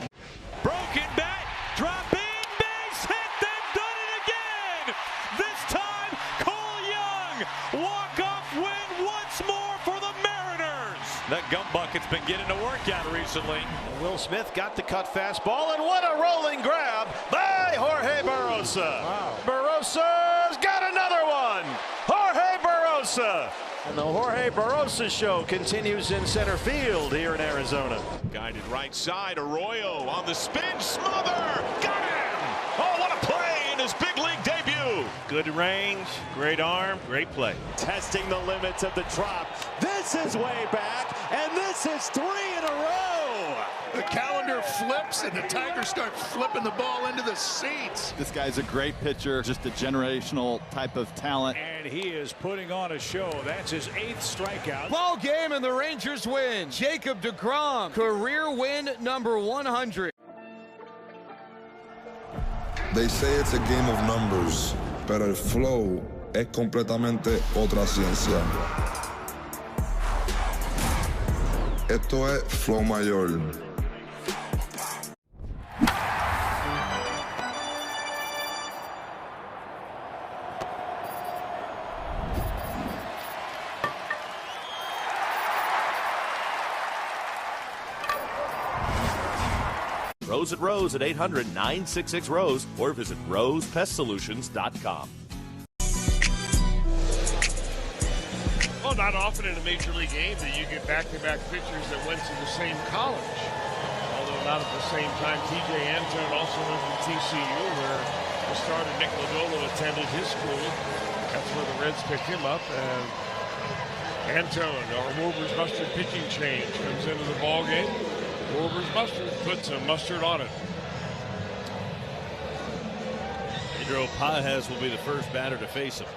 Speaker 26: Broken bat, drop in, base hit, they've done it again! This time, Cole Young, walk-off win once more for the Mariners! That gum bucket's been getting to work out recently.
Speaker 4: Will Smith got the cut fastball, and what a rolling grab by Jorge Barrosa.
Speaker 26: Wow.
Speaker 4: Barrosa's got another one! Jorge Barrosa! And the Jorge Barrosa show continues in center field here in Arizona.
Speaker 26: Guided right side, Arroyo on the spin, smother, got him! Oh, what a play in his big league debut!
Speaker 4: Good range, great arm, great play.
Speaker 5: Testing the limits of the drop. This is way back, and this is 3 in a row.
Speaker 21: The calendar flips and the Tigers start flipping the ball into the seats.
Speaker 7: This guy's a great pitcher, just a generational type of talent.
Speaker 26: And he is putting on a show. That's his 8th strikeout.
Speaker 8: Ball game and the Rangers win. Jacob deGrom, career win number 100.
Speaker 17: They say it's a game of numbers, pero el flow es completamente otra ciencia. Esto es flow mayor.
Speaker 24: Rose at Rose at 800-966-ROSE or visit rosepestsolutions.com.
Speaker 11: Well, not often in a Major League game that you get back-to-back pitchers that went to the same college. Although not at the same time, T.J. Antone also went to TCU, where the starter Nick Lodolo attended his school. That's where the Reds picked him up. And Antone, our Wober's Mustard pitching change, comes into the ball game. Orber's mustard. Put some mustard on it.
Speaker 1: Pedro Pajes will be the first batter to face him.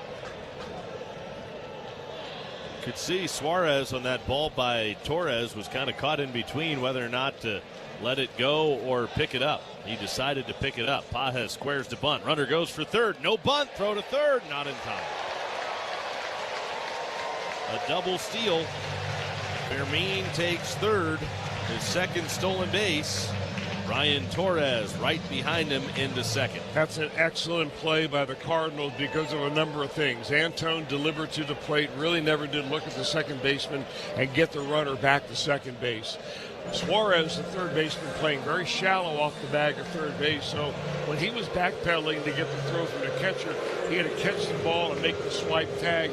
Speaker 1: Could see Suarez on that ball by Torres was kind of caught in between whether or not to let it go or pick it up. He decided to pick it up. Pajes squares to bunt. Runner goes for third. No bunt. Throw to third. Not in time. A double steal. Fermin takes third. His second stolen base. Ryan Torres right behind him into second.
Speaker 11: That's an excellent play by the Cardinals because of a number of things. Antone delivered to the plate, really never did look at the second baseman and get the runner back to second base. Suarez, the third baseman, playing very shallow off the bag of third base. So when he was backpedaling to get the throw from the catcher, he had to catch the ball and make the swipe tag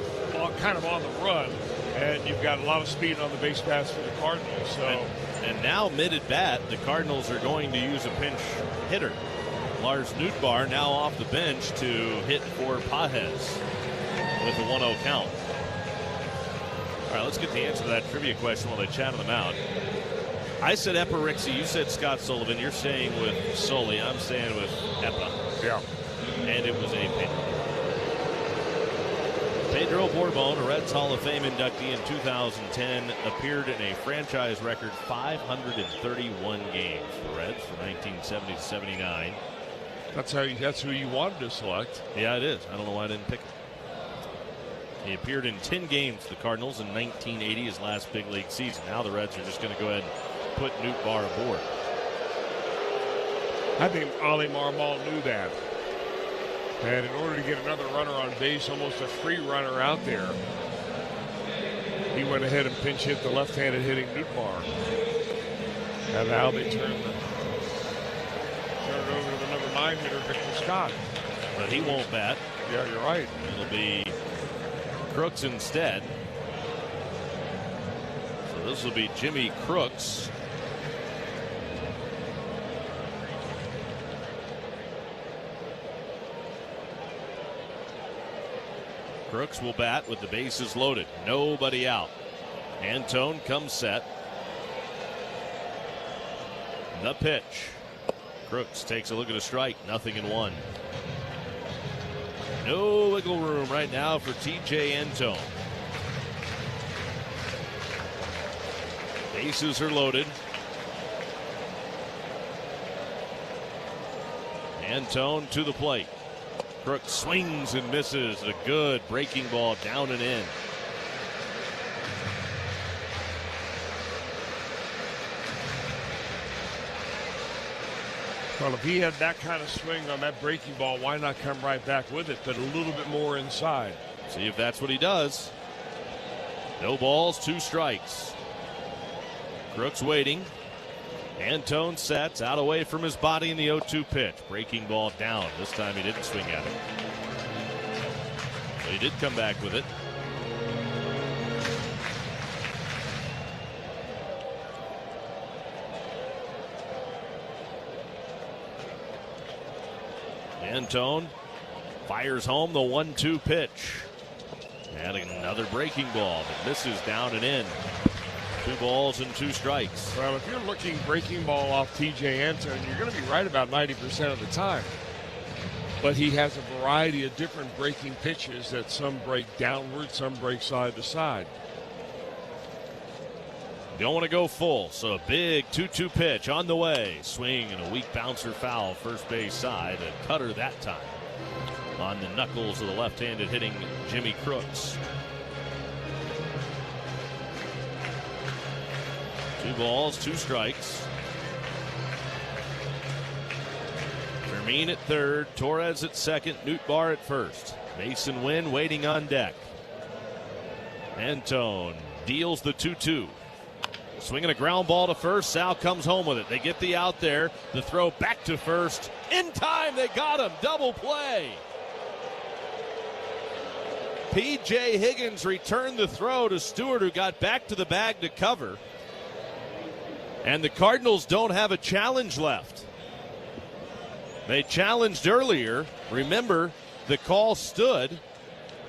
Speaker 11: kind of on the run. And you've got a lot of speed on the base paths for the Cardinals. So.
Speaker 1: And now mid at bat, the Cardinals are going to use a pinch hitter. Lars Nootbaar now off the bench to hit for Pajes with a 1-0 count. All right, let's get the answer to that trivia question while they chat on the mound. I said Eparixi, you said Scott Sullivan. You're saying with Sully, I'm saying with Epa.
Speaker 11: Yeah.
Speaker 1: And it was a pinch. Pedro Borbon, a Reds Hall of Fame inductee in 2010, appeared in a franchise record 531 games for Reds from 1970 to 79.
Speaker 11: That's who you wanted to select.
Speaker 1: Yeah, it is. I don't know why I didn't pick him. He appeared in 10 games for the Cardinals in 1980, his last big league season. Now the Reds are just going to go ahead and put Nootbaar aboard.
Speaker 11: I think Ali Marmol knew that. And in order to get another runner on base, almost a free runner out there, he went ahead and pinch hit the left-handed hitting Nootbaar. And now they turn it over to the number 9 hitter, Victor Scott.
Speaker 1: But he won't bat.
Speaker 11: Yeah, you're right.
Speaker 1: It'll be Crooks instead. So this will be Jimmy Crooks. Crooks will bat with the bases loaded. Nobody out. Antone comes set. The pitch. Crooks takes a look at a strike. 0-1. No wiggle room right now for TJ Antone. Bases are loaded. Antone to the plate. Crooks swings and misses. A good breaking ball down and in.
Speaker 11: Well, if he had that kind of swing on that breaking ball, why not come right back with it, but a little bit more inside?
Speaker 1: See if that's what he does. No balls, 2 strikes. Crooks waiting. Antone sets out away from his body in the 0-2 pitch. Breaking ball down. This time he didn't swing at it. But he did come back with it. Antone fires home the 1-2 pitch. And another breaking ball that misses down and in. 2 balls and 2 strikes.
Speaker 11: Well, if you're looking breaking ball off TJ Antone, you're going to be right about 90% of the time. But he has a variety of different breaking pitches that some break downward, some break side to side.
Speaker 1: Don't want to go full, so a big 2-2 pitch on the way. Swing and a weak bouncer foul first base side. A cutter that time on the knuckles of the left-handed hitting Jimmy Crooks. 2 balls, 2 strikes. Fermin at third, Torres at second, Nootbaar at first. Mason Wynn waiting on deck. Antone deals the 2-2. Swinging a ground ball to first. Sal comes home with it. They get the out there. The throw back to first. In time, they got him. Double play. P.J. Higgins returned the throw to Stewart, who got back to the bag to cover. And the Cardinals don't have a challenge left. They challenged earlier. Remember, the call stood.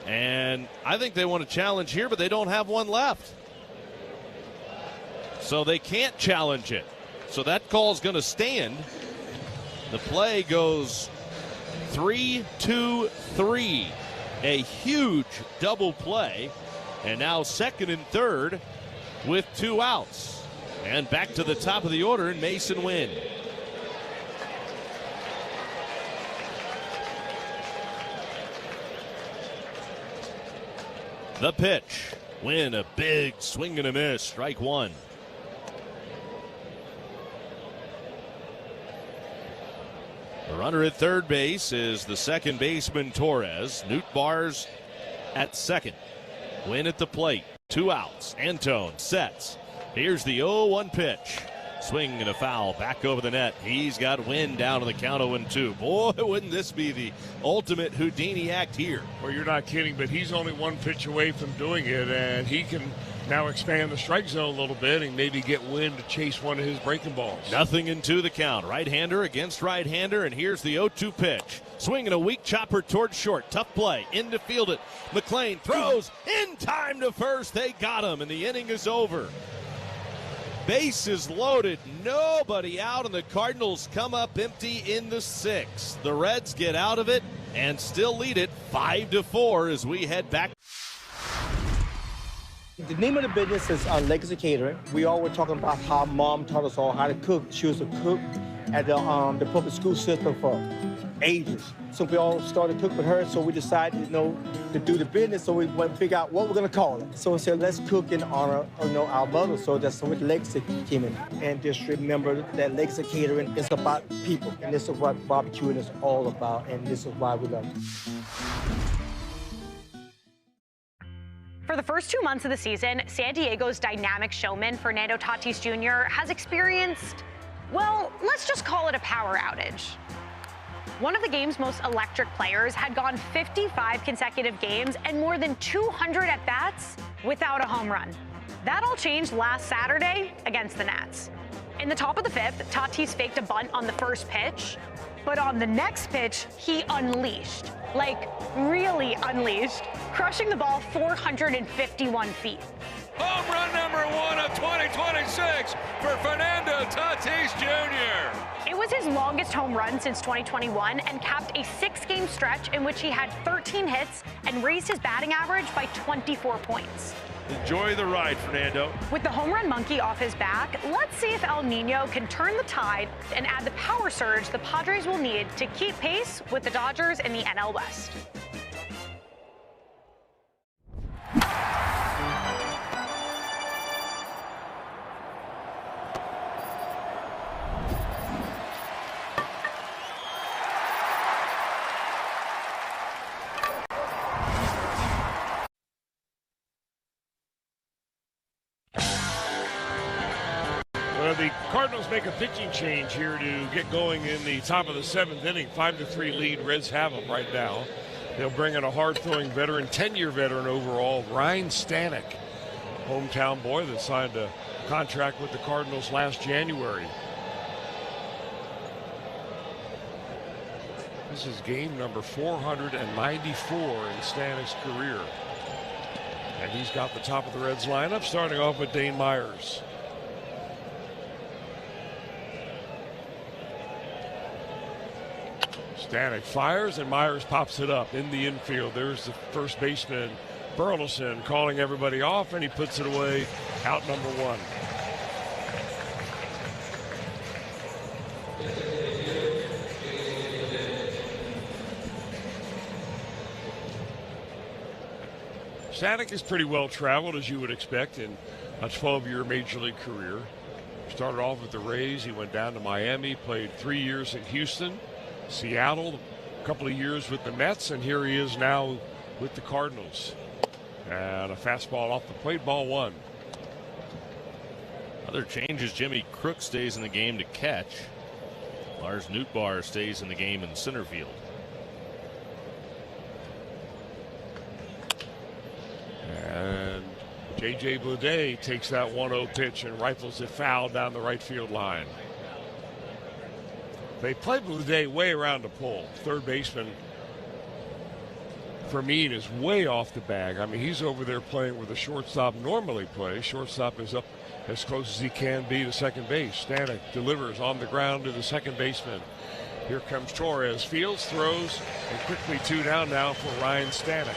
Speaker 1: And I think they want to challenge here, but they don't have one left. So they can't challenge it. So that call's going to stand. The play goes 3-2-3. A huge double play. And now second and third with 2 outs. And back to the top of the order in Mason Wynn. The pitch. Wynn, a big swing and a miss. Strike one. The runner at third base is the second baseman Torres. Newt Bars at second. Wynn at the plate. 2 outs. Antone sets. Here's the 0-1 pitch. Swing and a foul back over the net. He's got Wynn down to the count 0-2. Boy, wouldn't this be the ultimate Houdini act here.
Speaker 11: Well, you're not kidding, but he's only 1 pitch away from doing it, and he can now expand the strike zone a little bit and maybe get Wynn to chase one of his breaking balls.
Speaker 1: 0-2 the count. Right-hander against right-hander, and here's the 0-2 pitch. Swinging a weak chopper towards short. Tough play. In to field it. McLean throws in time to first. They got him, and the inning is over. Base is loaded, nobody out, and the Cardinals come up empty in the 6th. The Reds get out of it and still lead it 5-4 as we head back.
Speaker 9: The name of the business is Legacy Catering. We all were talking about how Mom taught us all how to cook. She was a cook at the public school system for ages. So we all started cooking with her, so we decided, to do the business, so we went to figure out what we're going to call it. So we said, let's cook in honor of, our mother, so that's when Legacy came in. And just remember that Legacy Catering is about people, and this is what barbecuing is all about, and this is why we love it.
Speaker 10: For the first 2 months of the season, San Diego's dynamic showman, Fernando Tatis Jr., has experienced, well, let's just call it a power outage. One of the game's most electric players had gone 55 consecutive games and more than 200 at-bats without a home run. That all changed last Saturday against the Nats. In the top of the 5th, Tatis faked a bunt on the first pitch, but on the next pitch, he unleashed. Like, really unleashed, crushing the ball 451 feet.
Speaker 26: Home run number 1 of 2026 for Fernando Tatis Jr.
Speaker 10: It was his longest home run since 2021 and capped a 6-game stretch in which he had 13 hits and raised his batting average by 24 points.
Speaker 4: Enjoy the ride, Fernando.
Speaker 10: With the home run monkey off his back, let's see if El Nino can turn the tide and add the power surge the Padres will need to keep pace with the Dodgers in the NL West.
Speaker 11: The Cardinals make a pitching change here to get going in the top of the 7th inning. 5-3 lead. Reds have them right now. They'll bring in a hard-throwing veteran, 10-year veteran overall, Ryan Stanek, hometown boy that signed a contract with the Cardinals last January. This is game number 494 in Stanek's career. And he's got the top of the Reds lineup, starting off with Dane Myers. Stanek fires, and Myers pops it up in the infield. There's the first baseman, Burleson, calling everybody off, and he puts it away, out number 1. Stanek is pretty well traveled, as you would expect, in a 12-year major league career. Started off with the Rays. He went down to Miami, played 3 years in Houston, Seattle, a couple of years with the Mets, and here he is now with the Cardinals. And a fastball off the plate, ball 1.
Speaker 1: Other changes, Jimmy Crook stays in the game to catch. Lars Nootbaar stays in the game in center field.
Speaker 11: And J.J. Bleday takes that 1-0 pitch and rifles it foul down the right field line. They played Bleday way around the pole. Third baseman Fermin is way off the bag. I mean, he's over there playing where the shortstop normally plays. Shortstop is up as close as he can be to second base. Stanek delivers on the ground to the second baseman. Here comes Torres. Fields throws, and quickly 2 down now for Ryan Stanek.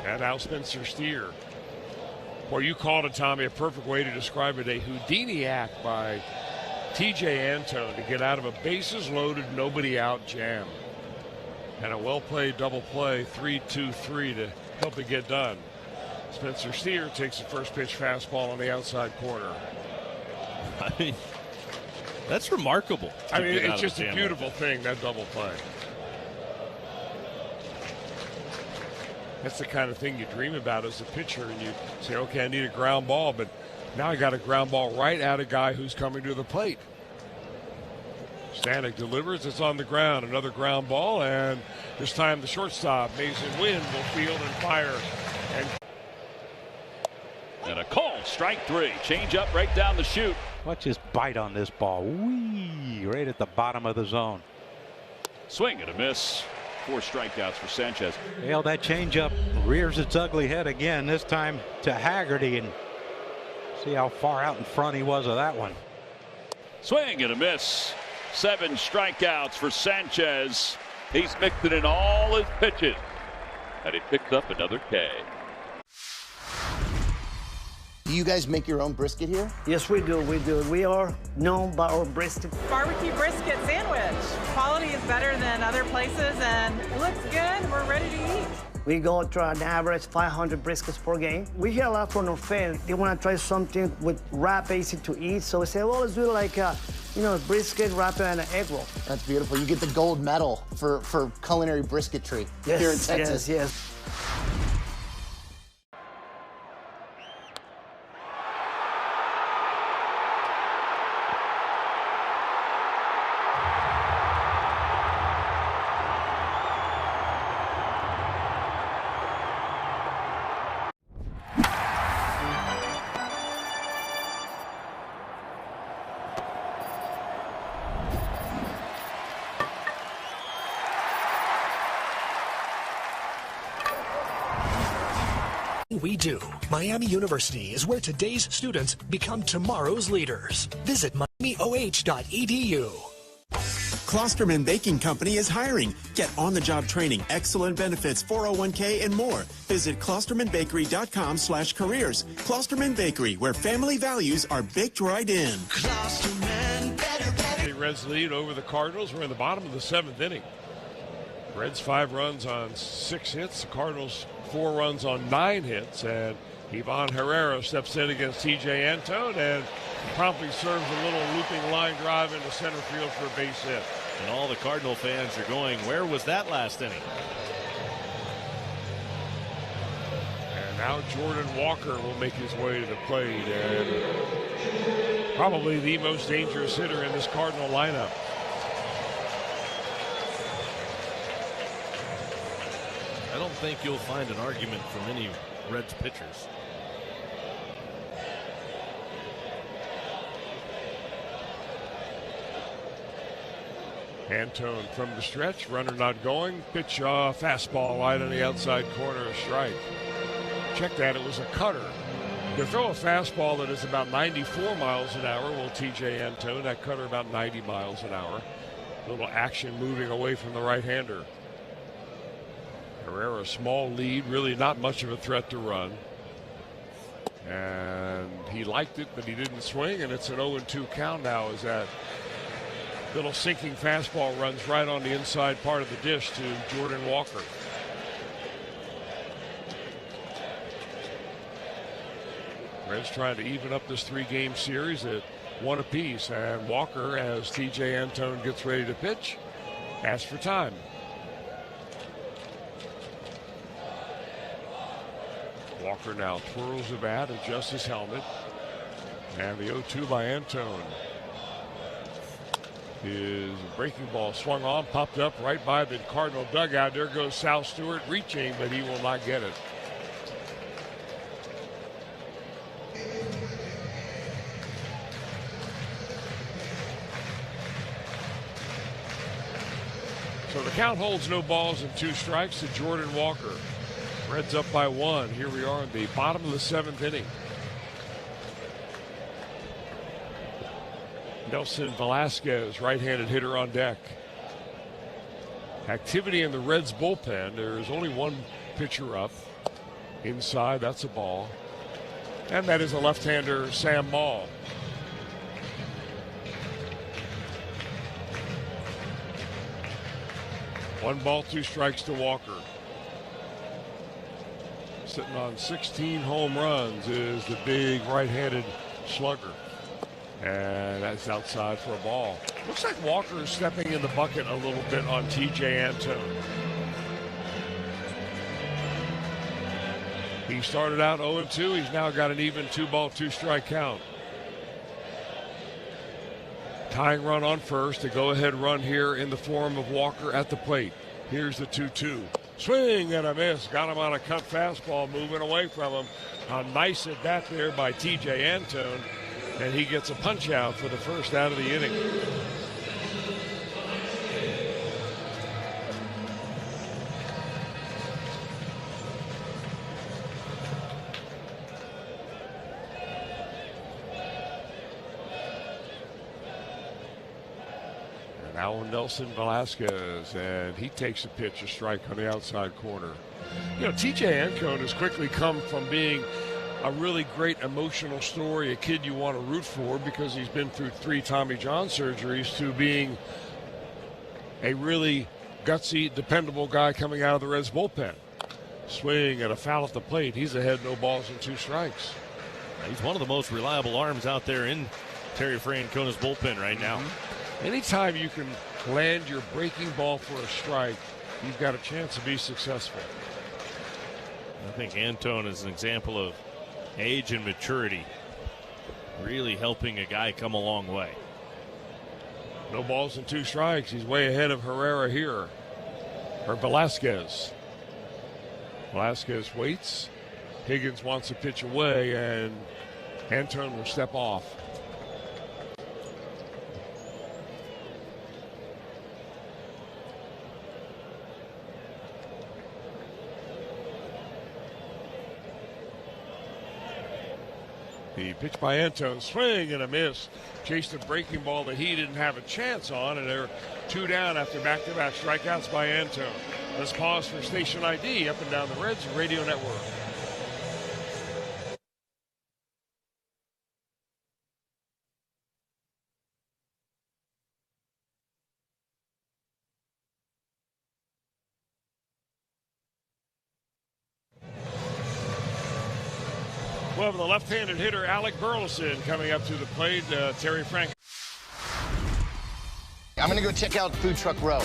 Speaker 11: And now Spencer Steer. Boy, you called it, Tommy, a perfect way to describe it. A Houdini act by T.J. Antone to get out of a bases-loaded, nobody-out jam. And a well-played double play, 3-2-3 to help it get done. Spencer Steer takes the first pitch fastball on the outside corner.
Speaker 1: I mean, that's remarkable.
Speaker 11: I mean, it's just a beautiful thing, that double play. That's the kind of thing you dream about as a pitcher, and you say, okay, I need a ground ball, but now I got a ground ball right at a guy who's coming to the plate. Stanek delivers, it's on the ground, another ground ball, and this time the shortstop, Mason Wynn, will field and fire.
Speaker 6: And a call, strike 3, change up right down the chute.
Speaker 13: Watch his bite on this ball, whee, right at the bottom of the zone.
Speaker 6: Swing and a miss. 4 strikeouts for Sanchez.
Speaker 13: Well, that changeup rears its ugly head again, this time to Haggerty, and see how far out in front he was of that one.
Speaker 6: Swing and a miss. 7 strikeouts for Sanchez. He's mixed it in all his pitches, and he picks up another K.
Speaker 14: Do you guys make your own brisket here?
Speaker 18: Yes, we do. We do. We are known by our brisket.
Speaker 20: Barbecue brisket sandwich. Quality is better than other places, and it looks good. We're ready to eat.
Speaker 18: We go to an average 500 briskets per game. We hear a lot from our fans. They want to try something with wrap, easy to eat. So we say, well, let's do like a, brisket, wrap, and an egg roll.
Speaker 14: That's beautiful. You get the gold medal for culinary brisketry here in Texas.
Speaker 18: Yes.
Speaker 25: We do. Miami University is where today's students become tomorrow's leaders. Visit miamioh.edu.
Speaker 27: Klosterman Baking Company is hiring. Get on-the-job training, excellent benefits, 401k, and more. Visit klostermanbakery.com/careers. Klosterman Bakery, where family values are baked right in.
Speaker 11: Klosterman, better. Reds lead over the Cardinals. We're in the bottom of the 7th inning. Reds 5 runs on 6 hits. The Cardinals 4 runs on 9 hits. And Ivan Herrera steps in against T.J. Antone and promptly serves a little looping line drive into center field for a base hit.
Speaker 1: And all the Cardinal fans are going, where was that last inning?
Speaker 11: And now Jordan Walker will make his way to the plate, and probably the most dangerous hitter in this Cardinal lineup.
Speaker 1: I don't think you'll find an argument from any Reds pitchers.
Speaker 11: Antone from the stretch, runner not going, pitch fastball right on the outside corner, a strike. Check that, it was a cutter. To throw a fastball that is about 94 miles an hour, well, T.J. Antone, that cutter about 90 miles an hour. A little action moving away from the right-hander. Herrera, small lead, really not much of a threat to run. And he liked it, but he didn't swing, and it's an 0-2 count now as that little sinking fastball runs right on the inside part of the dish to Jordan Walker. Reds trying to even up this 3-game series at 1 apiece, and Walker, as T.J. Antone gets ready to pitch, asks for time. Walker now twirls the bat, adjusts his helmet, and the 0-2 by Antone. His breaking ball swung on, popped up right by the Cardinal dugout. There goes Sal Stewart reaching, but he will not get it. So the count holds no balls and 2 strikes to Jordan Walker. Reds up by 1. Here we are in the bottom of the 7th inning. Nelson Velasquez, right-handed hitter on deck. Activity in the Reds bullpen. There's only one pitcher up. Inside, that's a ball. And that is a left-hander, Sam Maul. One ball, 2 strikes to Walker. Sitting on 16 home runs is the big right-handed slugger. And that's outside for a ball. Looks like Walker is stepping in the bucket a little bit on T.J. Antone. He started out 0-2. He's now got an even 2-ball, 2-strike count. Tying run on first. A go-ahead run here in the form of Walker at the plate. Here's the 2-2. Swing and a miss. Got him on a cut fastball, moving away from him. A nice at bat there by T.J. Antone. And he gets a punch out for the first out of the inning. And now Nelson Velasquez, and he takes a pitch, a strike on the outside corner. You know, T.J. Antone has quickly come from being a really great emotional story, a kid you want to root for because he's been through 3 Tommy John surgeries, to being a really gutsy, dependable guy coming out of the Reds bullpen. Swing and a foul at the plate. He's ahead, no balls and 2 strikes.
Speaker 1: He's one of the most reliable arms out there in Terry Francona's bullpen right now.
Speaker 11: Anytime you can land your breaking ball for a strike, you've got a chance to be successful.
Speaker 1: I think Antone is an example of age and maturity, really helping a guy come a long way.
Speaker 11: No balls and 2 strikes. He's way ahead of Herrera here, or Velasquez. Velasquez waits. Higgins wants to pitch away, and Antone will step off. The pitch by Antone, swing and a miss. Chased a breaking ball that he didn't have a chance on, and they're 2 down after back-to-back strikeouts by Antone. Let's pause for station ID up and down the Reds Radio Network. Well, the left-handed hitter Alec Burleson coming up to the plate. Terry Frank.
Speaker 14: I'm going to go check out Food Truck Row.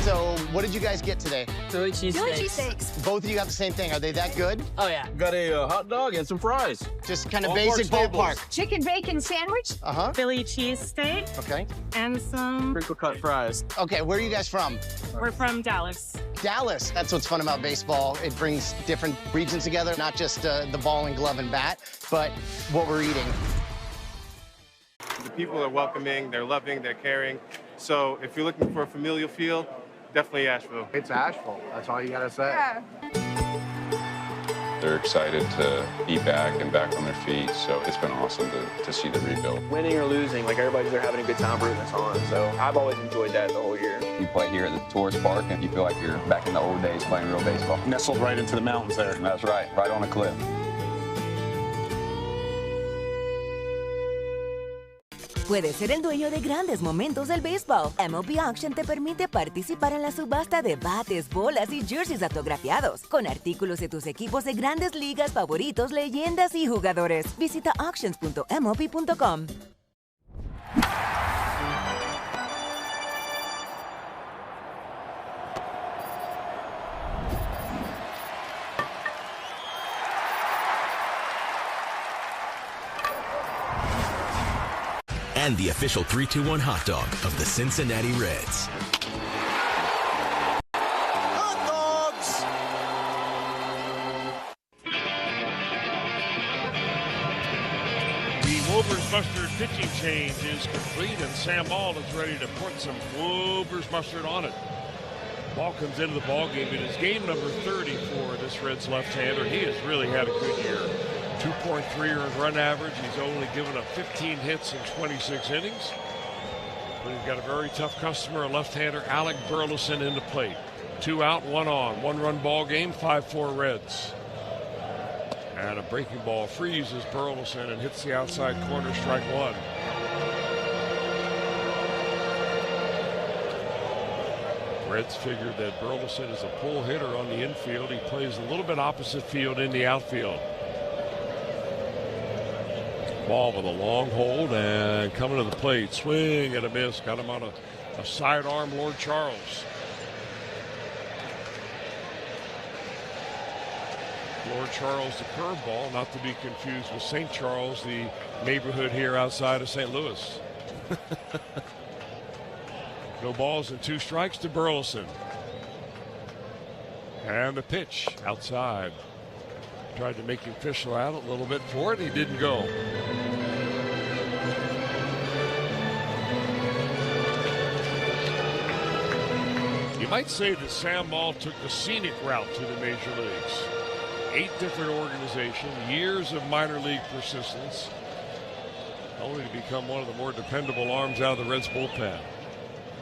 Speaker 14: So, what did you guys get today?
Speaker 2: Philly cheesesteaks.
Speaker 14: Both of you got the same thing. Are they that good?
Speaker 2: Oh, yeah.
Speaker 3: Got a hot dog and some fries.
Speaker 14: Just kind of basic ballpark.
Speaker 2: Chicken bacon sandwich.
Speaker 14: Uh-huh.
Speaker 2: Philly cheesesteak.
Speaker 14: Okay.
Speaker 2: And some
Speaker 3: crinkle cut fries.
Speaker 14: Okay, where are you guys from?
Speaker 2: We're from Dallas.
Speaker 14: Dallas. That's what's fun about baseball. It brings different regions together, not just the ball and glove and bat, but what we're eating.
Speaker 12: The people are welcoming, they're loving, they're caring. So if you're looking for a familial feel, definitely Asheville.
Speaker 15: It's Asheville. That's all you gotta say.
Speaker 2: Yeah.
Speaker 16: They're excited to be back and back on their feet, so it's been awesome to see the rebuild.
Speaker 15: Winning or losing, like everybody's there having a good time rooting us on. So I've always enjoyed that the whole year.
Speaker 19: You play here at the tourist park and you feel like you're back in the old days playing real baseball.
Speaker 3: Nestled right into the mountains there.
Speaker 19: That's right on a cliff.
Speaker 22: Puedes ser el dueño de grandes momentos del béisbol. MLB Auction te permite participar en la subasta de bates, bolas y jerseys autografiados, con artículos de tus equipos de grandes ligas favoritos, leyendas y jugadores. Visita auctions.mlb.com.
Speaker 28: And the official 3-2-1 hot dog of the Cincinnati Reds.
Speaker 15: Hot dogs!
Speaker 11: The Wolverine Mustard pitching change is complete, and Sam Ball is ready to put some Whoopers Mustard on it. Ball comes into the ball game. It is game number 30 for this Reds left-hander. He has really had a good year. 2.3 earned run average. He's only given up 15 hits in 26 innings. But he's got a very tough customer, a left-hander, Alec Burleson, in the plate. 2 out, 1 on. 1-run ball game, 5-4 Reds. And a breaking ball freezes Burleson and hits the outside corner, strike 1. Reds figured that Burleson is a pull hitter on the infield. He plays a little bit opposite field in the outfield. Ball with a long hold and coming to the plate. Swing and a miss. Got him on a sidearm, Lord Charles. Lord Charles, the curveball, not to be confused with St. Charles, the neighborhood here outside of St. Louis. No balls and 2 strikes to Burleson. And the pitch outside. Tried to make him fish out a little bit for it. He didn't go. You might say that Sam Ball took the scenic route to the major leagues. 8 different organizations, years of minor league persistence, only to become one of the more dependable arms out of the Reds bullpen.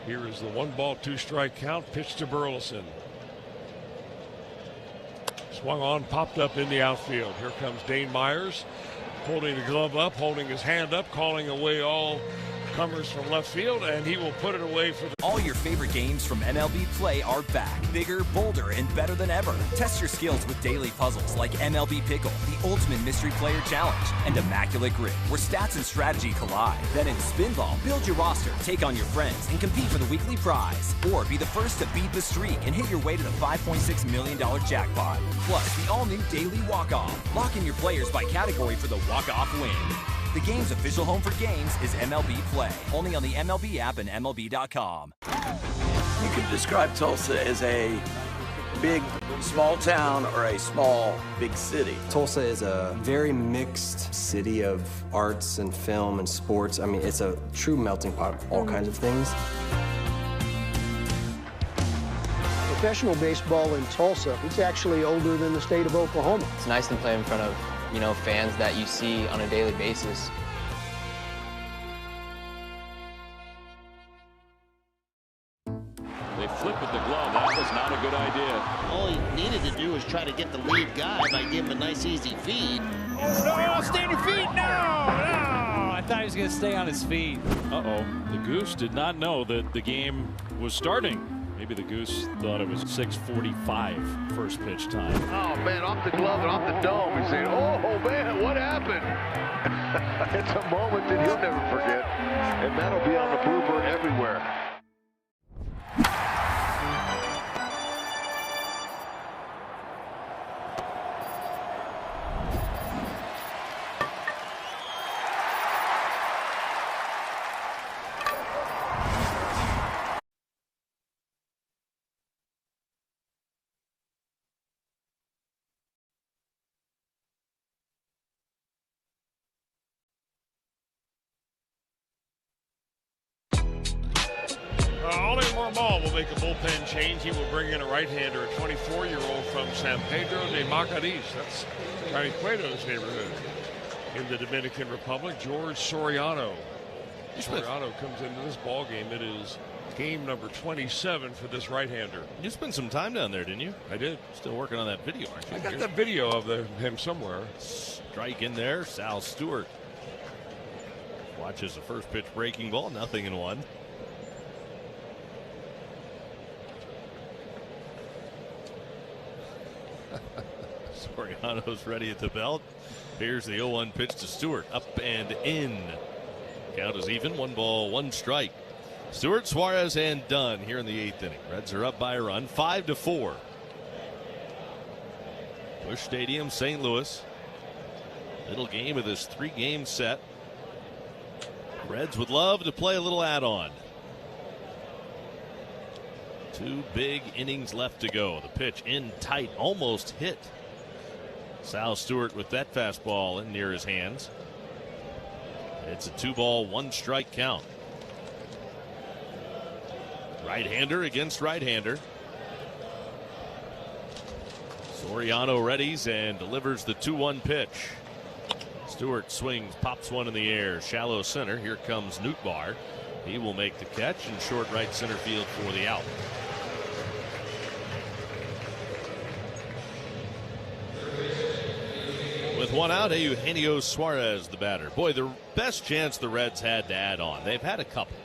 Speaker 11: Here is the 1-ball, 2-strike count, pitch to Burleson. Swung on, popped up in the outfield. Here comes Dane Myers, holding the glove up, holding his hand up, calling away all comers from left field, and he will put it away for the...
Speaker 5: All your favorite games from MLB Play are back. Bigger, bolder, and better than ever. Test your skills with daily puzzles like MLB Pickle, the ultimate mystery player challenge, and Immaculate Grip, where stats and strategy collide. Then in Spinball, build your roster, take on your friends, and compete for the weekly prize. Or be the first to beat the streak and hit your way to the $5.6 million jackpot. Plus, the all-new Daily Walk-Off. Lock in your players by category for the walk-off win. The game's official home for games is MLB Play, only on the MLB app and MLB.com.
Speaker 7: You could describe Tulsa as a big, small town or a small, big city.
Speaker 8: Tulsa is a very mixed city of arts and film and sports. I mean, it's a true melting pot of all kinds of things.
Speaker 9: Professional baseball in Tulsa, it's actually older than the state of Oklahoma.
Speaker 15: It's nice to play in front of, fans that you see on a daily basis.
Speaker 6: They flip with the glove. That was not a good idea.
Speaker 17: All he needed to do was try to get the lead guy by giving him a nice, easy feed.
Speaker 26: No, stay on your feet. No. I thought he was going to stay on his feet. Uh-oh. The Goose did not know that the game was starting. Maybe the Goose thought it was 6:45 first pitch time.
Speaker 4: Oh, man, off the glove and off the dome. He's saying, oh, man, what happened? It's a moment that he'll never forget, and that'll be on the blooper everywhere.
Speaker 11: Ball will make a bullpen change. He will bring in a right-hander, a 24-year-old from San Pedro de Macorís. That's Caricueto's neighborhood in the Dominican Republic, George Soriano. Soriano comes into this ball game. It is game number 27 for this right-hander.
Speaker 1: You spent some time down there, didn't you?
Speaker 11: I did.
Speaker 1: Still working on that video, aren't you?
Speaker 11: I got that video of him somewhere.
Speaker 1: Strike in there, Sal Stewart watches the first pitch breaking ball, 0-1. Soriano's ready at the belt. Here's the 0-1 pitch to Stewart. Up and in. Count is even. 1 ball, 1 strike. Stewart, Suarez, and Dunn here in the 8th inning. Reds are up by a run, 5-4. Busch Stadium, St. Louis. Middle game of this 3-game set. Reds would love to play a little add-on. 2 big innings left to go. The pitch in tight, almost hit. Sal Stewart with that fastball in near his hands. It's a 2-ball, 1-strike count. Right-hander against right-hander. Soriano readies and delivers the 2-1 pitch. Stewart swings, pops one in the air, shallow center. Here comes Nootbaar. He will make the catch in short right center field for the out. With one out, Eugenio Suarez, the batter. Boy, the best chance the Reds had to add on. They've had a couple.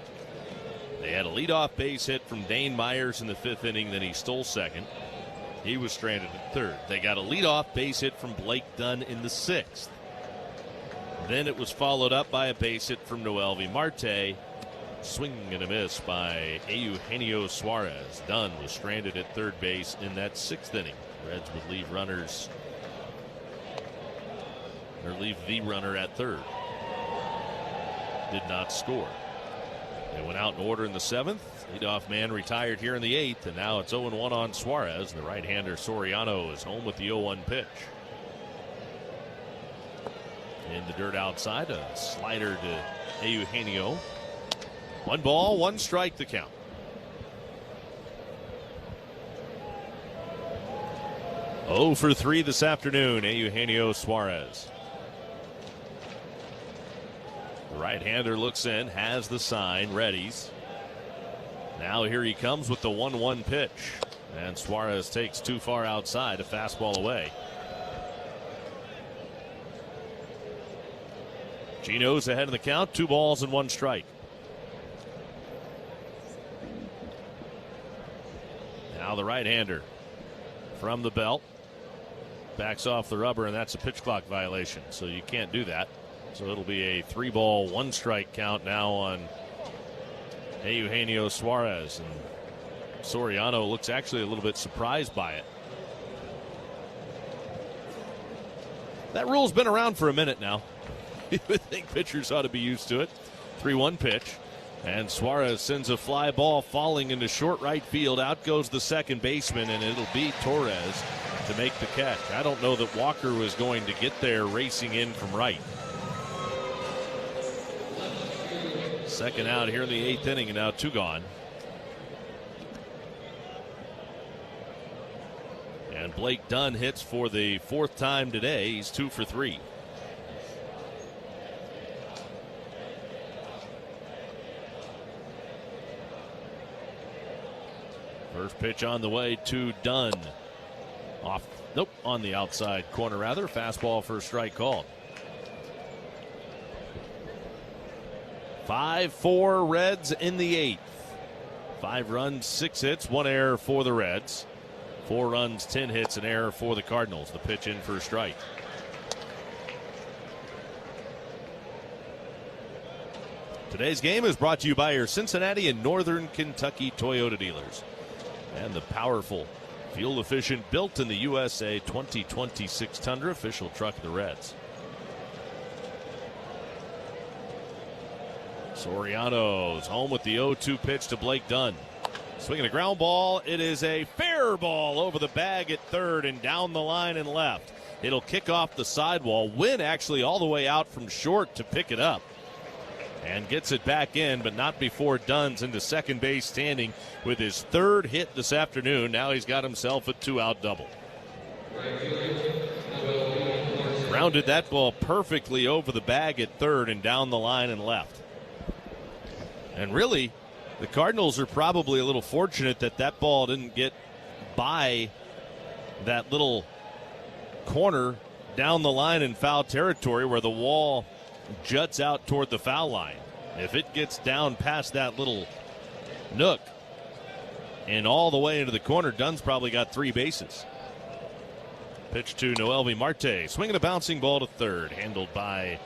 Speaker 1: They had a leadoff base hit from Dane Myers in the 5th inning, then he stole second. He was stranded at third. They got a leadoff base hit from Blake Dunn in the 6th. Then it was followed up by a base hit from Noelvi Marte. Swing and a miss by Eugenio Suarez. Dunn was stranded at third base in that 6th inning. Reds would leave runners, or leave the runner at third. Did not score. They went out in order in the 7th. Leadoff man retired here in the 8th, and now it's 0-1 on Suarez. The right-hander Soriano is home with the 0-1 pitch. In the dirt outside, a slider to Eugenio. 1 ball, 1 strike the count. Oh for 3 this afternoon, Eugenio Suarez. The right-hander looks in, has the sign, readies. Now here he comes with the 1-1 pitch. And Suarez takes too far outside, a fastball away. Gino's ahead of the count, 2 balls and 1 strike. Now the right-hander from the belt. Backs off the rubber, and that's a pitch clock violation, so you can't do that. So it'll be a 3-ball, 1-strike count now on Eugenio Suarez. And Soriano looks actually a little bit surprised by it. That rule's been around for a minute now. You would think pitchers ought to be used to it. 3-1 pitch. And Suarez sends a fly ball falling into short right field. Out goes the second baseman, and it'll be Torres to make the catch. I don't know that Walker was going to get there racing in from right. Second out here in the 8th inning, and now 2 gone. And Blake Dunn hits for the 4th time today. He's 2 for 3. First pitch on the way to Dunn. On the outside corner rather. Fastball for a strike called. 5-4 Reds in the 8th. 5 runs, 6 hits, 1 error for the Reds. 4 runs, 10 hits, an error for the Cardinals. The pitch in for a strike. Today's game is brought to you by your Cincinnati and Northern Kentucky Toyota dealers. And the powerful, fuel-efficient, built in the USA 2026 Tundra, official truck of the Reds. Soriano's home with the 0-2 pitch to Blake Dunn. Swinging a ground ball. It is a fair ball over the bag at third and down the line and left. It'll kick off the sidewall. Wynn actually all the way out from short to pick it up. And gets it back in, but not before Dunn's into second base standing with his 3rd hit this afternoon. Now he's got himself a 2-out double. Grounded that ball perfectly over the bag at third and down the line and left. And really, the Cardinals are probably a little fortunate that that ball didn't get by that little corner down the line in foul territory where the wall juts out toward the foul line. If it gets down past that little nook and all the way into the corner, Dunn's probably got 3 bases. Pitch to Noelvi Marte. Swinging a bouncing ball to third. Handled by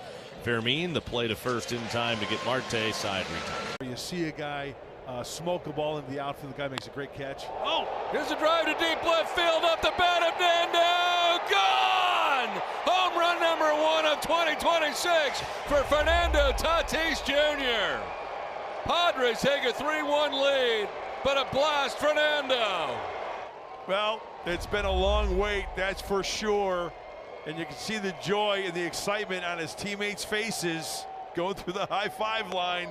Speaker 1: Fermin. The play to first in time to get Marte side retire.
Speaker 10: You see a guy smoke a ball into the outfield. The guy makes a great catch.
Speaker 26: Oh, here's a drive to deep left field up the bat of Nando. Gone! Home run number 1 of 2026 for Fernando Tatis Jr. Padres take a 3-1 lead, but a blast Fernando.
Speaker 10: Well, it's been a long wait, that's for sure. And you can see the joy and the excitement on his teammates' faces going through the high five line.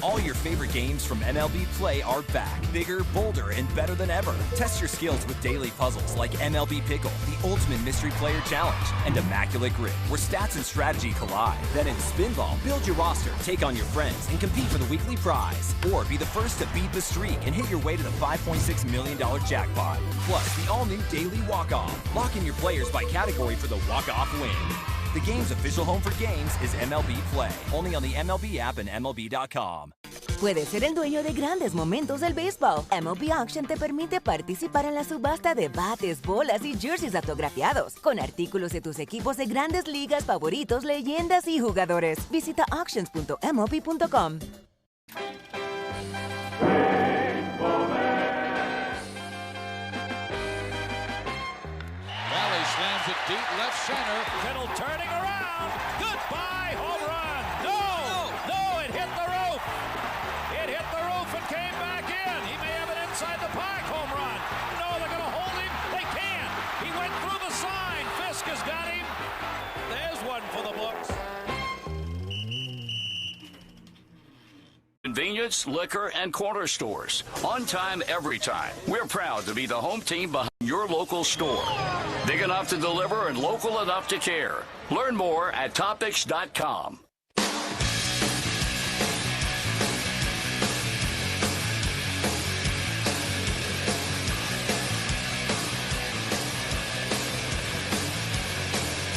Speaker 5: All your favorite games from MLB Play are back, bigger, bolder, and better than ever. Test your skills with daily puzzles like MLB Pickle, the ultimate mystery player challenge, and Immaculate Grip, where stats and strategy collide. Then in Spinball, build your roster, take on your friends, and compete for the weekly prize. Or be the first to beat the streak and hit your way to the $5.6 million jackpot. Plus, the all-new Daily Walk-Off. Lock in your players by category for the walk-off win. The game's official home for games is MLB Play, only on the MLB app and MLB.com.
Speaker 22: Puedes ser el dueño de grandes momentos del béisbol. MLB Auction te permite participar en la subasta de bates, bolas y jerseys autografiados, con artículos de tus equipos de grandes ligas favoritos, leyendas y jugadores. Visita auctions.mlb.com.
Speaker 13: Slams it deep left center. Kittle turning around. Goodbye, home run. No, it hit the roof. It hit the roof and came back in. He may have it inside the park home run. No, they're going to hold him. They can't. He went through the sign. Fisk has got him. There's one for the books.
Speaker 18: Convenience, liquor, and corner stores. On time, every time. We're proud to be the home team behind your local store. Big enough to deliver and local enough to care. Learn more at Topics.com.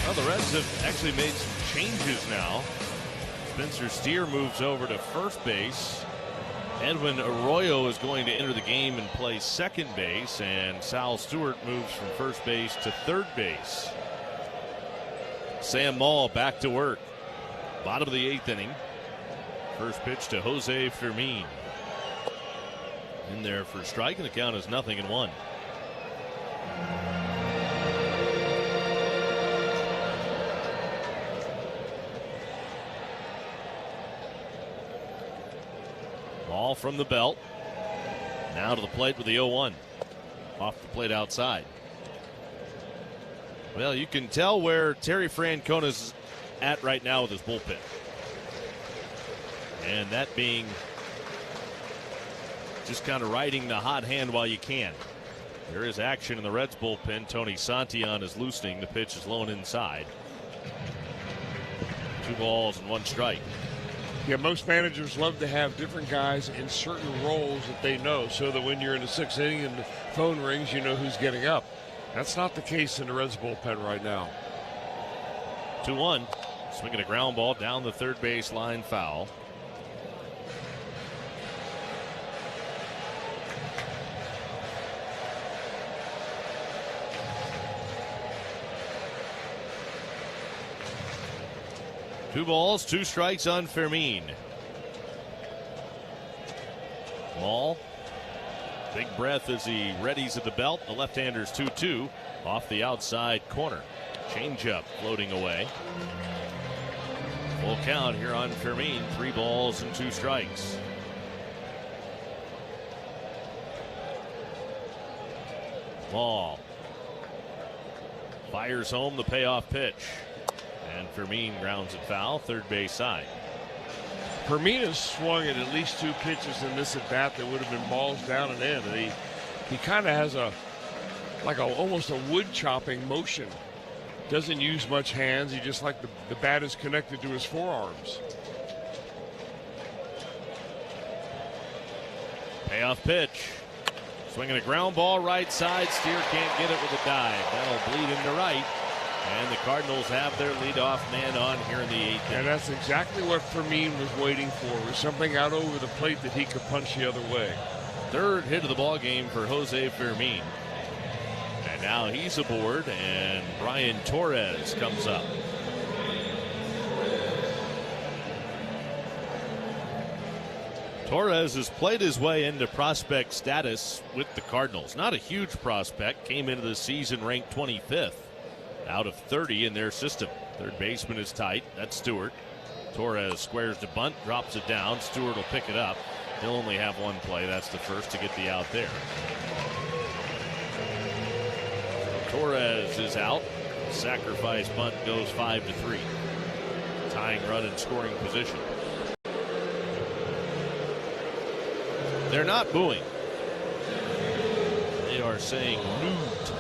Speaker 1: Well, the Reds have actually made some changes now. Spencer Steer moves over to first base. Edwin Arroyo is going to enter the game and play second base, and Sal Stewart moves from first base to third base. Sam Maul back to work. Bottom of the 8th inning. First pitch to Jose Fermin. In there for strike, and the count is 0-1. Ball from the belt. Now to the plate with the 0-1. Off the plate outside. Well, you can tell where Terry Francona's at right now with his bullpen. And that being just kind of riding the hot hand while you can. There is action in the Reds bullpen. Tony Santillan is loosening. The pitch is low and inside. 2 balls and 1 strike.
Speaker 11: Yeah, most managers love to have different guys in certain roles that they know, so that when you're in the 6th inning and the phone rings, you know who's getting up. That's not the case in the Reds bullpen right now.
Speaker 1: 2-1. Swinging a ground ball down the third base line, foul. Two balls, 2 strikes on Fermin. Maul, big breath as he readies at the belt. The left-hander's 2-2 off the outside corner. Changeup floating away. Full count here on Fermin. 3 balls and 2 strikes. Ball fires home the payoff pitch. And Fermin grounds it foul, third base side.
Speaker 11: Fermin has swung at least 2 pitches in this at bat that would have been balls down and in. And he kind of has almost a wood chopping motion. Doesn't use much hands. He just the bat is connected to his forearms.
Speaker 1: Payoff pitch. Swinging a ground ball right side. Steer can't get it with a dive. That'll bleed him to right. And the Cardinals have their leadoff man on here in the 8th.
Speaker 11: And that's exactly what Fermin was waiting for, was something out over the plate that he could punch the other way.
Speaker 1: Third hit of the ball game for Jose Fermin. And now he's aboard, and Brian Torres comes up. Torres has played his way into prospect status with the Cardinals. Not a huge prospect, came into the season ranked 25th. Out of 30 in their system. Third baseman is tight. That's Stewart. Torres squares to bunt, drops it down. Stewart will pick it up. He'll only have 1 play. That's the first to get the out there. Torres is out. Sacrifice bunt goes 5-3. tying run in scoring position. They're not booing. They are saying Newt.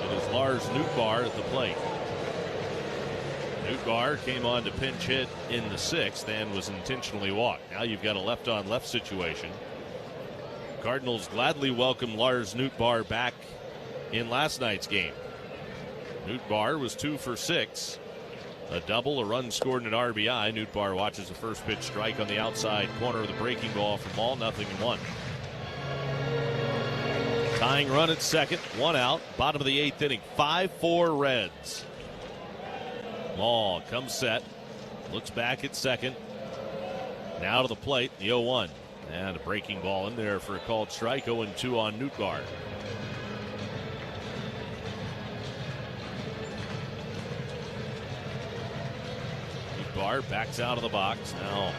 Speaker 1: It is Lars Nootbaar at the plate. Nootbaar came on to pinch hit in the 6th and was intentionally walked. Now you've got a left-on-left situation. Cardinals gladly welcome Lars Nootbaar back in last night's game. Nootbaar was 2 for 6. A double, a run scored, and an RBI. Nootbaar watches the first pitch strike on the outside corner of the breaking ball from Maul, 0-1. Tying run at second, 1 out, bottom of the 8th inning, 5-4 Reds. Maul comes set, looks back at second. Now to the plate, the 0-1. And a breaking ball in there for a called strike, 0-2 on Nootbaar. Nootbaar backs out of the box. Now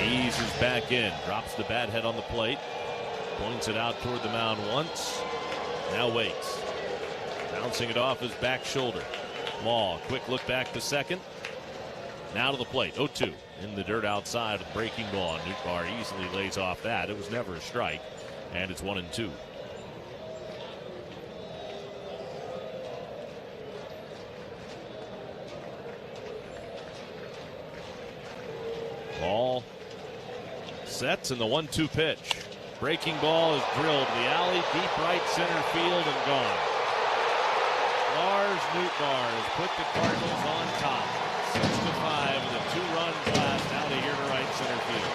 Speaker 1: eases back in, drops the bat head on the plate, points it out toward the mound once, now waits. Bouncing it off his back shoulder. Maul, quick look back to second. Now to the plate, 0-2. In the dirt outside of the breaking ball. Nootbaar easily lays off that. It was never a strike, and it's 1-2. Ball sets in the 1-2 pitch. Breaking ball is drilled to the alley, deep right center field, and gone. Lars Nootbaar has put the Cardinals on top. 6-5 with a 2-run blast out of here to right center field.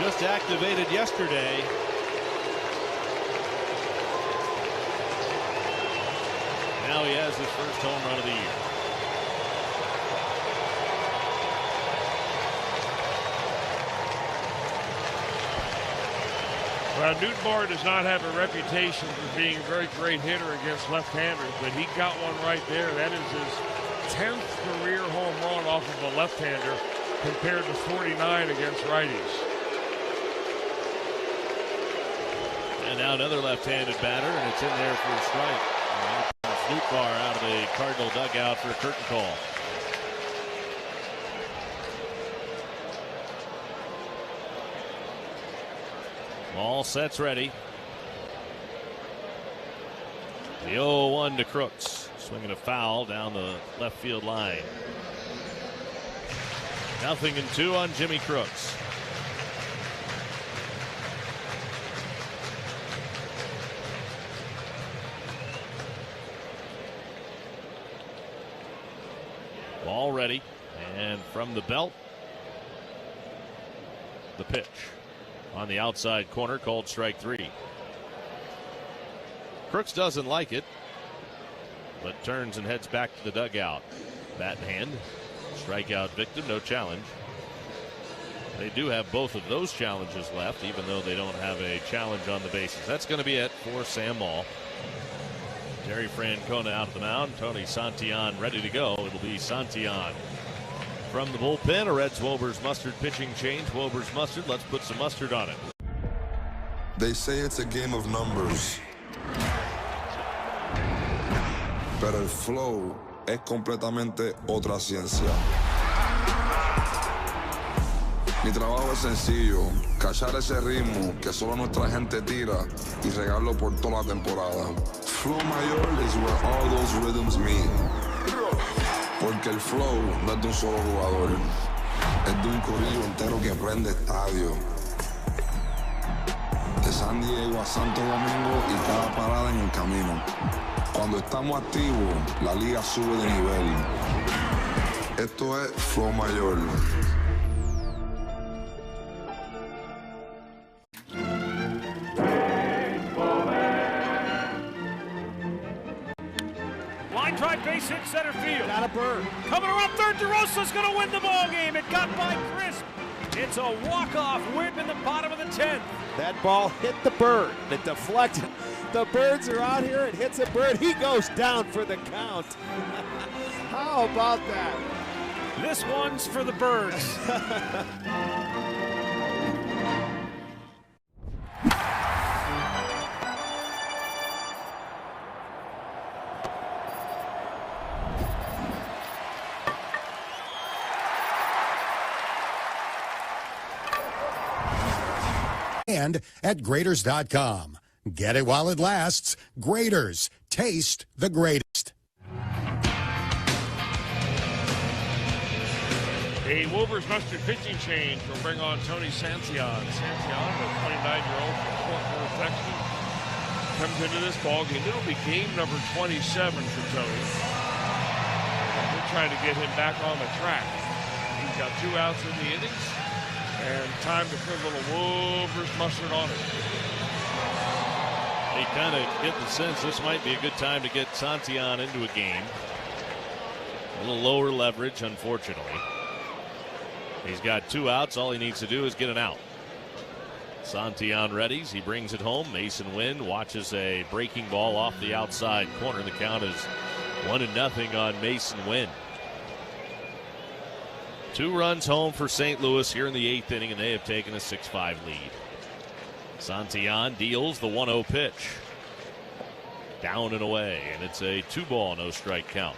Speaker 1: Just activated yesterday. Now he has his first home run of the year.
Speaker 11: Well, Nootbaar does not have a reputation for being a very great hitter against left-handers, but he got one right there. That is his 10th career home run off of a left-hander compared to 49 against righties.
Speaker 1: And now another left-handed batter, and it's in there for a strike. Nootbaar out of the Cardinal dugout for a curtain call. All sets ready. The 0-1 to Crooks. Swinging a foul down the left field line. 0-2 on Jimmy Crooks. Ball ready. And from the belt, the pitch. On the outside corner, called strike 3. Crooks doesn't like it, but turns and heads back to the dugout. Bat in hand, strikeout victim, no challenge. They do have both of those challenges left, even though they don't have a challenge on the bases. That's going to be it for Sam Maul. Terry Francona out of the mound. Tony Santillan ready to go. It'll be Santillan. From the bullpen, a Reds Wober's mustard pitching change. Wober's mustard, let's put some mustard on it.
Speaker 12: They say it's a game of numbers. Pero el flow es completamente otra ciencia. Mi trabajo es sencillo, cachar ese ritmo que solo nuestra gente tira y regarlo por toda la temporada. Flow mayor is where all those rhythms meet. Porque el flow no es de un solo jugador, es de un corillo entero que prende estadio. De San Diego a Santo Domingo y cada parada en el camino. Cuando estamos activos, la liga sube de nivel. Esto es Flow Mayor.
Speaker 13: Line drive, base hit, center field. Got a bird. Coming around third, DeRosa's going to win the ball game. It got by Crisp. It's a walk-off whip in the bottom of the 10th.
Speaker 10: That ball hit the bird. It deflected. The Birds are out here. It hits a bird. He goes down for the count. How about that?
Speaker 13: This one's for the Birds.
Speaker 2: and at Graders.com. Get it while it lasts. Graders. Taste the greatest.
Speaker 11: A Wolvers mustard pitching change will bring on Tony Sancion. Sancion, the 29-year-old from Fort Worth, Texas, comes into this ball game. It'll be game number 27 for Tony. They're trying to get him back on the track. He's got 2 outs in the innings, and time to put a little Wolvers mustard on it.
Speaker 1: They kind of get the sense this might be a good time to get Sancion into a game. A little lower leverage, unfortunately. He's got 2 outs. All he needs to do is get an out. Sancion readies. He brings it home. Mason Wynn watches a breaking ball off the outside corner. The count is 1-0 on Mason Wynn. 2 runs home for St. Louis here in the 8th inning, and they have taken a 6-5 lead. Sancion deals the 1-0 pitch. Down and away, and it's a 2-ball, no-strike count.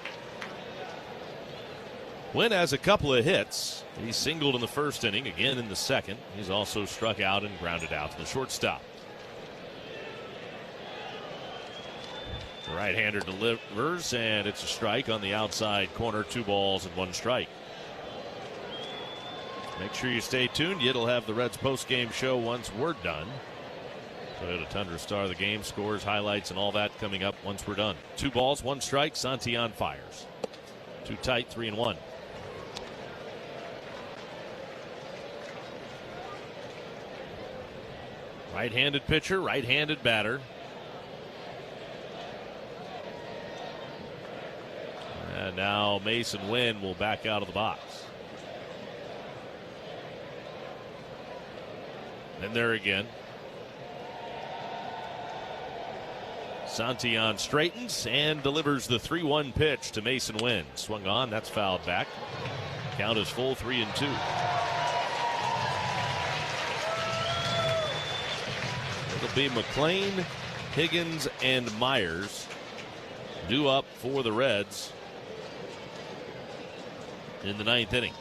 Speaker 1: Wynn has a couple of hits. He singled in the first inning, again in the second. He's also struck out and grounded out to the shortstop. The right-hander delivers, and it's a strike on the outside corner. 2 balls and 1 strike. Make sure you stay tuned. It'll have the Reds post-game show once we're done. Toyota Tundra star of the game, scores, highlights, and all that coming up once we're done. 2 balls, 1 strike. Sancion fires. 2 tight, 3-1. Right-handed pitcher, right-handed batter. And now Mason Wynn will back out of the box. And there again. Sancion straightens and delivers the 3-1 pitch to Mason Wynn. Swung on, that's fouled back. Count is full, 3-2. It'll be McLean, Higgins, and Myers due up for the Reds in the 9th inning.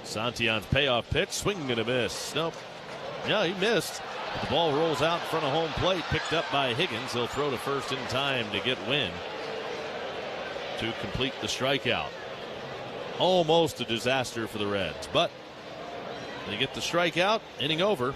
Speaker 1: Santion's payoff pitch, swing and a miss. Nope. Yeah, he missed. The ball rolls out in front of home plate, picked up by Higgins. He'll throw to first in time to get Wynn to complete the strikeout. Almost a disaster for the Reds, but they get the strikeout. Inning over.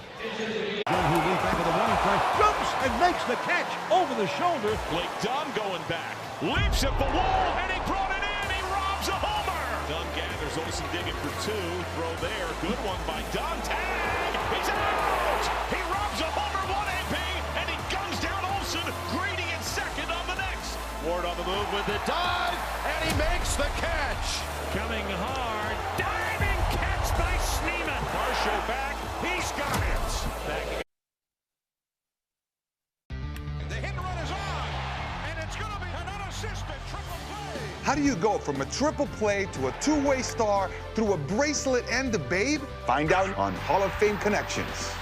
Speaker 13: Jumps and makes the catch over the shoulder.
Speaker 26: Blake Dunn going back. Leaps at the wall, and he brought it in. He robs a homer. Dunn gathers. Olsen digging for 2. Throw there. Good one by Dunn. Tag. He's out. He robs a homer, 1 AP, and he guns down Olsen. Grady in second on the next. Ward on the move with the dive, and he makes the catch. Coming hard. Diving catch by Schneemann. Marshall back. He's got it. Back.
Speaker 13: The hit and run is on, and it's going to be an unassisted triple play.
Speaker 14: How do you go from a triple play to a 2-way star through a bracelet and the babe? Find out on Hall of Fame Connections.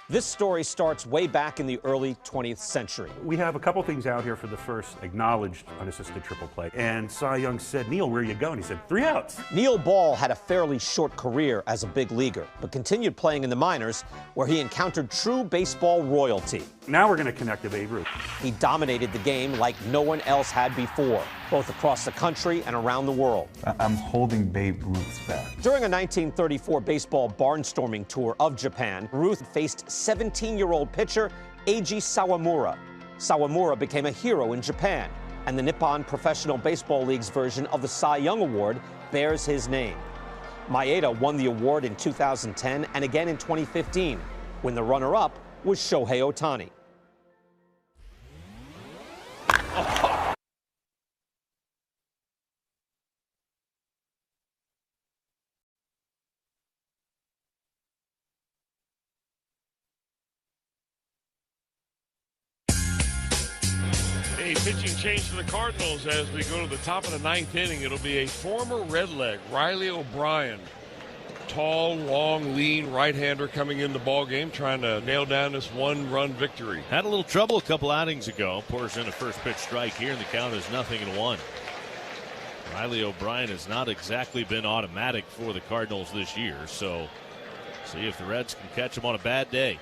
Speaker 20: This story starts way back in the early 20th century.
Speaker 21: We have a couple things out here for the first acknowledged unassisted triple play. And Cy Young said, Neil, where are you going? He said, 3 outs.
Speaker 20: Neil Ball had a fairly short career as a big leaguer, but continued playing in the minors, where he encountered true baseball royalty.
Speaker 21: Now we're going to connect to Babe Ruth.
Speaker 20: He dominated the game like no one else had before, both across the country and around the world.
Speaker 23: I'm holding Babe Ruth's back.
Speaker 20: During a 1934 baseball barnstorming tour of Japan, Ruth faced 17-year-old pitcher Eiji Sawamura. Sawamura became a hero in Japan, and the Nippon Professional Baseball League's version of the Cy Young Award bears his name. Maeda won the award in 2010 and again in 2015, when the runner-up was Shohei Ohtani.
Speaker 11: A pitching change for the Cardinals as we go to the top of the 9th inning. It'll be a former Redleg, Riley O'Brien, tall, long, lean right-hander coming in the ball game, trying to nail down this one-run victory.
Speaker 1: Had a little trouble a couple outings ago. Pours in a first pitch strike here, and the count is 0-1. Riley O'Brien has not exactly been automatic for the Cardinals this year, so see if the Reds can catch him on a bad day.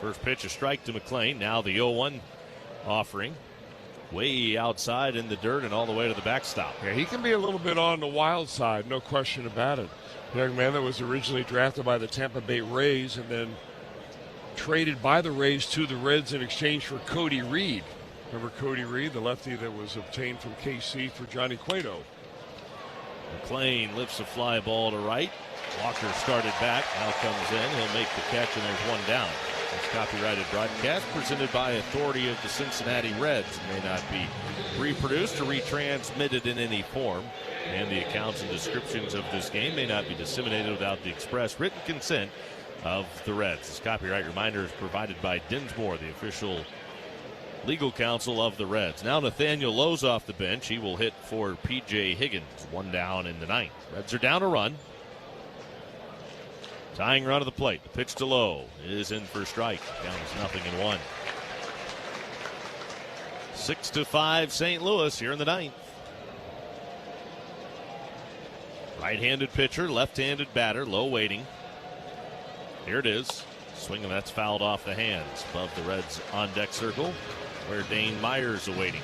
Speaker 1: First pitch, a strike to McLean. Now the 0-1 offering. Way outside in the dirt and all the way to the backstop.
Speaker 11: Yeah, he can be a little bit on the wild side, no question about it. Young man that was originally drafted by the Tampa Bay Rays and then traded by the Rays to the Reds in exchange for Cody Reed. Remember Cody Reed, the lefty that was obtained from KC for Johnny Cueto.
Speaker 1: McLean lifts a fly ball to right. Walker started back, now comes in. He'll make the catch, and there's one down. It's copyrighted broadcast presented by authority of the Cincinnati Reds. It may not be reproduced or retransmitted in any form, and the accounts and descriptions of this game may not be disseminated without the express written consent of the Reds. This copyright reminder is provided by Dinsmore, the official legal counsel of the Reds. Now Nathaniel Lowe's off the bench. He will hit for P.J. Higgins. One down in the ninth. Reds are down a run. Tying run of the plate. The pitch to Lowe is in for strike. Count is 0-1. 6-5 St. Louis here in the ninth. Right-handed pitcher, left-handed batter. Lowe waiting. Here it is. Swing, and that's fouled off the hands above the Reds on-deck circle, where Dane Myers awaiting.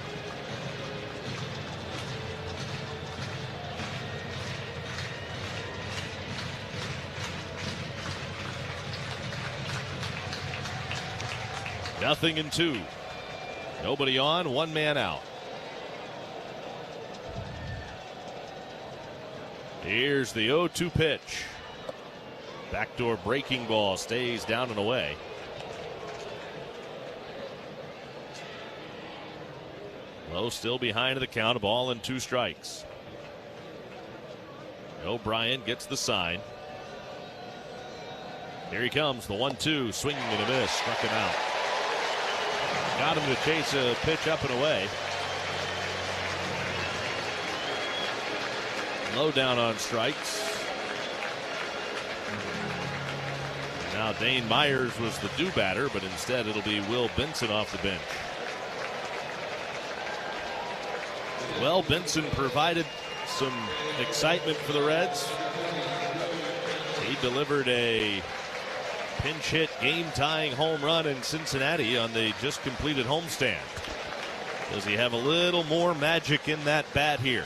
Speaker 1: Nothing in two. Nobody on, one man out. Here's the 0-2 pitch. Backdoor breaking ball stays down and away. Lowe still behind the count, a ball and 2 strikes. O'Brien gets the sign. Here he comes, the 1-2, swinging and a miss, struck him out. Got him to chase a pitch up and away. Low down on strikes. Now Dane Myers was the do batter, but instead it'll be Will Benson off the bench. Well, Benson provided some excitement for the Reds. He delivered a pinch hit game-tying home run in Cincinnati on the just completed homestand. Does he have a little more magic in that bat here?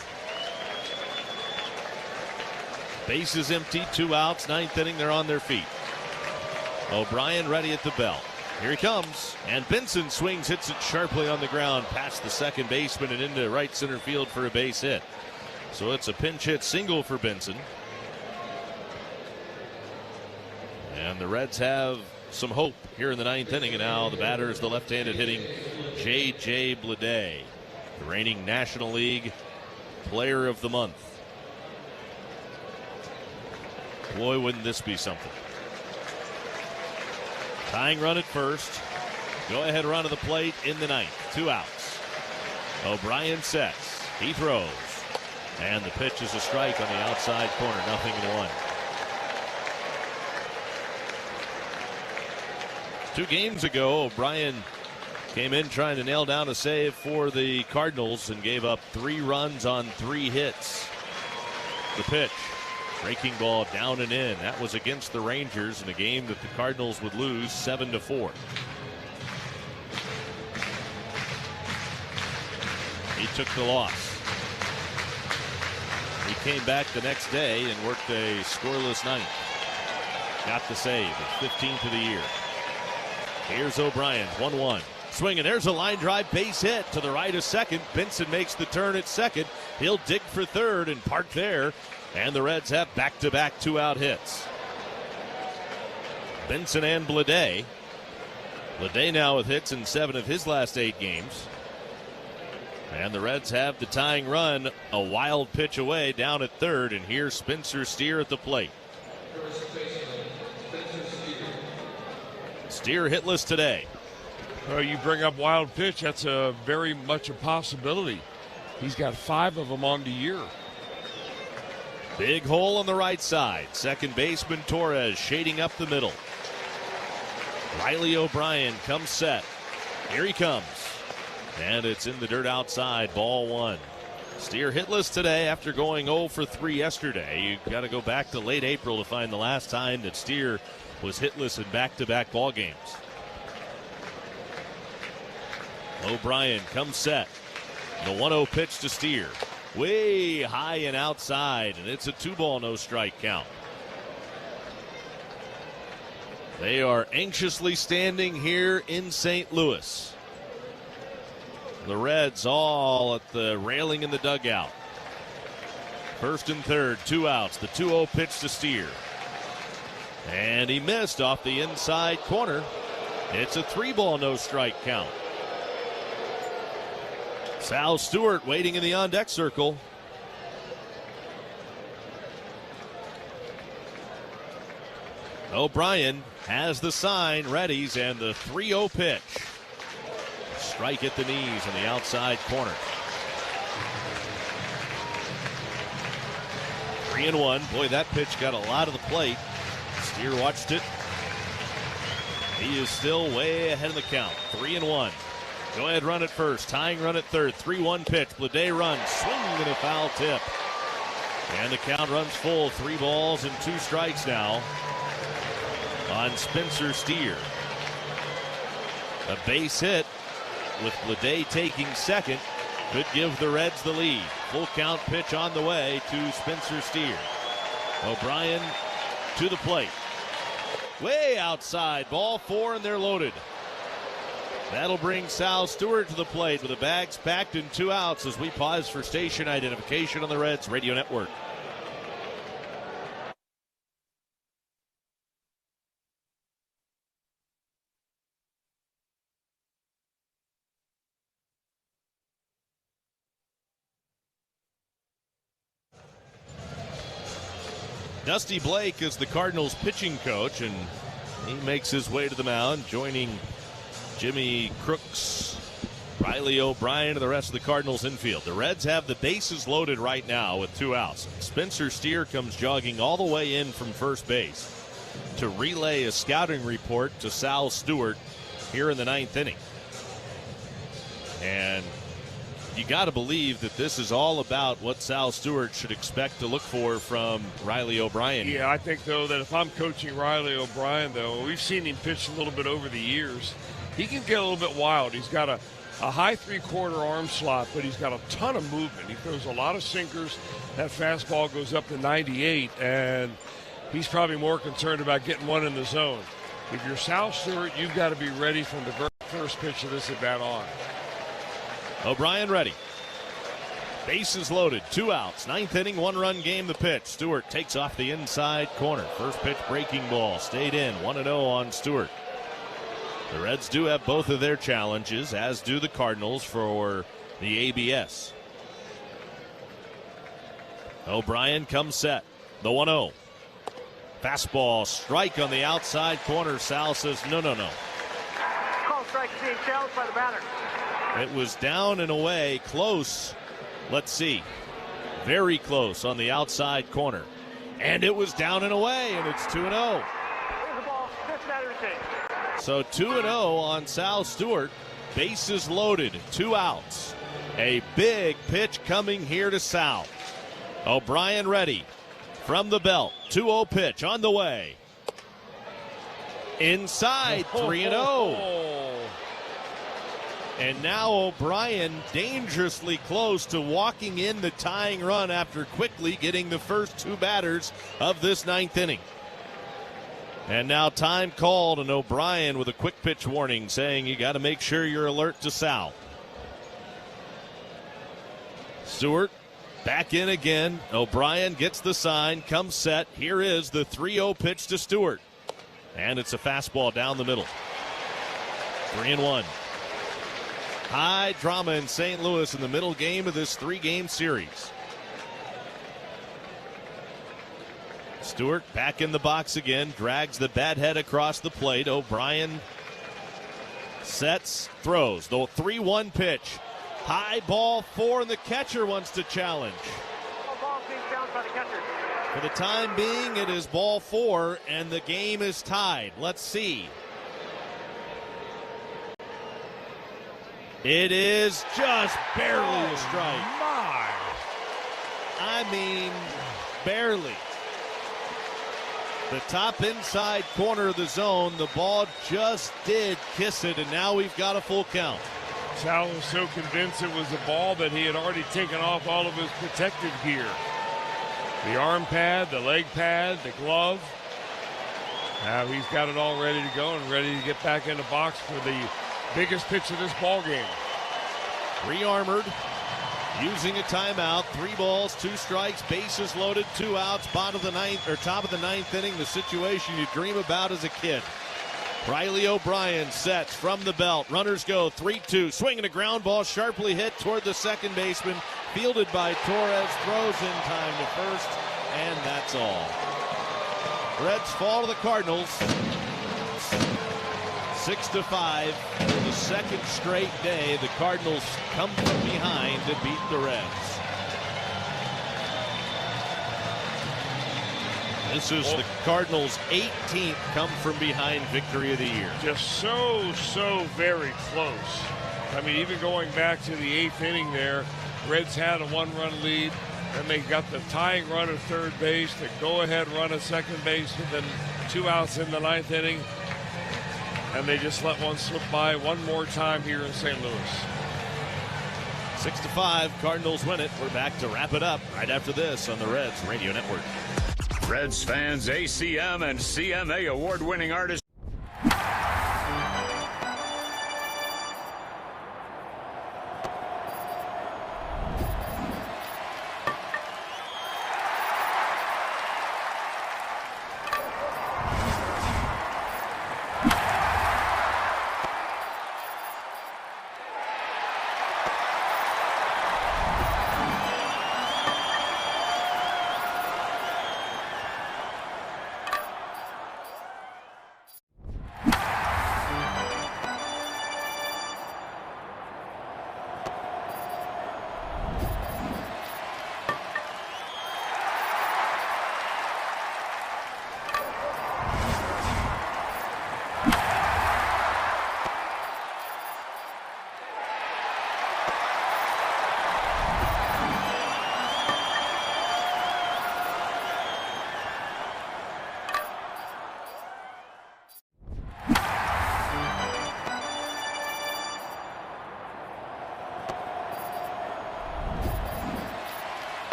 Speaker 1: Base is empty, 2 outs, 9th inning, they're on their feet. O'Brien ready at the belt. Here he comes, and Benson swings, hits it sharply on the ground past the second baseman and into right center field for a base hit. So it's a pinch hit single for Benson. And the Reds have some hope here in the 9th inning, and now the batter is the left-handed hitting J.J. Bleday, the reigning National League Player of the Month. Boy, wouldn't this be something. Tying run at first. Go-ahead run to the plate in the 9th. 2 outs. O'Brien sets. He throws. And the pitch is a strike on the outside corner. 0-1. 2 games ago, O'Brien came in trying to nail down a save for the Cardinals and gave up 3 runs on 3 hits. The pitch. Breaking ball down and in. That was against the Rangers in a game that the Cardinals would lose 7-4. He took the loss. He came back the next day and worked a scoreless 9th. Got the save, his 15th of the year. Here's O'Brien, 1-1. Swinging, there's a line drive base hit to the right of second. Benson makes the turn at second. He'll dig for third and park there. And the Reds have back-to-back 2-out hits. Benson and Bleday. Bleday now with hits in 7 of his last 8 games. And the Reds have the tying run a wild pitch away down at third. And here's Spencer Steer at the plate. Steer hitless today.
Speaker 11: Well, you bring up wild pitch, that's very much a possibility. He's got 5 of them on the year.
Speaker 1: Big hole on the right side. Second baseman Torres shading up the middle. Riley O'Brien comes set. Here he comes. And it's in the dirt outside. Ball one. Steer hitless today after going 0 for 3 yesterday. You've got to go back to late April to find the last time that Steer was hitless in back-to-back ball games. O'Brien comes set. The 1-0 pitch to Steer. Way high and outside, and it's a 2-ball, no strike count. They are anxiously standing here in St. Louis. The Reds all at the railing in the dugout. First and third, 2 outs. The 2-0 pitch to Steer. And he missed off the inside corner. It's a 3-ball, no strike count. Sal Stewart waiting in the on-deck circle. O'Brien has the sign, readies, and the 3-0 pitch. Strike at the knees on the outside corner. 3-1. Boy, that pitch got a lot of the plate. Steer watched it. He is still way ahead of the count. 3-1. Go ahead, run at first. Tying run at third. 3-1 pitch. Bleday runs. Swing and a foul tip. And the count runs full. 3 balls and 2 strikes now on Spencer Steer. A base hit with Bleday taking second could give the Reds the lead. Full count pitch on the way to Spencer Steer. O'Brien to the plate. Way outside. Ball 4 and they're loaded. That'll bring Sal Stewart to the plate with the bags packed and 2 outs as we pause for station identification on the Reds Radio Network. Dusty Blake is the Cardinals pitching coach, and he makes his way to the mound, joining Jimmy Crooks, Riley O'Brien, and the rest of the Cardinals infield. The Reds have the bases loaded right now with 2 outs. Spencer Steer comes jogging all the way in from first base to relay a scouting report to Sal Stewart here in the 9th inning. And you got to believe that this is all about what Sal Stewart should expect to look for from Riley O'Brien.
Speaker 11: Yeah, I think, though, that if I'm coaching Riley O'Brien, though, we've seen him pitch a little bit over the years. He can get a little bit wild. He's got a high 3/4 arm slot, but he's got a ton of movement. He throws a lot of sinkers. That fastball goes up to 98, and he's probably more concerned about getting one in the zone. If you're Sal Stewart, you've got to be ready from the very first pitch of this at-bat on.
Speaker 1: O'Brien ready. Bases loaded, 2 outs. 9th inning, 1-run game. The pitch. Stewart takes off the inside corner. First pitch breaking ball. Stayed in. 1-0 on Stewart. The Reds do have both of their challenges, as do the Cardinals for the ABS. O'Brien comes set. The 1-0. Fastball strike on the outside corner. Sal says no.
Speaker 3: Call strike being challenged by the batter.
Speaker 1: It was down and away, close. Let's see. Very close on the outside corner. And it was down and away, and it's 2-0.
Speaker 3: Here's the ball. Cincinnati retains.
Speaker 1: So 2-0 on Sal Stewart. Bases loaded, 2 outs. A big pitch coming here to Sal. O'Brien ready. From the belt, 2-0 pitch on the way. Inside, 3-0. And now O'Brien dangerously close to walking in the tying run after quickly getting the first 2 batters of this 9th inning. And now time called, and O'Brien with a quick pitch warning saying you got to make sure you're alert to Sal. Stewart back in again. O'Brien gets the sign, comes set. Here is the 3-0 pitch to Stewart. And it's a fastball down the middle. 3-1. High drama in St. Louis in the middle game of this 3-game series. Stewart back in the box again, drags the bat head across the plate. O'Brien sets, throws. The 3-1 pitch. High ball 4, and the catcher wants to challenge.
Speaker 3: Ball being challenged by the catcher.
Speaker 1: For the time being, it is ball 4, and the game is tied. Let's see. It is just barely a strike. I mean, barely. The top inside corner of the zone, the ball just did kiss it, and now we've got a full count.
Speaker 11: Sal was so convinced it was a ball that he had already taken off all of his protective gear. The arm pad, the leg pad, the glove. Now he's got it all ready to go and ready to get back in the box for the biggest pitch of this ball game.
Speaker 1: Re-armored, using a timeout. 3 balls, 2 strikes, bases loaded, 2 outs. Top of the ninth inning, the situation you dream about as a kid. Riley O'Brien sets from the belt. Runners go 3-2. Swinging a ground ball, sharply hit toward the second baseman. Fielded by Torres, throws in time to first, and that's all. Reds fall to the Cardinals 6-5. For the second straight day, the Cardinals come from behind to beat the Reds. This is the Cardinals' 18th come-from-behind victory of the year.
Speaker 11: Just so very close. I mean, even going back to the 8th inning there, Reds had a 1-run lead, and they got the tying run at third base, the go-ahead run at second base, and then 2 outs in the 9th inning, and they just let one slip by one more time here in St. Louis.
Speaker 1: 6-5, Cardinals win it. We're back to wrap it up right after this on the Reds Radio Network.
Speaker 18: Reds fans, ACM and CMA award-winning artist